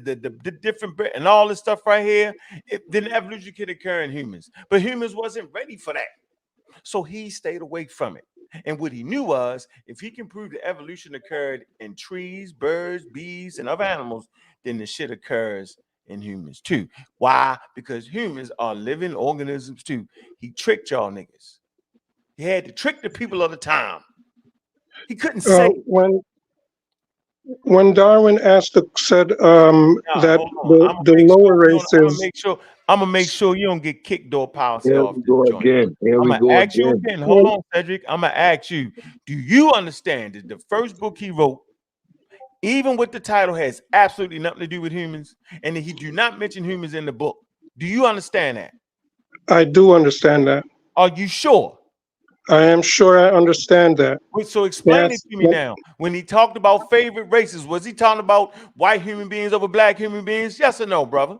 different and all this stuff right here, then evolution can occur in humans. But humans wasn't ready for that. So he stayed away from it. And what he knew was if he can prove that evolution occurred in trees, birds, bees, and other animals, then the shit occurs in humans too. Why? Because humans are living organisms too. He tricked y'all niggas. He had to trick the people of the time. He couldn't say, When Darwin said nah, that hold on. I'm the lower races. gonna make sure you don't get kicked door policy Here off we this go joint. again. Here I'm we gonna go ask you again. again. Hold on, Cedric. I'm gonna ask you, do you understand that the first book he wrote, even with the title, has absolutely nothing to do with humans, and that he do not mention humans in the book? Do you understand that? I do understand that. Are you sure? I am sure I understand that. So explain it Yes. to me now. When he talked about favorite races, was he talking about white human beings over black human beings? Yes or no, brother?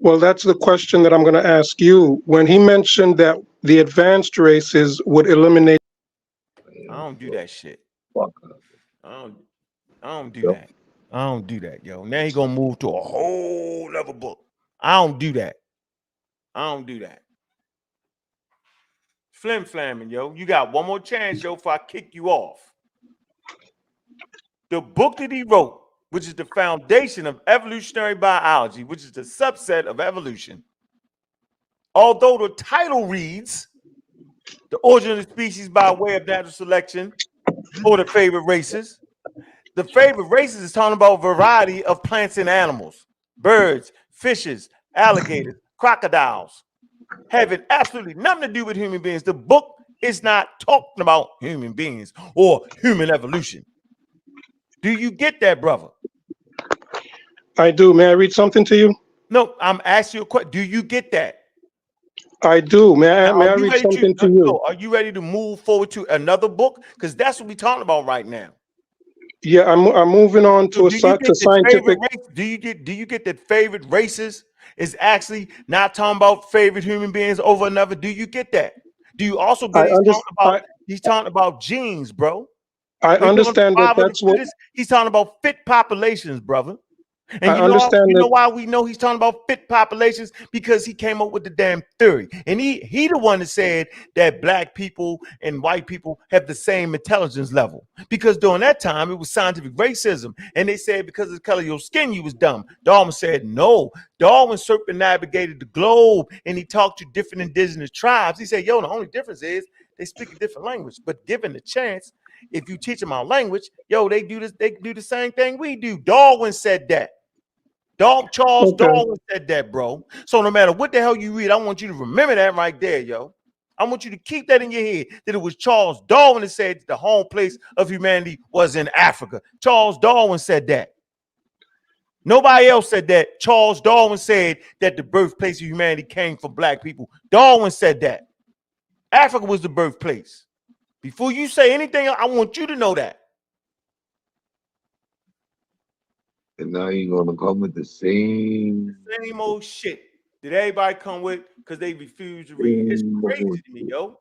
Well, that's the question that I'm going to ask you. When he mentioned that the advanced races would eliminate. I don't do that shit. Fuck. I don't do Yep. that. I don't do that, yo. Now he gonna move to a whole level book. I don't do that. I don't do that. Flim flamming, yo. You got one more chance, yo, before I kick you off. The book that he wrote which is the foundation of evolutionary biology, which is the subset of evolution. Although the title reads the origin of the species by way of natural selection or the favorite races, the favorite races is talking about a variety of plants and animals, birds, fishes, alligators, crocodiles, having absolutely nothing to do with human beings. The book is not talking about human beings or human evolution. Do you get that, brother? I do. May I read something to you? No, I'm asking you a question. Do you get that? I do. May I Are you read ready something to you? Are you ready to move forward to another book? Because that's what we're talking about right now. Yeah, I'm moving on So to do you get the scientific. favorite race? Do you get that favorite races is actually not talking about favorite human beings over another? Do you get that? Do you also get he's talking about genes, bro? I When you're on understand that survival of the that's what fittest, he's talking about fit populations, brother. And I understand. you know why we know he's talking about fit populations? Because he came up with the damn theory. And he the one that said that black people and white people have the same intelligence level. Because during that time, it was scientific racism. And they said because of the color of your skin, you was dumb. Darwin said, no. Darwin circumnavigated the globe and he talked to different indigenous tribes. He said, yo, the only difference is they speak a different language. But given the chance, if you teach them our language, yo, they do the same thing we do. Darwin said that. Charles Darwin said that, bro. So no matter what the hell you read, I want you to remember that right there, yo. I want you to keep that in your head, that it was Charles Darwin that said the home place of humanity was in Africa. Charles Darwin said that. Nobody else said that. Charles Darwin said that the birthplace of humanity came from black people. Darwin said that. Africa was the birthplace. Before you say anything, I want you to know that. And now you're gonna come with the same old shit that everybody come with because they refuse to read. It's crazy to me, yo.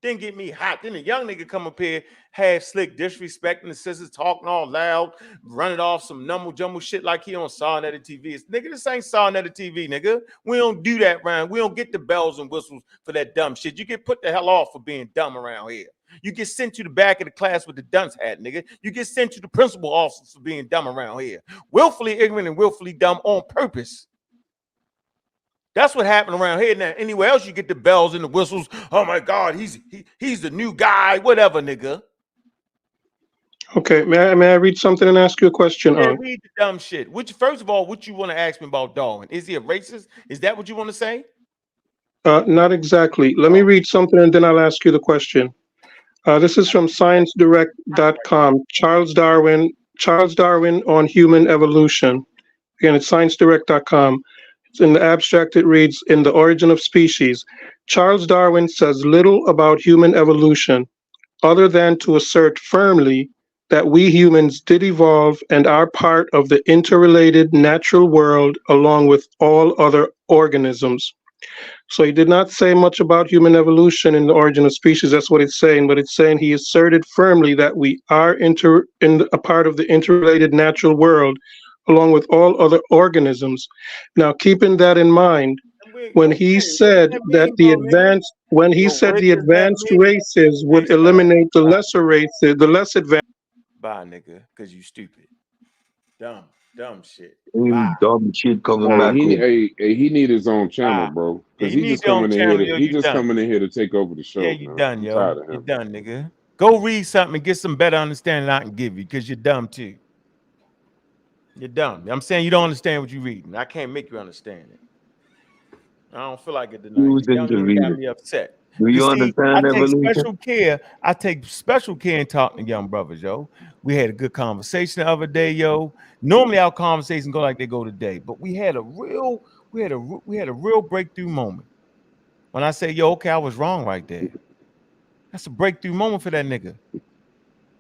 Then get me hot. Then a young nigga come up here, half slick, disrespecting the sisters, talking all loud, running off some numble jumble shit like he on Sarnetta TV. Nigga, this ain't Sarnetta TV, nigga. We don't do that around. We don't get the bells and whistles for that dumb shit. You get put the hell off for being dumb around here. You get sent to the back of the class with the dunce hat, nigga. You get sent to the principal office for being dumb around here. Willfully ignorant and willfully dumb on purpose. That's what happened around here. Now, anywhere else you get the bells and the whistles. Oh my God, he's the new guy, whatever, nigga. Okay, may I read something and ask you a question? Yeah, read the dumb shit. First of all, what you want to ask me about Darwin? Is he a racist? Is that what you want to say? Not exactly. Let me read something and then I'll ask you the question. This is from ScienceDirect.com. Charles Darwin on human evolution. Again, it's ScienceDirect.com. In the abstract, it reads, in The Origin of Species, Charles Darwin says little about human evolution, other than to assert firmly that we humans did evolve and are part of the interrelated natural world along with all other organisms. So he did not say much about human evolution in The Origin of Species. That's what it's saying, but it's saying he asserted firmly that we are a part of the interrelated natural world along with all other organisms. Now, keeping that in mind, when he said that the advanced races would eliminate the lesser races, the less advanced. Bye, nigga, because you stupid. Dumb shit. Dumb shit coming back. He need his own channel, bro. Because he's just coming in here to take over the show. Yeah, you done, yo. You done, nigga. Go read something and get some better understanding I can give you, because you're dumb too. You're dumb. I'm saying you don't understand what you're reading. I can't make you understand it. I don't feel like it tonight. The young nigga got me upset. Do you understand evolution? I take special care in talking to young brothers, yo. We had a good conversation the other day, yo. Normally our conversations go like they go today, but we had a real breakthrough moment. When I say, yo, okay, I was wrong right there. That's a breakthrough moment for that nigga.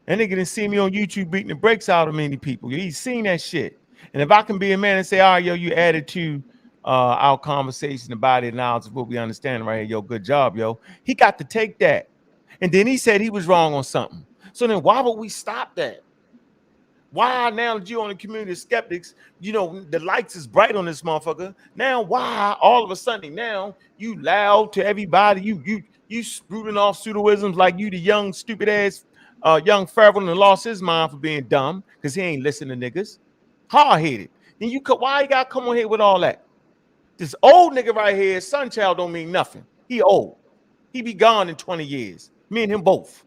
That nigga didn't see me on YouTube beating the brakes out of many people. He's seen that shit. And if I can be a man and say, all right, yo, you added to our conversation about it now, what we understand right here, yo, good job, yo. He got to take that. And then he said he was wrong on something. So then why would we stop that? Why now that you're on the community of skeptics, you know, the lights is bright on this motherfucker. Now, why all of a sudden now you loud to everybody? You sprouting off pseudoisms like you the young stupid ass young Farrell and lost his mind for being dumb because he ain't listening to niggas. hard-headed. Then why you gotta come on here with all that? This old nigga right here, Sunchild, don't mean nothing. He old. He be gone in 20 years. Me and him both.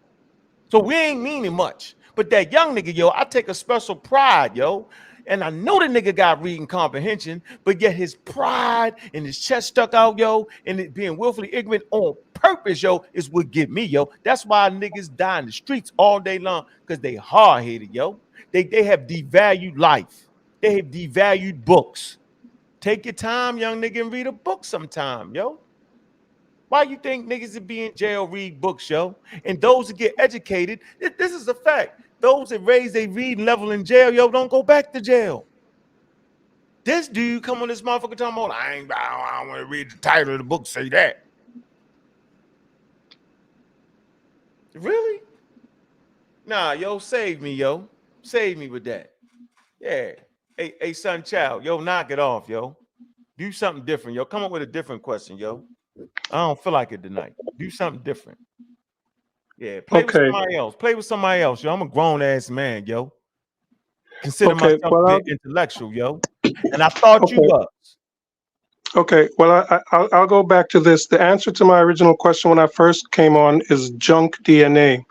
So we ain't meaning much. But that young nigga, yo, I take a special pride, yo. And I know the nigga got reading comprehension, but yet his pride and his chest stuck out, yo, and it being willfully ignorant on purpose, yo, is what get me, yo. That's why niggas die in the streets all day long, because they hard-headed, yo. They have devalued life. They have devalued books. Take your time, young nigga, and read a book sometime, yo. Why you think niggas that be in jail read books, yo? And those that get educated, this is a fact. Those that raise their reading level in jail, yo, don't go back to jail. This dude come on this motherfucker talking about, I don't want to read the title of the book, say that. Really? Nah, yo, save me, yo. Save me with that. Yeah. Hey, son, child, yo, knock it off, yo. Do something different, yo. Come up with a different question, yo. I don't feel like it tonight. Do something different. Yeah, play with somebody else. Play with somebody else, yo. I'm a grown-ass man, yo. Consider myself a bit intellectual, yo. And I thought you was. Okay, well, I'll go back to this. The answer to my original question when I first came on is junk DNA.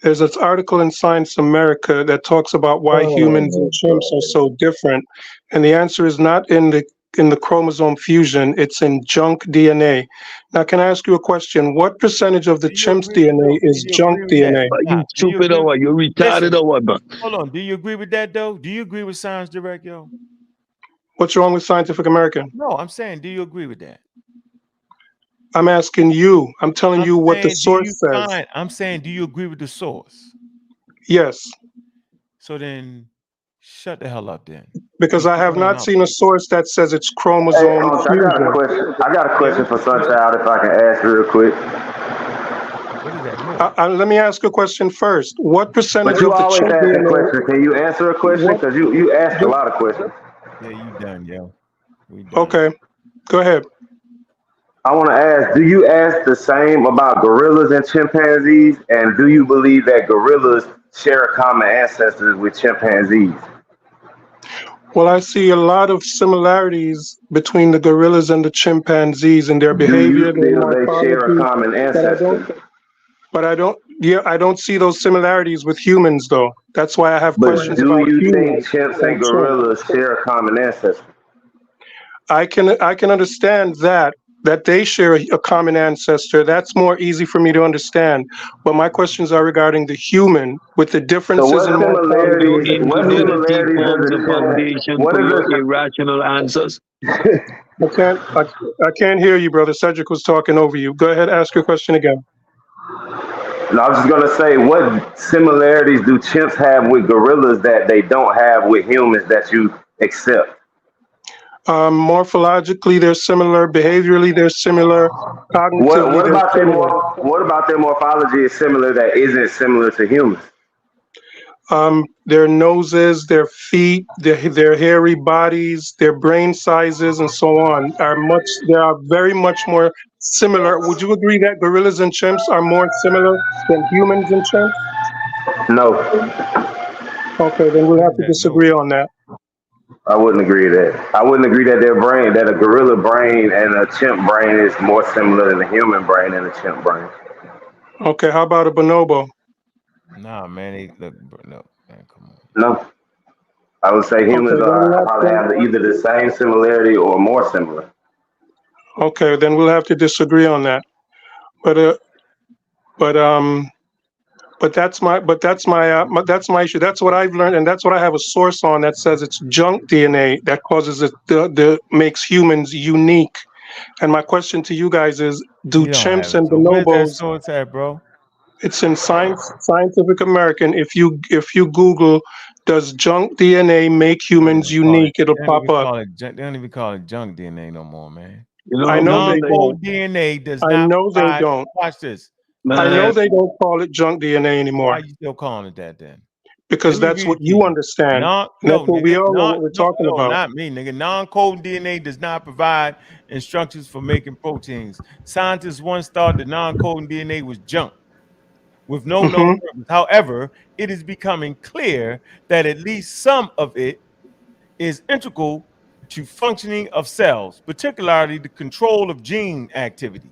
There's this article in Science America that talks about why humans and chimps are so different. And the answer is not in the chromosome fusion, it's in junk DNA. Now, can I ask you a question? What percentage of the chimp's DNA is junk DNA? You stupid or what? You retarded or what, bro? Hold on. Do you agree with that, though? Do you agree with Science Direct, yo? What's wrong with Scientific American? No, I'm saying, do you agree with that? I'm asking you. I'm telling you what the source says. I'm saying, do you agree with the source? Yes. So then, shut the hell up then. Because I have not seen a source that says it's chromosome fusion. I got a question for Sunchild, if I can ask real quick. What is that? Let me ask a question first. What percentage But you of the always chimp ask a DNA? question. Can you answer a question? Because you asked a lot of questions. Yeah, you done, yo. We done. Okay, go ahead. I want to ask, do you ask the same about gorillas and chimpanzees? And do you believe that gorillas share common ancestors with chimpanzees? Well, I see a lot of similarities between the gorillas and the chimpanzees in their behavior. Do you feel they share a common ancestor? But I don't see those similarities with humans, though. That's why I have questions about humans. Do you think chimps and gorillas share a common ancestor? I can understand that they share a common ancestor. That's more easy for me to understand. But my questions are regarding the human, with the differences in mortality. Infidelity forms the foundation for your irrational answers. I can't hear you, brother. Cedric was talking over you. Go ahead, ask your question again. No, I was just gonna say, what similarities do chimps have with gorillas that they don't have with humans that you accept? Morphologically, they're similar. Behaviorally, they're similar. Cognitively, what about their morphology is similar that isn't similar to humans? Their noses, their feet, their hairy bodies, their brain sizes, and so on they are very much more similar. Would you agree that gorillas and chimps are more similar than humans and chimps? No. Okay, then we'll have to disagree on that. I wouldn't agree with that. I wouldn't agree that that a gorilla brain and a chimp brain is more similar than a human brain and a chimp brain. Okay, how about a bonobo? Nah, man, no, man, come on. No. I would say humans probably have either the same similarity or more similar. Okay, then we'll have to disagree on that. But that's my issue. That's what I've learned, and that's what I have a source on that says it's junk DNA that causes makes humans unique. And my question to you guys is: do chimps and bonobos? Where's that source at, bro? It's in Scientific American. If you Google, does junk DNA make humans unique? It'll pop up. They don't even call it junk DNA no more, man. I know they don't. DNA does not. I know they don't. Watch this. I know they don't call it junk DNA anymore. Why are you still calling it that then? Because that's what you understand. That's what we all know what we're talking about. Not me, nigga. Non-coding DNA does not provide instructions for making proteins. Scientists once thought that non-coding DNA was junk with no known purpose. However, it is becoming clear that at least some of it is integral to functioning of cells, particularly the control of gene activity.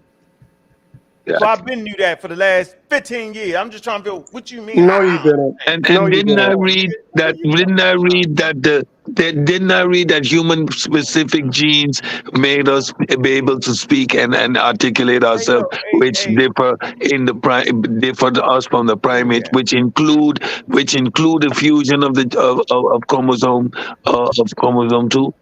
So I've been knew that for the last 15 years. I'm just trying to feel what you mean. No, you didn't. And No, you didn't I didn't. read that? Didn't I read that human specific genes made us be able to speak and articulate ourselves, which differ us from the primate, which include the fusion of the chromosome 2.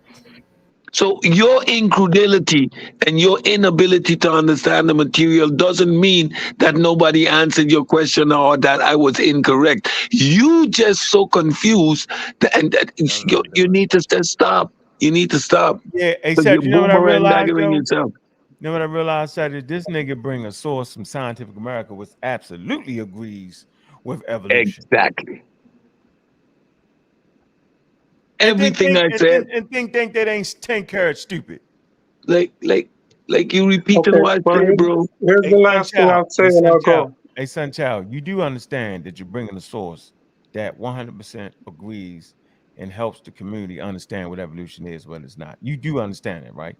So your incredulity and your inability to understand the material doesn't mean that nobody answered your question or that I was incorrect. You just so confused you need to stop. You need to stop. Yeah, except you know what I realized, though? Yourself. You know what I realized, that this nigga bring a source from Scientific America which absolutely agrees with evolution. Exactly. Everything I said, and think that ain't 10 karat stupid. Like you repeating what I say, bro. Here's the last thing I'll say, and I'll go. Hey, Sunchild, you do understand that you're bringing a source that 100% agrees and helps the community understand what evolution is, what it's not. You do understand it, right?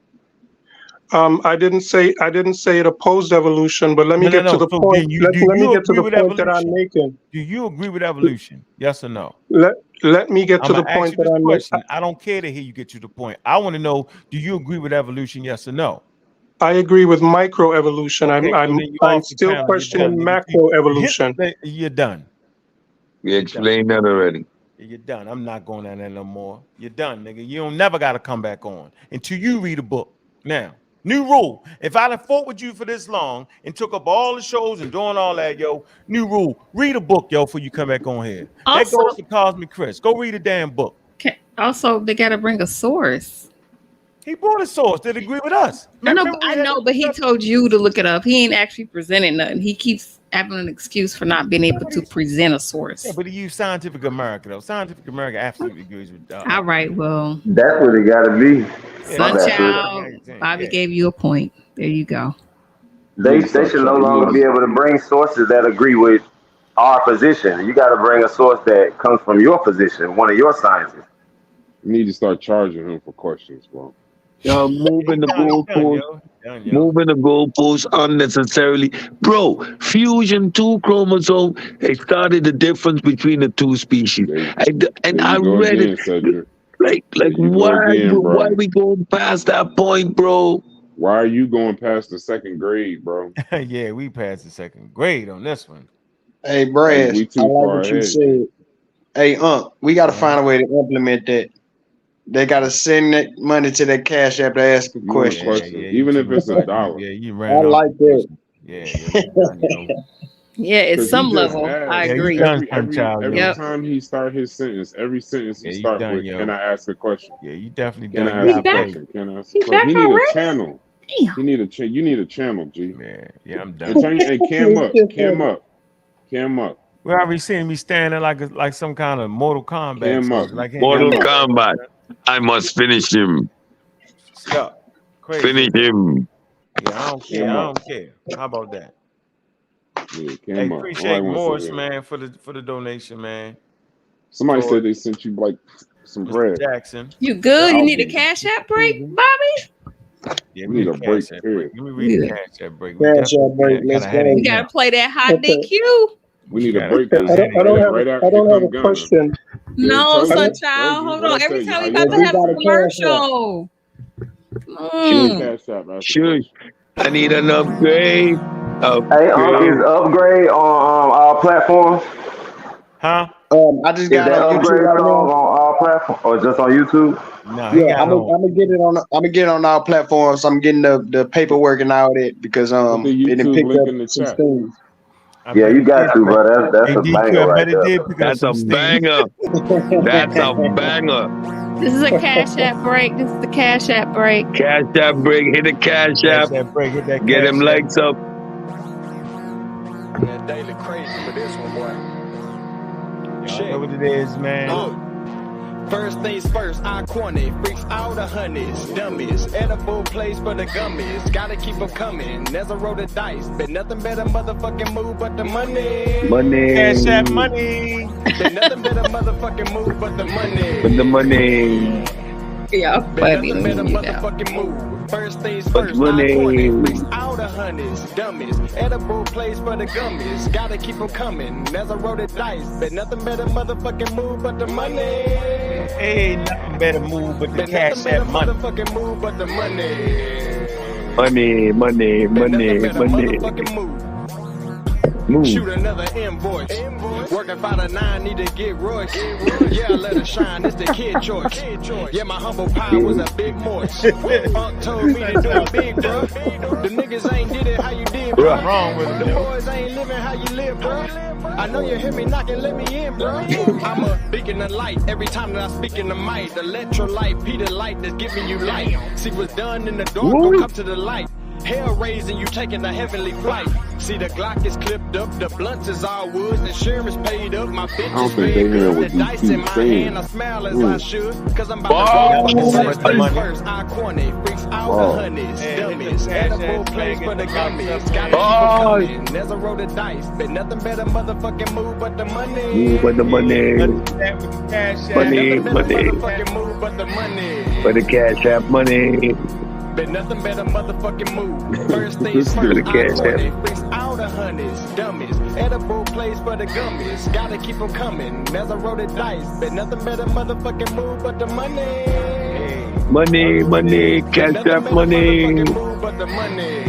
I didn't say it opposed evolution, but let me get to the point. Let me get to the point that I'm making. Do you agree with evolution? Yes or no? Let me get to the point that I'm making. I don't care to hear you get to the point. I want to know, do you agree with evolution? Yes or no? I agree with microevolution. Okay, I'm still questioning macroevolution. You're done. We explained that already. You're done. I'm not going down there no more. You're done, nigga. You don't never got to come back on until you read a book. Now, new rule. If I'd have fought with you for this long and took up all the shows and doing all that, yo, new rule. Read a book, yo, before you come back on here. Also, that goes to Cosmic Chris. Go read a damn book. Okay. Also, they got to bring a source. He brought a source that agree with us. I know, but he told you to look it up. He ain't actually presented nothing. He keeps having an excuse for not being able to present a source. Yeah, but he used Scientific America, though. Scientific America absolutely agrees with all right, well. That's what it got to be. Sunchild, Bobby gave you a point. There you go. They should no longer be able to bring sources that agree with our position. You got to bring a source that comes from your position, one of your sciences. You need to start charging him for questions, bro. Moving the goalposts unnecessarily, bro. Fusion 2 chromosome. It started the difference between the two species, and I read it. Like why are we going past that point, bro? Why are you going past the second grade, bro? Yeah, we passed the second grade on this one. Hey, Brad, I like what you said. Hey, we got to find a way to implement that. They got to send that money to their cash app to ask a question. Even if it's $1. Yeah, you I like that. Yeah, at some level, I agree. Every time he start his sentence, every sentence he start with, can I ask a question? Yeah, you definitely can I ask a question? Can I ask a question? He need a channel. Damn. You need a channel, G. Yeah, I'm done. Hey, cam up. We already seen me standing like some kind of Mortal Kombat. Mortal Kombat. I must finish him. Stop. Crazy. Finish him. Yeah, I don't care. How about that? Yeah, appreciate Morris, man, for the donation, man. Somebody said they sent you like some bread. Jackson. You good? You need a cash app break, Bobby? Yeah, we need a break. Let me read the cash app break. Cash app break. Let's go. You gotta play that hot DQ. We need a break. I don't have a question. No, Sunchild. Hold on. Every time we about to have a commercial. Sure. I need an upgrade. Hey, is upgrade on all platforms? Huh? I just got on YouTube right now. On all platforms, or just on YouTube? No, yeah, I'm gonna get it on. I'm gonna get it on all platforms. I'm getting the paperwork and all that because it didn't pick up some things. Yeah, you got to, bro. That's a banger right there. That's a banger. That's a banger. This is a cash app break. This is the cash app break. Cash app break. Hit the cash app. Get them legs up. That daily crazy for this one, boy. Y'all know what it is, man. First things first, I corny, freaks all the honeys, dummies, edible place for the gummies, gotta keep them coming, there's a roll of dice, but nothing better motherfucking move but the money. Money. Cash app money. Ain't nothing better motherfucking move but the money. But the money. Yeah, Been funny. nothing better You know. motherfucking move. First things But first, money. iconic, freaks out of honeys, dummies. Edible place for the gummies, gotta keep them coming. As I roll the dice, been nothing better motherfucking move but the money. Ain't nothing better move but the Been cash nothing better that money. motherfucking move but the money. Money, money, Been money, nothing better money. motherfucking move. Move. Shoot another invoice. Working 5 to 9, need to get Royce. Yeah, let her shine, it's the kid choice. Yeah, my humble pie was a big moist. Unc told me to do it big, bro. The niggas ain't did it how you did, bro. What's wrong with The them? boys ain't living how you live, bro. I know you hear me knocking, let me in, bro. I'm a beacon of light every time that I speak in the mic. Electrolyte, Peter light that's giving you light. See what's done in the dark, gon' come to the light. Hell raising, you taking a heavenly flight. See the Glock is clipped up, the blunts is all woods, insurance paid up, my bitch don't is think they paid hear up. what The these dice in dudes my saying. hand, I smile as I should, cause I'm about to go fucking first. First, iconic, freaks out the honeys, dummies, edible place for the gummies, gotta keep them coming. As I roll the dice, been nothing better motherfucking move but the money. Move but the money. Money, Money, Nothing better money. motherfucking move but the money. For the cash app money. Been nothing better motherfucking move. First things This first, dude. iconic, freaks out of honeys, dummies, edible place for the gummies, gotta keep them coming. As I roll the dice, been nothing better motherfucking move but the money. Money, money, Been cash nothing app better money. motherfucking move but the money.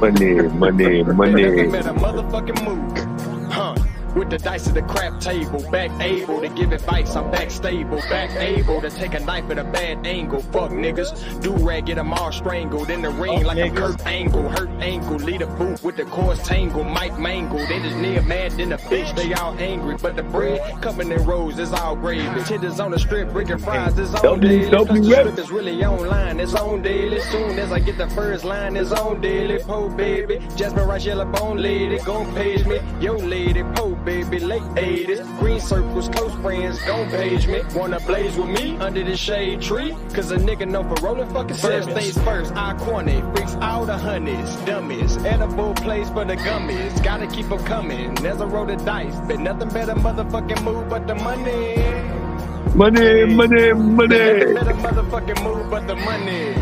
Money, money, Been money. nothing better motherfucking move. Huh. With the dice at the crap table, back able to give advice, I'm back stable, back able to take a knife at a bad angle. Fuck niggas, do-rag, get them all strangled in the ring like a Kurt Angle, hurt ankle, lead a boot with the cords tangle, Mike mangle. They just near mad than a bitch, they all angry, but the bread coming in rolls is all gravy. Tenders on the strip, breaking fries is on daily. Plus the strip is really online, it's on daily. Soon as I get the first line, it's on daily. Po baby, Jasmine Rice, yellow bone lady, gon' page me, yo lady, po baby, late 80s, green circles, close friends, don't page me. Wanna blaze with me under the shade tree? Cause a nigga know for rolling fucking first things first, iconic, freaks out of honeys, dummies, edible place for the gummies, gotta keep them coming. As I roll the dice, been nothing better motherfucking move but the money. Money, money, Been money. nothing better motherfucking move but the money.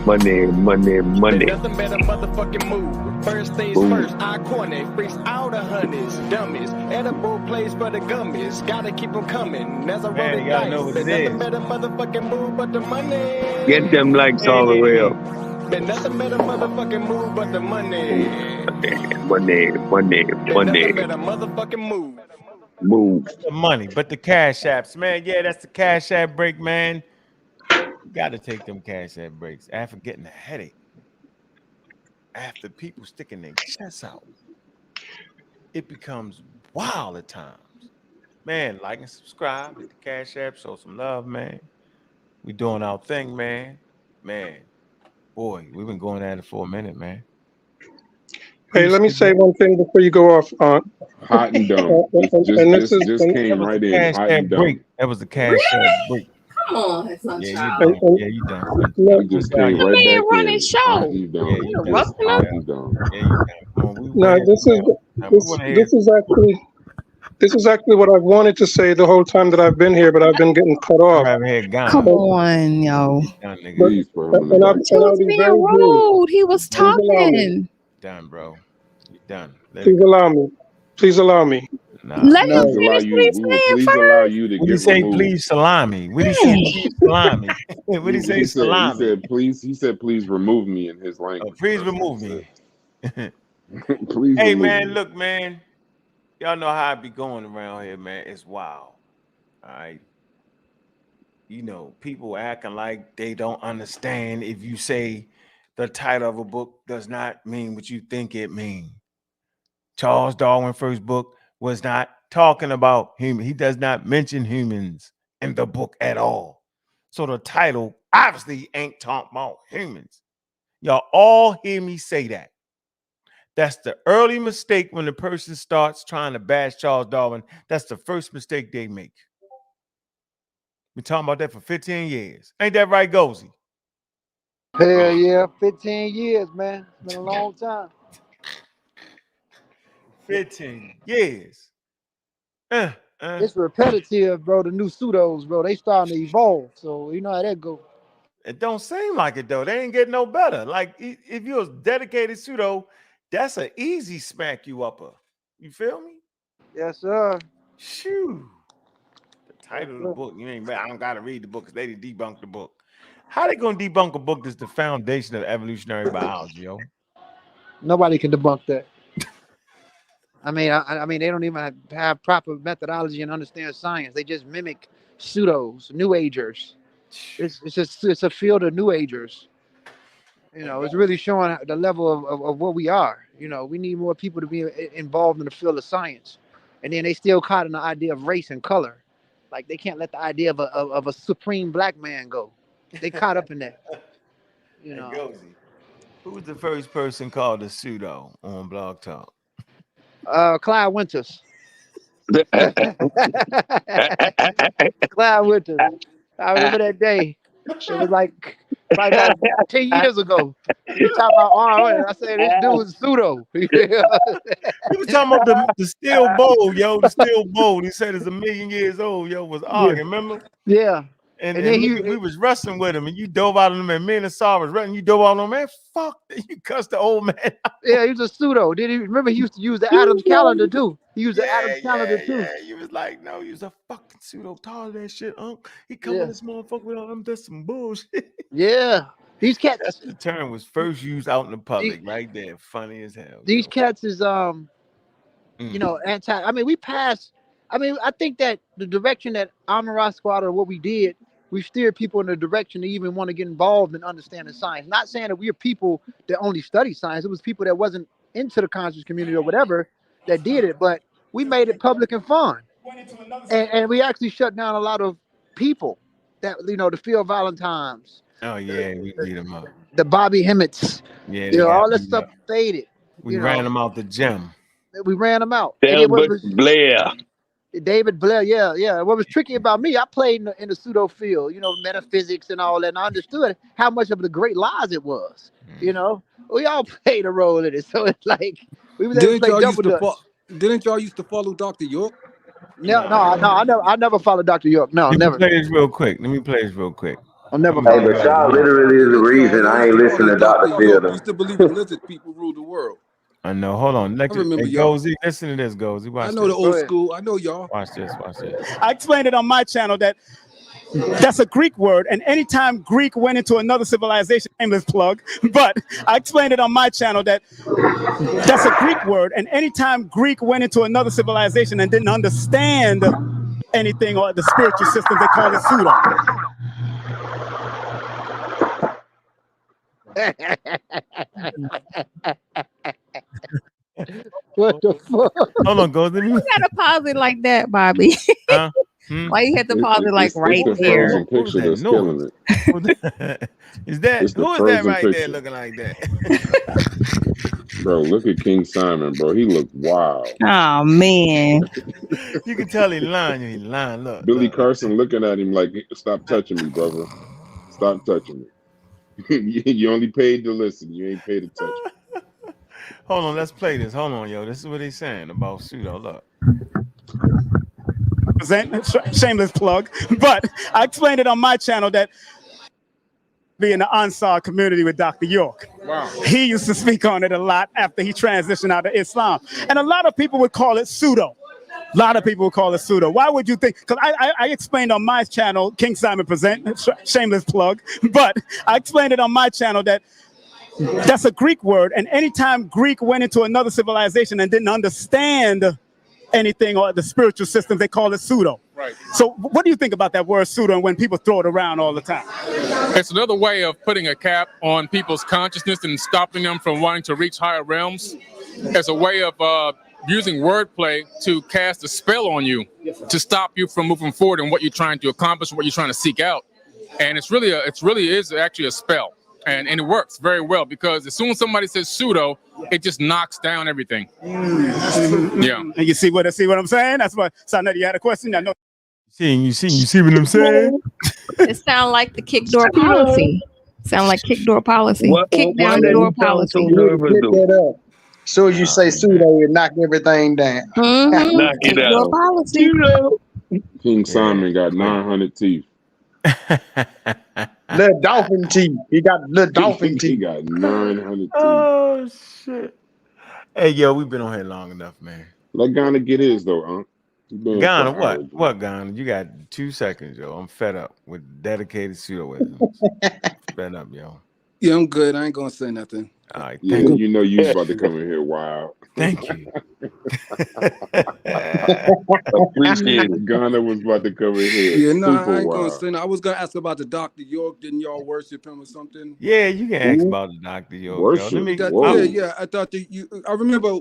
Money, money, Been money. nothing better motherfucking move. First things Boom. first, iconic, freaks out of honeys, dummies, edible place for the gummies, gotta keep them coming. As I roll Man, the you gotta know dice, what been it nothing is. better motherfucking move but the money. Get them likes all the way up. Been nothing better motherfucking move but the money. Money, money, Been money. nothing better motherfucking move. Move. The money, but the cash apps, man. Yeah, that's the cash app break, man. You got to take them cash app breaks after getting a headache, after people sticking their chests out. It becomes wild at times. Man, like and subscribe, hit the cash app, show some love, man. We doing our thing, man. Man, boy, we've been going at it for a minute, man. Hey, let me say one thing before you go off, Aunt. Hot and dumb. And this is Just came That was right the in. cash Hot app and dumb. break. That was the cash app break. Come on, son, Yeah, you child. done. Yeah, you done. no, He just Yeah, came you right Man, back running in. show. Hot and dumb. Yeah, you done. Just Interrupting hot us. and dumb. Yeah, you done. Come on, we no, want this is we want to hear. this is actually what I've wanted to say the whole time that I've been here, but I've been getting cut off. Have here Come gone. on, yo. Done, nigga. But Please put him in the and I'll back. He was be being very brief. rude. He was Please allow me. talking. Done, bro. You done. Let it Please go. allow me. Please allow me. Nah. Let him No. Please allow finish you. what he's We will saying please first. allow you to What did he get say? removed. Please salami. What did he say? Please salami. What did he say? He said Salami. please. He said please remove me in his language. Oh, please That's what remove he me. said. Please Hey remove man, me. look, man. Y'all know how I be going around here, man. It's wild. All right. You know, people acting like they don't understand if you say the title of a book does not mean what you think it means. Charles Darwin's first book was not talking about human. He does not mention humans in the book at all. So the title obviously ain't talking about humans. Y'all all hear me say that. That's the early mistake when the person starts trying to bash Charles Darwin. That's the first mistake they make. Been talking about that for 15 years. Ain't that right, Gozy? Hell yeah, 15 years, man. It's been a long time. 15 years. It's repetitive, bro. The new pseudos, bro, they starting to evolve. So you know how that go. It don't seem like it though. They ain't getting no better. Like if you're a dedicated pseudo, that's an easy smack you upper. You feel me? Yes, sir. Shoo. The title of the book. You ain't. I don't gotta read the book because they debunked the book. How they gonna debunk a book that's the foundation of evolutionary biology, yo? Nobody can debunk that. I mean, they don't even have proper methodology and understand science. They just mimic pseudos, new agers. It's a field of new agers. You know, it's really showing the level of what we are. You know, we need more people to be involved in the field of science, and then they still caught in the idea of race and color. Like they can't let the idea of a supreme black man go. They caught up in that. You know. Hey, Gozy, who's the first person called a pseudo on Blog Talk? Clyde Winters. Clyde Winters. I remember that day. It was like probably about 10 years ago. He was talking about RO. I said, this dude is pseudo. He was talking about the steel bowl, yo. The steel bowl. He said it's 1,000,000 years old, yo. Was arguing, remember? Yeah. And then we was wrestling with him, and you dove out on him, and me and the Saw was wrestling. You dove out on him, man. Fuck, you cussed the old man out. Yeah, he was a pseudo. Did he remember he used to use the Adams calendar too? He used the Adams calendar too. Yeah, you was like, no, you was a fucking pseudo. Tired of that shit, He come with this motherfucker with all them. That's some bullshit. Yeah, these cats. That's the term was first used out in the public, right there. Funny as hell. These cats is you know, anti. I mean, we passed. I mean, I think that the direction that Amara Squad or what we did, we steered people in the direction to even want to get involved in understanding science. Not saying that we're people that only study science. It was people that wasn't into the conscious community or whatever that did it, but we made it public and fun. And we actually shut down a lot of people that, you know, the Phil Valentines. Oh yeah, we beat them up. The Bobby Hemmett's. Yeah, you know, all that stuff faded. We ran them out the gym. We ran them out. Blair. David Blair, yeah. What was tricky about me, I played in the pseudo field, you know, metaphysics and all that, and I understood how much of the great lies it was. You know, we all played a role in it, so it's like we was able to play double dutch. Didn't y'all used to follow Dr. York? No, I never followed Dr. York. No, never. Let me play this real quick. I'll never. Hey, but y'all literally is the reason I ain't listening to Dr. Fielder. Used to believe the lizard people rule the world. I know. Hold on. I remember y'all. Gozy, listen to this, Gozy. Watch I know this. the old school. I know y'all. Watch this. I explained it on my channel that that's a Greek word, and anytime Greek went into another civilization, shameless plug, but I explained it on my channel that that's a Greek word, and anytime Greek went into another civilization and didn't understand anything or the spiritual system, they call it pseudo. What the fuck? Hold on, Gozy. You gotta pause it like that, Bobby. Huh? Why you had to pause it like right the there? frozen picture that's killing it. Is that It's the who is that frozen right there picture. looking like that? Bro, look at King Simon, bro. He looked wild. Oh man. You can tell he lying. He lying. Look. Billy Carson looking at him like, stop touching me, brother. Stop touching me. You only paid to listen. You ain't paid to touch me. Hold on, let's play this. Hold on, yo. This is what he's saying about pseudo. Look. Shameless plug, but I explained it on my channel that be in the Ansar community with Dr. York. Wow. He used to speak on it a lot after he transitioned out of Islam. And a lot of people would call it pseudo. A lot of people would call it pseudo. Why would you think? Because I explained on my channel, King Simon Present, shameless plug, but I explained it on my channel that that's a Greek word. And anytime Greek went into another civilization and didn't understand anything or the spiritual system, they call it pseudo. Right. So what do you think about that word pseudo and when people throw it around all the time? It's another way of putting a cap on people's consciousness and stopping them from wanting to reach higher realms. It's a way of using wordplay to cast a spell on you, to stop you from moving forward in what you're trying to accomplish, what you're trying to seek out. And it really is actually a spell. And it works very well because as soon as somebody says pseudo, it just knocks down everything. Yeah. And you see what I'm saying? That's why. So I know you had a question. I know. You see what I'm saying? It sounds like the kick door policy. Sound like kick door policy. Kick down the door policy. So as you say pseudo, you knock everything down. Mm-hmm. Knock it Keep your out. policy. You know. King Simon got 900 teeth. Little dolphin teeth. He got little dolphin He teeth. got 900 teeth. Oh shit. Hey yo, we've been on here long enough, man. Let Ghana get his though, huh? He been here for Ghana, an what? hour, What, Ghana? You got 2 seconds, yo. I'm fed up with dedicated pseudoisms. Fed up, yo. Yeah, I'm good. I ain't gonna say nothing. All right, Yeah, thank you. you know you was about to come in here wild. Thank you. Appreciate it. Ghana was about to come in here Yeah, no, super I ain't gonna wild. say nothing. I was gonna ask about the Dr. York. Didn't y'all worship him or something? Yeah, you can ask Ooh. about the Dr. York, yo. Worship. Let me That, Whoa. yeah. I thought that I remember,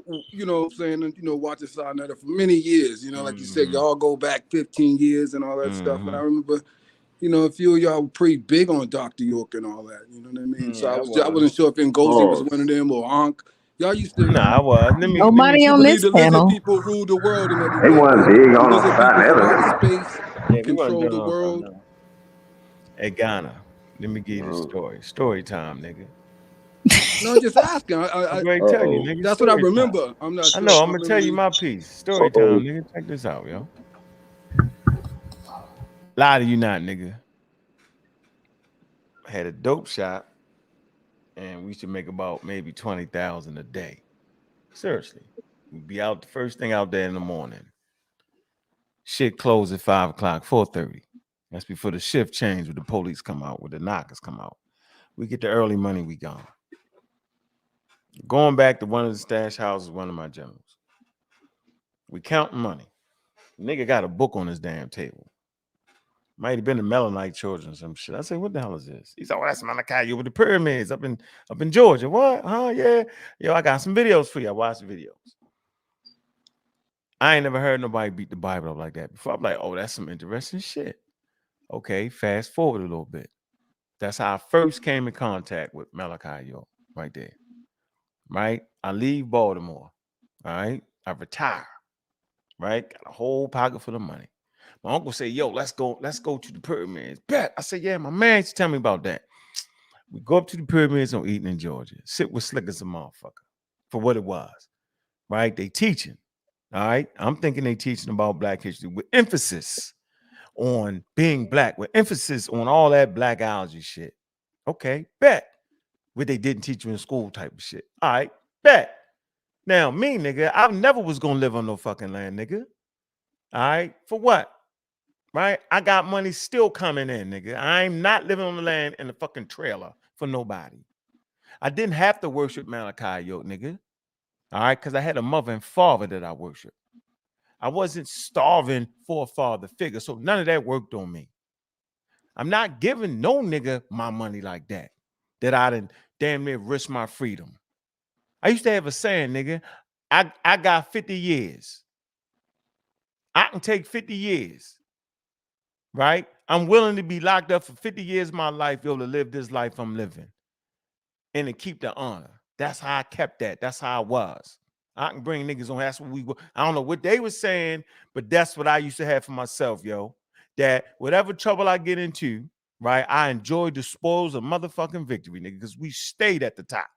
saying, watching Sarnetta for many years. Like you said, y'all go back 15 years and all that stuff. And I remember, a few of y'all were pretty big on Dr. York and all that. You know what I mean? So I wasn't sure if Ngozi was one of them or Ankh. Y'all used to. Nah, I was. Nobody on believe this the lizard panel. people rule the world and They everything. wasn't Right? big on Lizard people from outer Sarnetta. space Yeah, we wasn't control doing the no world. something. Hey, Ghana, let me give you the story. Story time, nigga. No, I'm just asking. I'm going to tell you, nigga. That's what I story time. remember. I'm not I sure. know. if I'm my going to tell you memory- my piece. Story time, nigga. Check this out, yo. Lie to you not, nigga. I had a dope shop, and we should make about maybe 20,000 a day. Seriously. We'd be out the first thing out there in the morning. Shit closed at 5 o'clock, 4:30. That's before the shift change with the police come out, with the knockers come out. We get the early money, we gone. Going back to one of the stash houses, one of my generals. We counting money. Nigga got a book on his damn table. Might have been the Mennonite children or some shit. I say, what the hell is this? He said, oh, that's Malachi with the pyramids up in Georgia. What? Huh? Yeah. Yo, I got some videos for you. I watched the videos. I ain't never heard nobody beat the Bible up like that before. I'm like, oh, that's some interesting shit. Okay, fast forward a little bit. That's how I first came in contact with Malachi York, right there. Right? I leave Baltimore. All right. I retire. Right? Got a whole pocket full of money. My uncle said, yo, let's go to the pyramids. Bet. I said, yeah, my man used to tell me about that. We go up to the pyramids on Eaton in Georgia. Sit with slick as a motherfucker for what it was. Right? They teaching. All right. I'm thinking they teaching about Black history with emphasis on being Black, with emphasis on all that Blackology shit. Okay, bet. What they didn't teach you in school type of shit. All right, bet. Now, me, nigga, I never was gonna live on no fucking land, nigga. All right, for what? Right? I got money still coming in, nigga. I'm not living on the land in a fucking trailer for nobody. I didn't have to worship Malachi York, nigga. All right, because I had a mother and father that I worship. I wasn't starving for a father figure, so none of that worked on me. I'm not giving no nigga my money like that I done damn near risk my freedom. I used to have a saying, nigga, I got 50 years. I can take 50 years, right? I'm willing to be locked up for 50 years of my life, yo, to live this life I'm living and to keep the honor. That's how I kept that. That's how I was. I can bring niggas on. That's what we were. I don't know what they were saying, but that's what I used to have for myself, yo. That whatever trouble I get into, right, I enjoy the spoils of motherfucking victory, nigga, because we stayed at the top,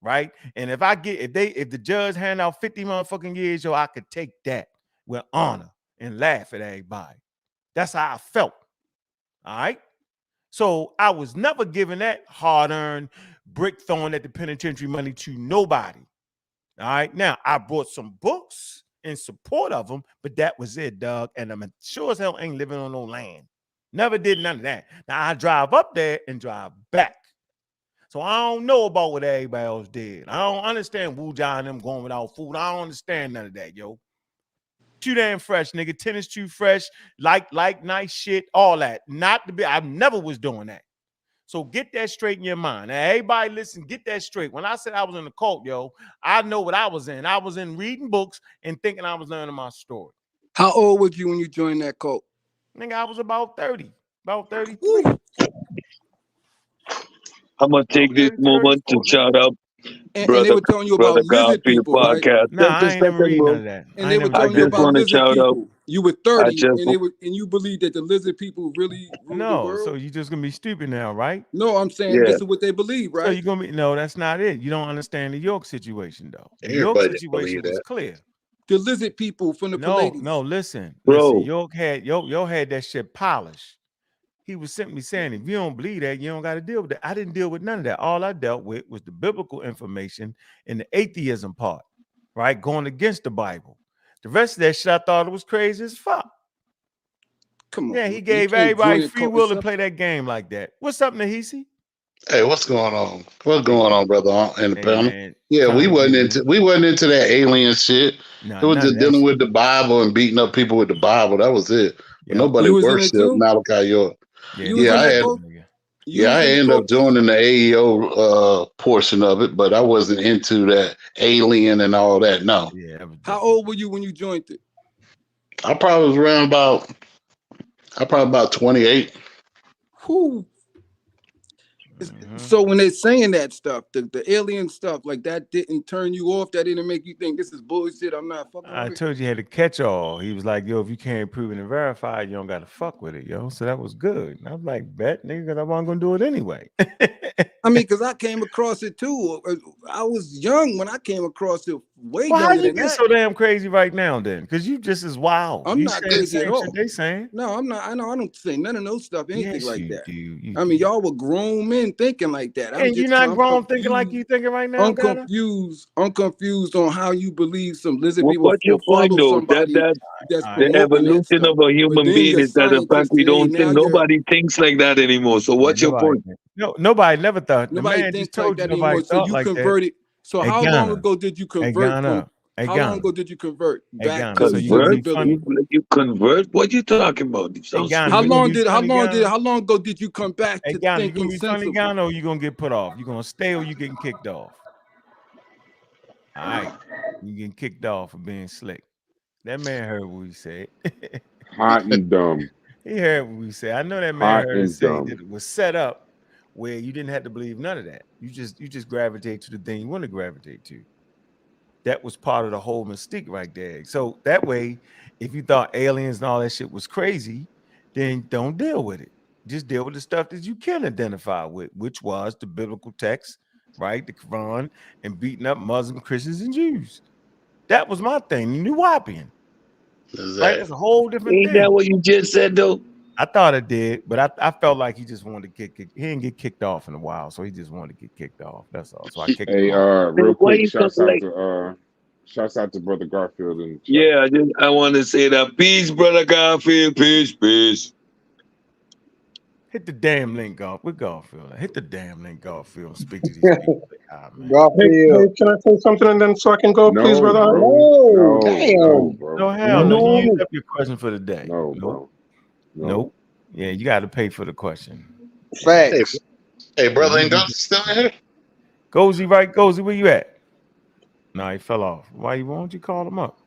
right? And if the judge hand out 50 motherfucking years, yo, I could take that with honor and laugh at everybody. That's how I felt. All right. So I was never giving that hard-earned brick thrown at the penitentiary money to nobody. All right. Now, I brought some books in support of them, but that was it, dog. And I'm sure as hell ain't living on no land. Never did none of that. Now, I drive up there and drive back. So I don't know about what everybody else did. I don't understand Wu Jia and them going without food. I don't understand none of that, yo. Too damn fresh, nigga. Tennis too fresh. Like nice shit, all that. Not to be, I never was doing that. So get that straight in your mind. Now, everybody listen, get that straight. When I said I was in the cult, yo, I know what I was in. I was in reading books and thinking I was learning my story. How old was you when you joined that cult? Nigga, I was about 30, about 33. I'm gonna take this moment to shout out and they were telling you about lizard people, right? podcast. Nah, Just a I ain't never second, read bro. none of that. And they were I telling you just about want to lizard shout out. people. You were I 30, just and you believe that the lizard people really rule the No, world? so you just gonna be stupid now, right? No, I'm saying this is what they believe, So right? you're gonna be that's not it. You don't understand the York situation though. The York Everybody situation believe was that. clear. The lizard people from the Pallades. No, listen. Bro. York had that shit polished. He was simply saying, if you don't believe that, you don't got to deal with that. I didn't deal with none of that. All I dealt with was the biblical information and the atheism part, right? Going against the Bible. The rest of that shit, I thought it was crazy as fuck. Come on. Yeah, man. he You gave can't everybody join a free cult will to and play that game like that. What's up, Nahisi? Hey, what's going on? What's going on, brother? In the Hey, panel? man, Yeah, trying we to wasn't get into in. we wasn't into that alien shit. Nah, It was none of just that dealing shit. with the Bible and beating up people with the Bible. That was it. But Yeah. nobody You was in it worshipped too? Malachi York. Yeah, You was Yeah, in I that had. cult? You Yeah, was I in the ended up cult? joining the AEO portion of it, but I wasn't into that alien and all that. No, Yeah, that was How different. old were you when you joined it? I probably was around about. I probably about 28. Who? Mhm. So when they're saying that stuff, the alien stuff, like that didn't turn you off. That didn't make you think this is bullshit. I'm not fucking I with it. told you had a catch all. He was like, yo, if you can't prove it and verify it, you don't got to fuck with it, yo. So that was good. And I was like, bet, nigga, because I wasn't going to do it anyway. I mean, because I came across it too. I was young when I came across it, way Well, how younger you than get that. so damn crazy right now then? Because you just as wild. I'm You not saying the crazy at same all. shit they saying. No, I'm not. I know I don't say none of those stuff, anything Yes, like you that. do. You I mean, do. y'all were grown men thinking like that. I'm And you're just not I'm grown thinking like confused. you thinking right now, I'm Ghana? confused. I'm confused on how you believe some lizard Well, people what's your follow point, though? somebody That that's All right. the promoting that evolution stuff. of a But human then being your is that the fact scientists we today, don't think now you're nobody thinks like that anymore. So Yeah, what's your point? nobody never thought. The nobody man just thinks like told you that nobody anymore. So thought you like that. converted. So Hey, how long Ghana. ago did you Hey, convert from? Ghana. Hey, How long Ghana. ago did you convert Hey, back Ghana. to So you gonna Convert? be funny? You convert? What you talking about? You Hey, sound Ghana, How you gonna long be did funny, Ghana? how long ago did you come back Hey, to Ghana, you thinking gonna be funny, sensibly? Ghana, or you gonna get put off? You gonna stay or you getting kicked off? All right, you getting kicked off for being slick. That man heard what we said. Hot and dumb. He heard what we said. I know that man Hot heard us and say dumb. that it was set up where you didn't have to believe none of that. You just gravitate to the thing you want to gravitate to. That was part of the whole mystique right there. So that way, if you thought aliens and all that shit was crazy, then don't deal with it. Just deal with the stuff that you can identify with, which was the biblical text, right? The Quran, and beating up Muslim Christians and Jews. That was my thing. The New Wapian. Right? That's a whole different Ain't thing. that what you just said, though? I thought it did, but I felt like he just wanted to he didn't get kicked off in a while, so he just wanted to get kicked off. That's all. So I kicked Hey, him off. real Why quick, you shouts talking out to Brother Garfield and Yeah, I want to say that. Peace, brother Garfield. Peace. Hit the damn link, Golf. With Garfield. Hit the damn link, Garfield. And speak to these people. Ah, man. Hey, can I say something and then so I can go, please, brother? No, bro. No, hell no. You used up your question for the day. No, bro. Nope. Yeah, you got to pay for the question. Facts. Hey, brother, ain't Gus still in here? Gozy, right? Gozy, where you at? No, he fell off. Why don't you call him up?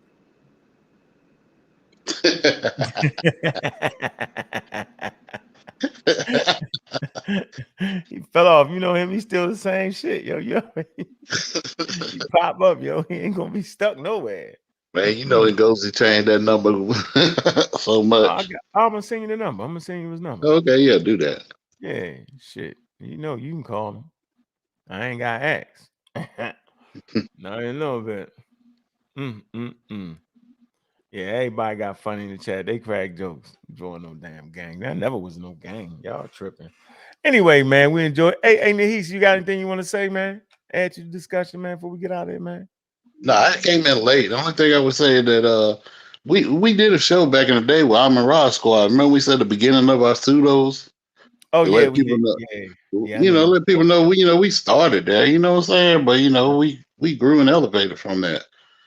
He fell off. You know him, he's still the same shit, yo. He pop up, yo. He ain't gonna be stuck nowhere. Man, you know he goes to change that number so much. I'm gonna send you the number. I'm gonna send you his number. Okay, yeah, do that. Yeah, shit. You know you can call him. I ain't got ask. Not in a little bit. Yeah, everybody got funny in the chat. They crack jokes. Drawing no damn gang. That never was no gang. Y'all tripping. Anyway, man, we enjoy. Hey, Nahis, you got anything you want to say, man? Add to the discussion, man, before we get out of here, man. No, I came in late. The only thing I would say that we did a show back in the day with I'm and Rod Squad. Remember we said the beginning of our pseudos? Oh to yeah, let we people did. know. Yeah, Let people know we started there. You know what I'm saying? But we grew and elevated from that.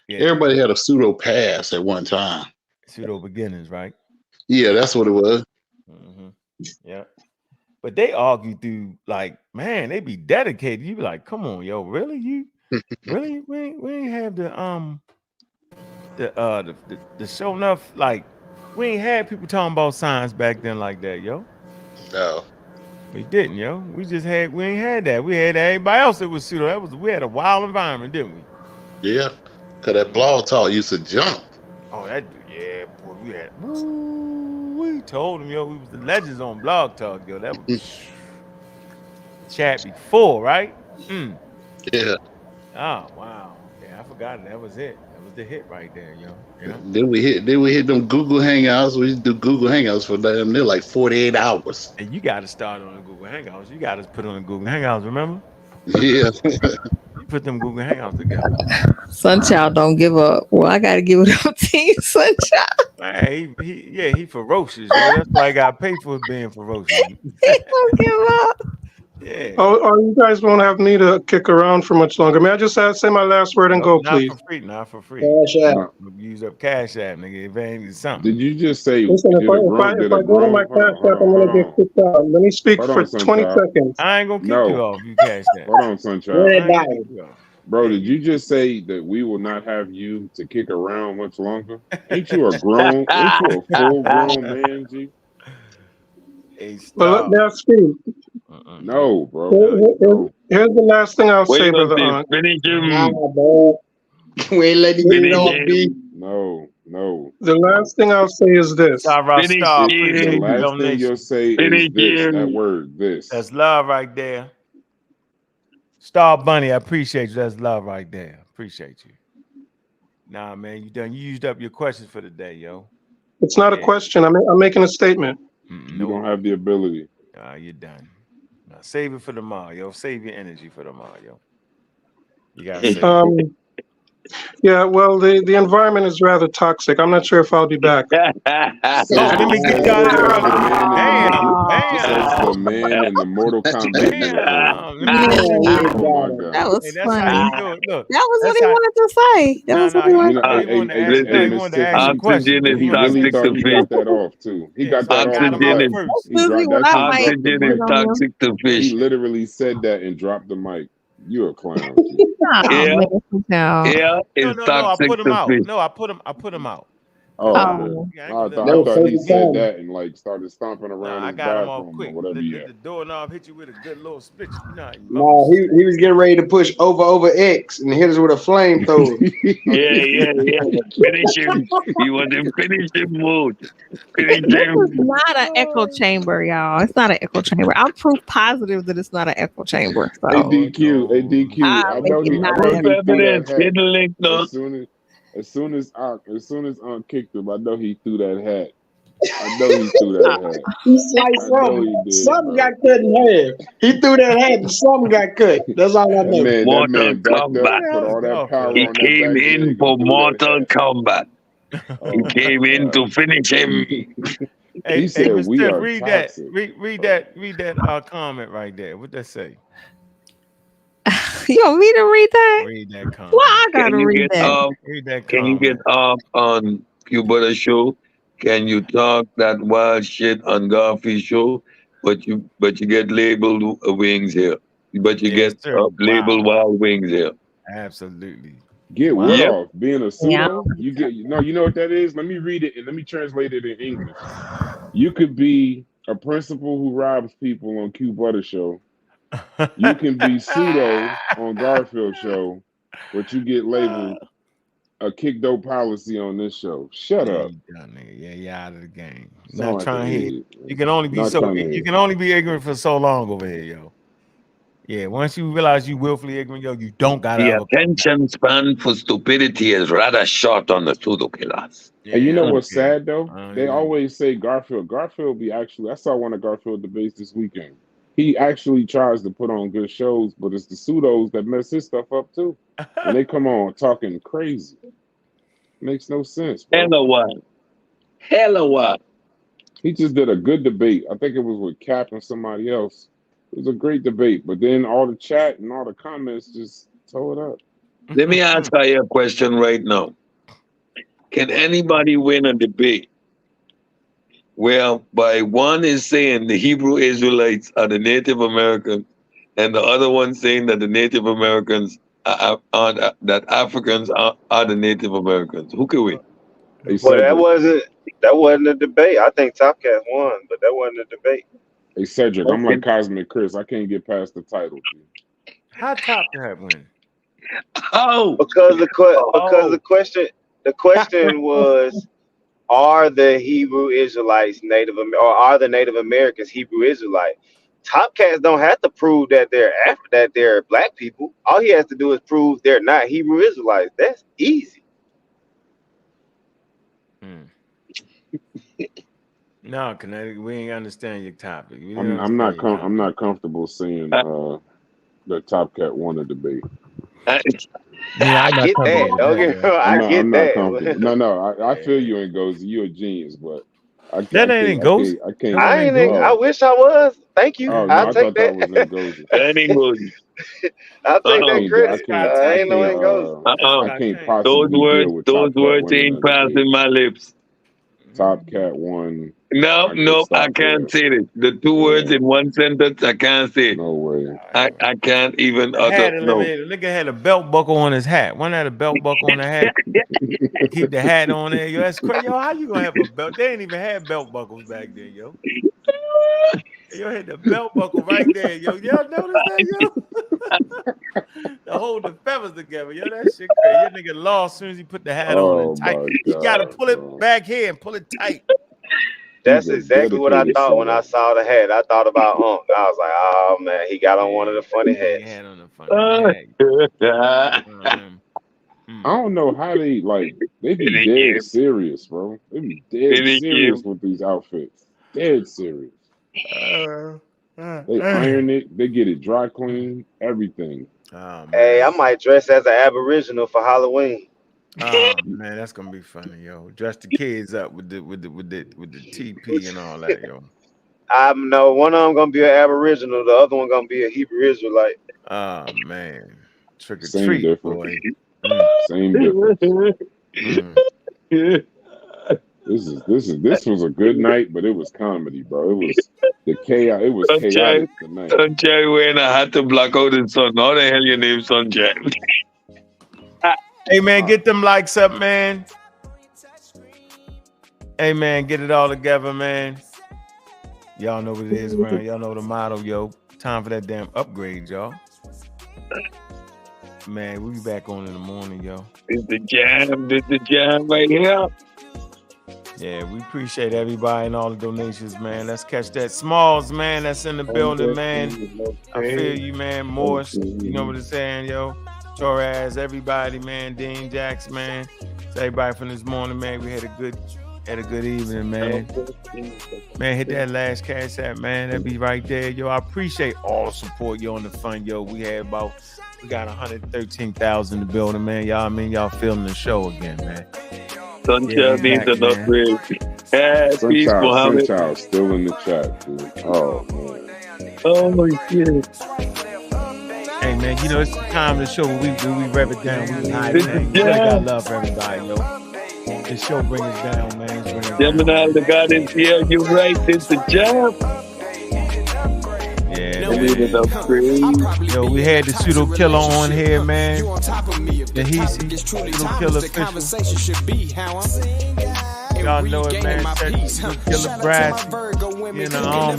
Yeah. Everybody had a pseudo pass at one time. Pseudo beginnings, right? Yeah, that's what it was. Mm-hmm. Yeah. But they argue through, like, man, they be dedicated. You be like, come on, yo, really? You really? We ain't have the show enough, like, we ain't had people talking about science back then like that, yo. No. We didn't, yo. We ain't had that. We had everybody else that was pseudo. We had a wild environment, didn't we? Yeah, cause that blog talk used to jump. Oh, yeah, boy. We told them, yo, we was the legends on Blog Talk, yo. That was chat before, right? Yeah. Oh, wow. Yeah, I forgot. That was it. That was the hit right there, yo. Yeah. Then we hit them Google Hangouts. We used to do Google Hangouts for them. They're like 48 hours. And you got to start on the Google Hangouts. You got to put on the Google Hangouts, remember? Yeah. You put them Google Hangouts together. Sunchild don't give up. Well, I got to give it up to you, Sunchild. Man, he ferocious, yo. That's why I got paid for being ferocious. He don't give up. Yeah. Oh, you guys won't have me to kick around for much longer. May I just say my last word and go, please? Not for free. Cash App. Use up Cash App, nigga. If it ain't something. Did you just say? Listen, if I go to my Cash App, I'm gonna get kicked out. Let me speak for 20 seconds. I ain't gonna kick you off. You Cash App. Hold on, Sunchild. Bro, did you just say that we will not have you to kick around much longer? Ain't you a full grown man, G? Well, let me speak. No, bro. Here's the last thing I'll say, brother. Finish him. We ain't letting you get off, B. No. The last thing I'll say is this. The last thing you'll say is this. That word, this. That's love right there. Star Bunny, I appreciate you. That's love right there. Appreciate you. Nah, man, you used up your questions for the day, yo. It's not a question. I'm making a statement. You don't have the ability. You're done. Now, save it for tomorrow, yo. Save your energy for tomorrow, yo. You gotta save it. Yeah, well, the environment is rather toxic. I'm not sure if I'll be back. Let me get you out early. Just as the man in the Mortal Kombat uniform. That was funny. How you do it. Look, that was what he wanted to say. That was what he wanted to say. He wanted to ask you a question. He really thought he got that off too. He got that off. Oxygen is toxic to fish. He literally said that and dropped the mic. You're a clown. Yeah, it's toxic to fish. No, I put him out. Oh, I thought he said that and like started stomping around his bathroom or whatever. The doorknob hit you with a good little spit. No, he was getting ready to push over X and hit us with a flamethrower. Yeah. Finish him. He was in finishing mode. Finish him. It's not an echo chamber, y'all. It's not an echo chamber. I'm proof positive that it's not an echo chamber. So. ADQ. I know he As soon as kicked him, I know he threw that hat. He sliced something got cut in half. He threw that hat and something got cut. That's all I know. Mortal Kombat. He came in for Mortal Kombat. He came in to finish him. He said, "We are toxic." Read that comment right there. What that say? You want me to read that? Read that comment. Well, I gotta read that. Read that comment. Can you get off on Q-Butter show? Can you talk that wild shit on Garfield show? But you get labeled wings here. But you get labeled wild wings here. Absolutely. Get what off? Being a pseudo? You know what that is? Let me read it and let me translate it in English. You could be a principal who robs people on Q-Butter show. You can be pseudo on Garfield show, but you get labeled a kick dope policy on this show. Shut up. Yeah, you're out of the game. Not trying to hit. You can only be ignorant for so long over here, yo. Yeah, once you realize you willfully ignorant, yo, you don't got the attention span for stupidity is rather short on the pseudo killers. Yeah, and you know what's sad though? They always say Garfield. Garfield be actually. I saw one of Garfield debates this weekend. He actually tries to put on good shows, but it's the pseudos that mess his stuff up too. And they come on talking crazy. Makes no sense. Bro. Hella what? He just did a good debate. I think it was with Cap and somebody else. It was a great debate, but then all the chat and all the comments just tore it up. Let me ask you a question right now. Can anybody win a debate where by one is saying the Hebrew Israelites are the Native Americans and the other one saying that the Native Americans that Africans are the Native Americans? Who can win? Well, that wasn't a debate. I think Topcat won, but that wasn't a debate. Hey Cedric, I'm Okay. like Cosmic Chris. I can't get past the title. G. How Top Cat win? Oh, Because oh, the question was, are the Hebrew Israelites or are the Native Americans Hebrew Israelites? Top Cats don't have to prove that they're black people. All he has to do is prove they're not Hebrew Israelites. That's easy. No, Connecticut, we ain't understand your topic. We didn't I'm understand your topic. I'm not comfortable saying the Top Cat won a debate. Yeah, I I'm not get comfortable that. with Don't that, get me yo. wrong, I get I'm not comfortable. that. No, I Yeah. feel you in Gozy. You're a genius, but I That ain't Ghost. I That can't. one ain't Ghost. I wish I was. Thank you. Oh no, I'll I take thought that that. was in Gozy. that ain't good. I'll take that credit. Scott I ain't Tang, no yo. goes. That's I Scott can't Tang. possibly deal with Those Top Cat words winning a ain't debate. passing my lips. Top Cat won. No, I could I stop can't there. say it. The two words Yeah, in one sentence, I can't say it. no way. I can't even The utter. hat No. eliminated. The nigga had a belt buckle on his hat. One had a belt buckle on the hat. Keep the hat on there. Yo, that's crazy. Yo, how you gonna have a belt? They ain't even had belt buckles back then, yo. Yo had the belt buckle right there, yo. Y'all notice that, yo? To hold the feathers together, yo. That shit crazy. Your nigga lost as soon as he put the hat on Oh and tight. my He gotta God, pull bro. it back here and pull it tight. That's He's a exactly what I dedicated thought when I singer. saw the hat. I thought about Unc. I was like, oh man, he got on one of Yeah, the funny he hats. had on a funny hat. I don't know how they they be dead serious, bro. They be dead serious with these outfits. Dead serious. They iron it, they get it dry clean, everything. Oh Hey, I man. might dress as an Aboriginal for Halloween. Oh man, that's gonna be funny, yo. Dress the kids up with the TP and all that, yo. I know one of them gonna be an Aboriginal, the other one gonna be a Hebrew Israelite. Oh man. Trick or Same treat, difference. boy. Same difference. This was a good night, but it was comedy, bro. It was the chaos. It was chaotic tonight. Sunshine wearing a hat to block out the sun. How the hell your name Sunshine? Hey man, get them likes up, man. Hey man, get it all together, man. Y'all know what it is, man. Y'all know the motto, yo. Time for that damn upgrade, y'all. Man, we'll be back on in the morning, yo. It's the jam right here. Yeah, we appreciate everybody and all the donations, man. Let's catch that. Smalls, man, that's in the building, man. I feel you, man. Morse, you know what I'm saying, yo. Torres, everybody, man. Dean Jacks, man. To everybody from this morning, man. We had a good evening, man. Man, hit that last cash app, man. That be right there, yo. I appreciate all the support, yo, on the fund, yo. We got 113,000 in the building, man. Y'all feeling the show again, man. Sunshine needs an upgrade. Peace, Mohammed. Sunchild still in the chat, dude. Oh man. Oh my shit. Hey man, you know it's the time of the show we rev it down. We high, man. You really gotta love everybody, yo. This show bring us down, man. Gemini, the God is here. You're right. It's the jam. Yeah, man. Yo, we had the pseudo killer on here, man. The pseudo killer official. Y'all know it, man. Pseudo killer brass. You know,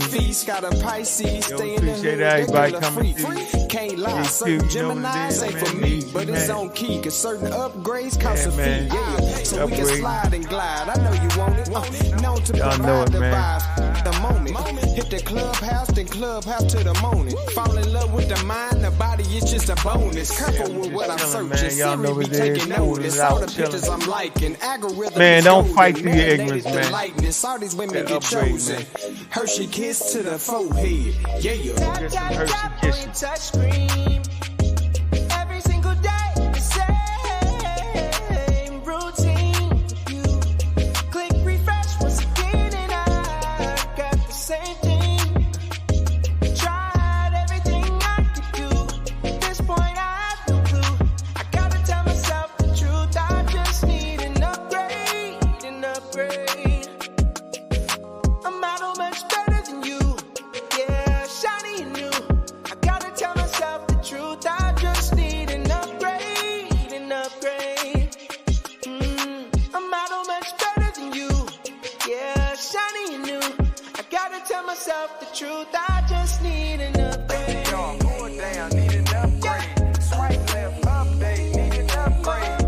yo, appreciate everybody coming through. Can't lie, certain Gemini's ain't for me, but it's on key, cause certain upgrades cost a fee. So we can slide and glide. I know you want it. Known to provide the vibe, the moment. Hit the clubhouse, then clubhouse to the morning. Fall in love with the mind, the body is just a bonus. Careful with what I'm searching. Siri be taking notice. All the pictures I'm liking. Algorithm man, don't fight through your ignorance, man. All these women get chosen. Hershey kiss to the forehead. Yeah. Hershey kisses. Touch screen. Every single day, the same routine. You click refresh once again, and I got the same thing. Tried everything I could do. At this point, I have no clue. I gotta tell myself the truth. I just need an upgrade, an upgrade. I'm out much better than you. Yeah, shiny and new. I gotta tell myself the truth. I just need an upgrade, an upgrade. I'm out much better than you. Yeah, shiny and new. I gotta tell myself the truth, I just need an upgrade. Y'all pull down, need an upgrade. Swipe left, update, need an upgrade.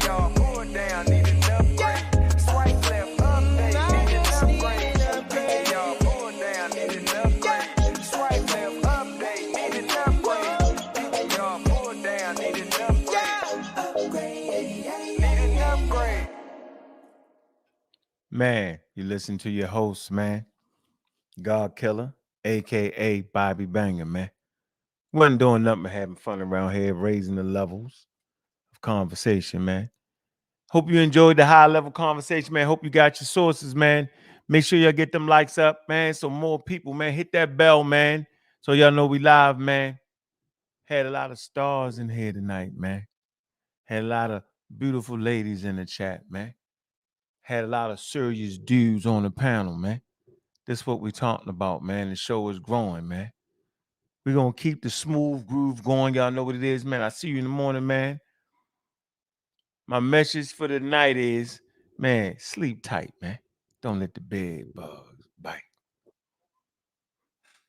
Y'all pull down, need an upgrade. Swipe left, update, need an upgrade. Y'all pull down, need an upgrade. Swipe left, update, need an upgrade. Y'all pull down, need an upgrade. Need an upgrade. Man, you listen to your host, man. God Killer, aka Bobby Banger, man. Wasn't doing nothing but having fun around here, raising the levels of conversation, man. Hope you enjoyed the high level conversation, man. Hope you got your sources, man. Make sure y'all get them likes up, man. So more people, man. Hit that bell, man. So y'all know we live, man. Had a lot of stars in here tonight, man. Had a lot of beautiful ladies in the chat, man. Had a lot of serious dudes on the panel, man. This is what we're talking about, man. The show is growing, man. We're going to keep the smooth groove going. Y'all know what it is, man. I see you in the morning, man. My message for the night is, man, sleep tight, man. Don't let the bed bugs bite.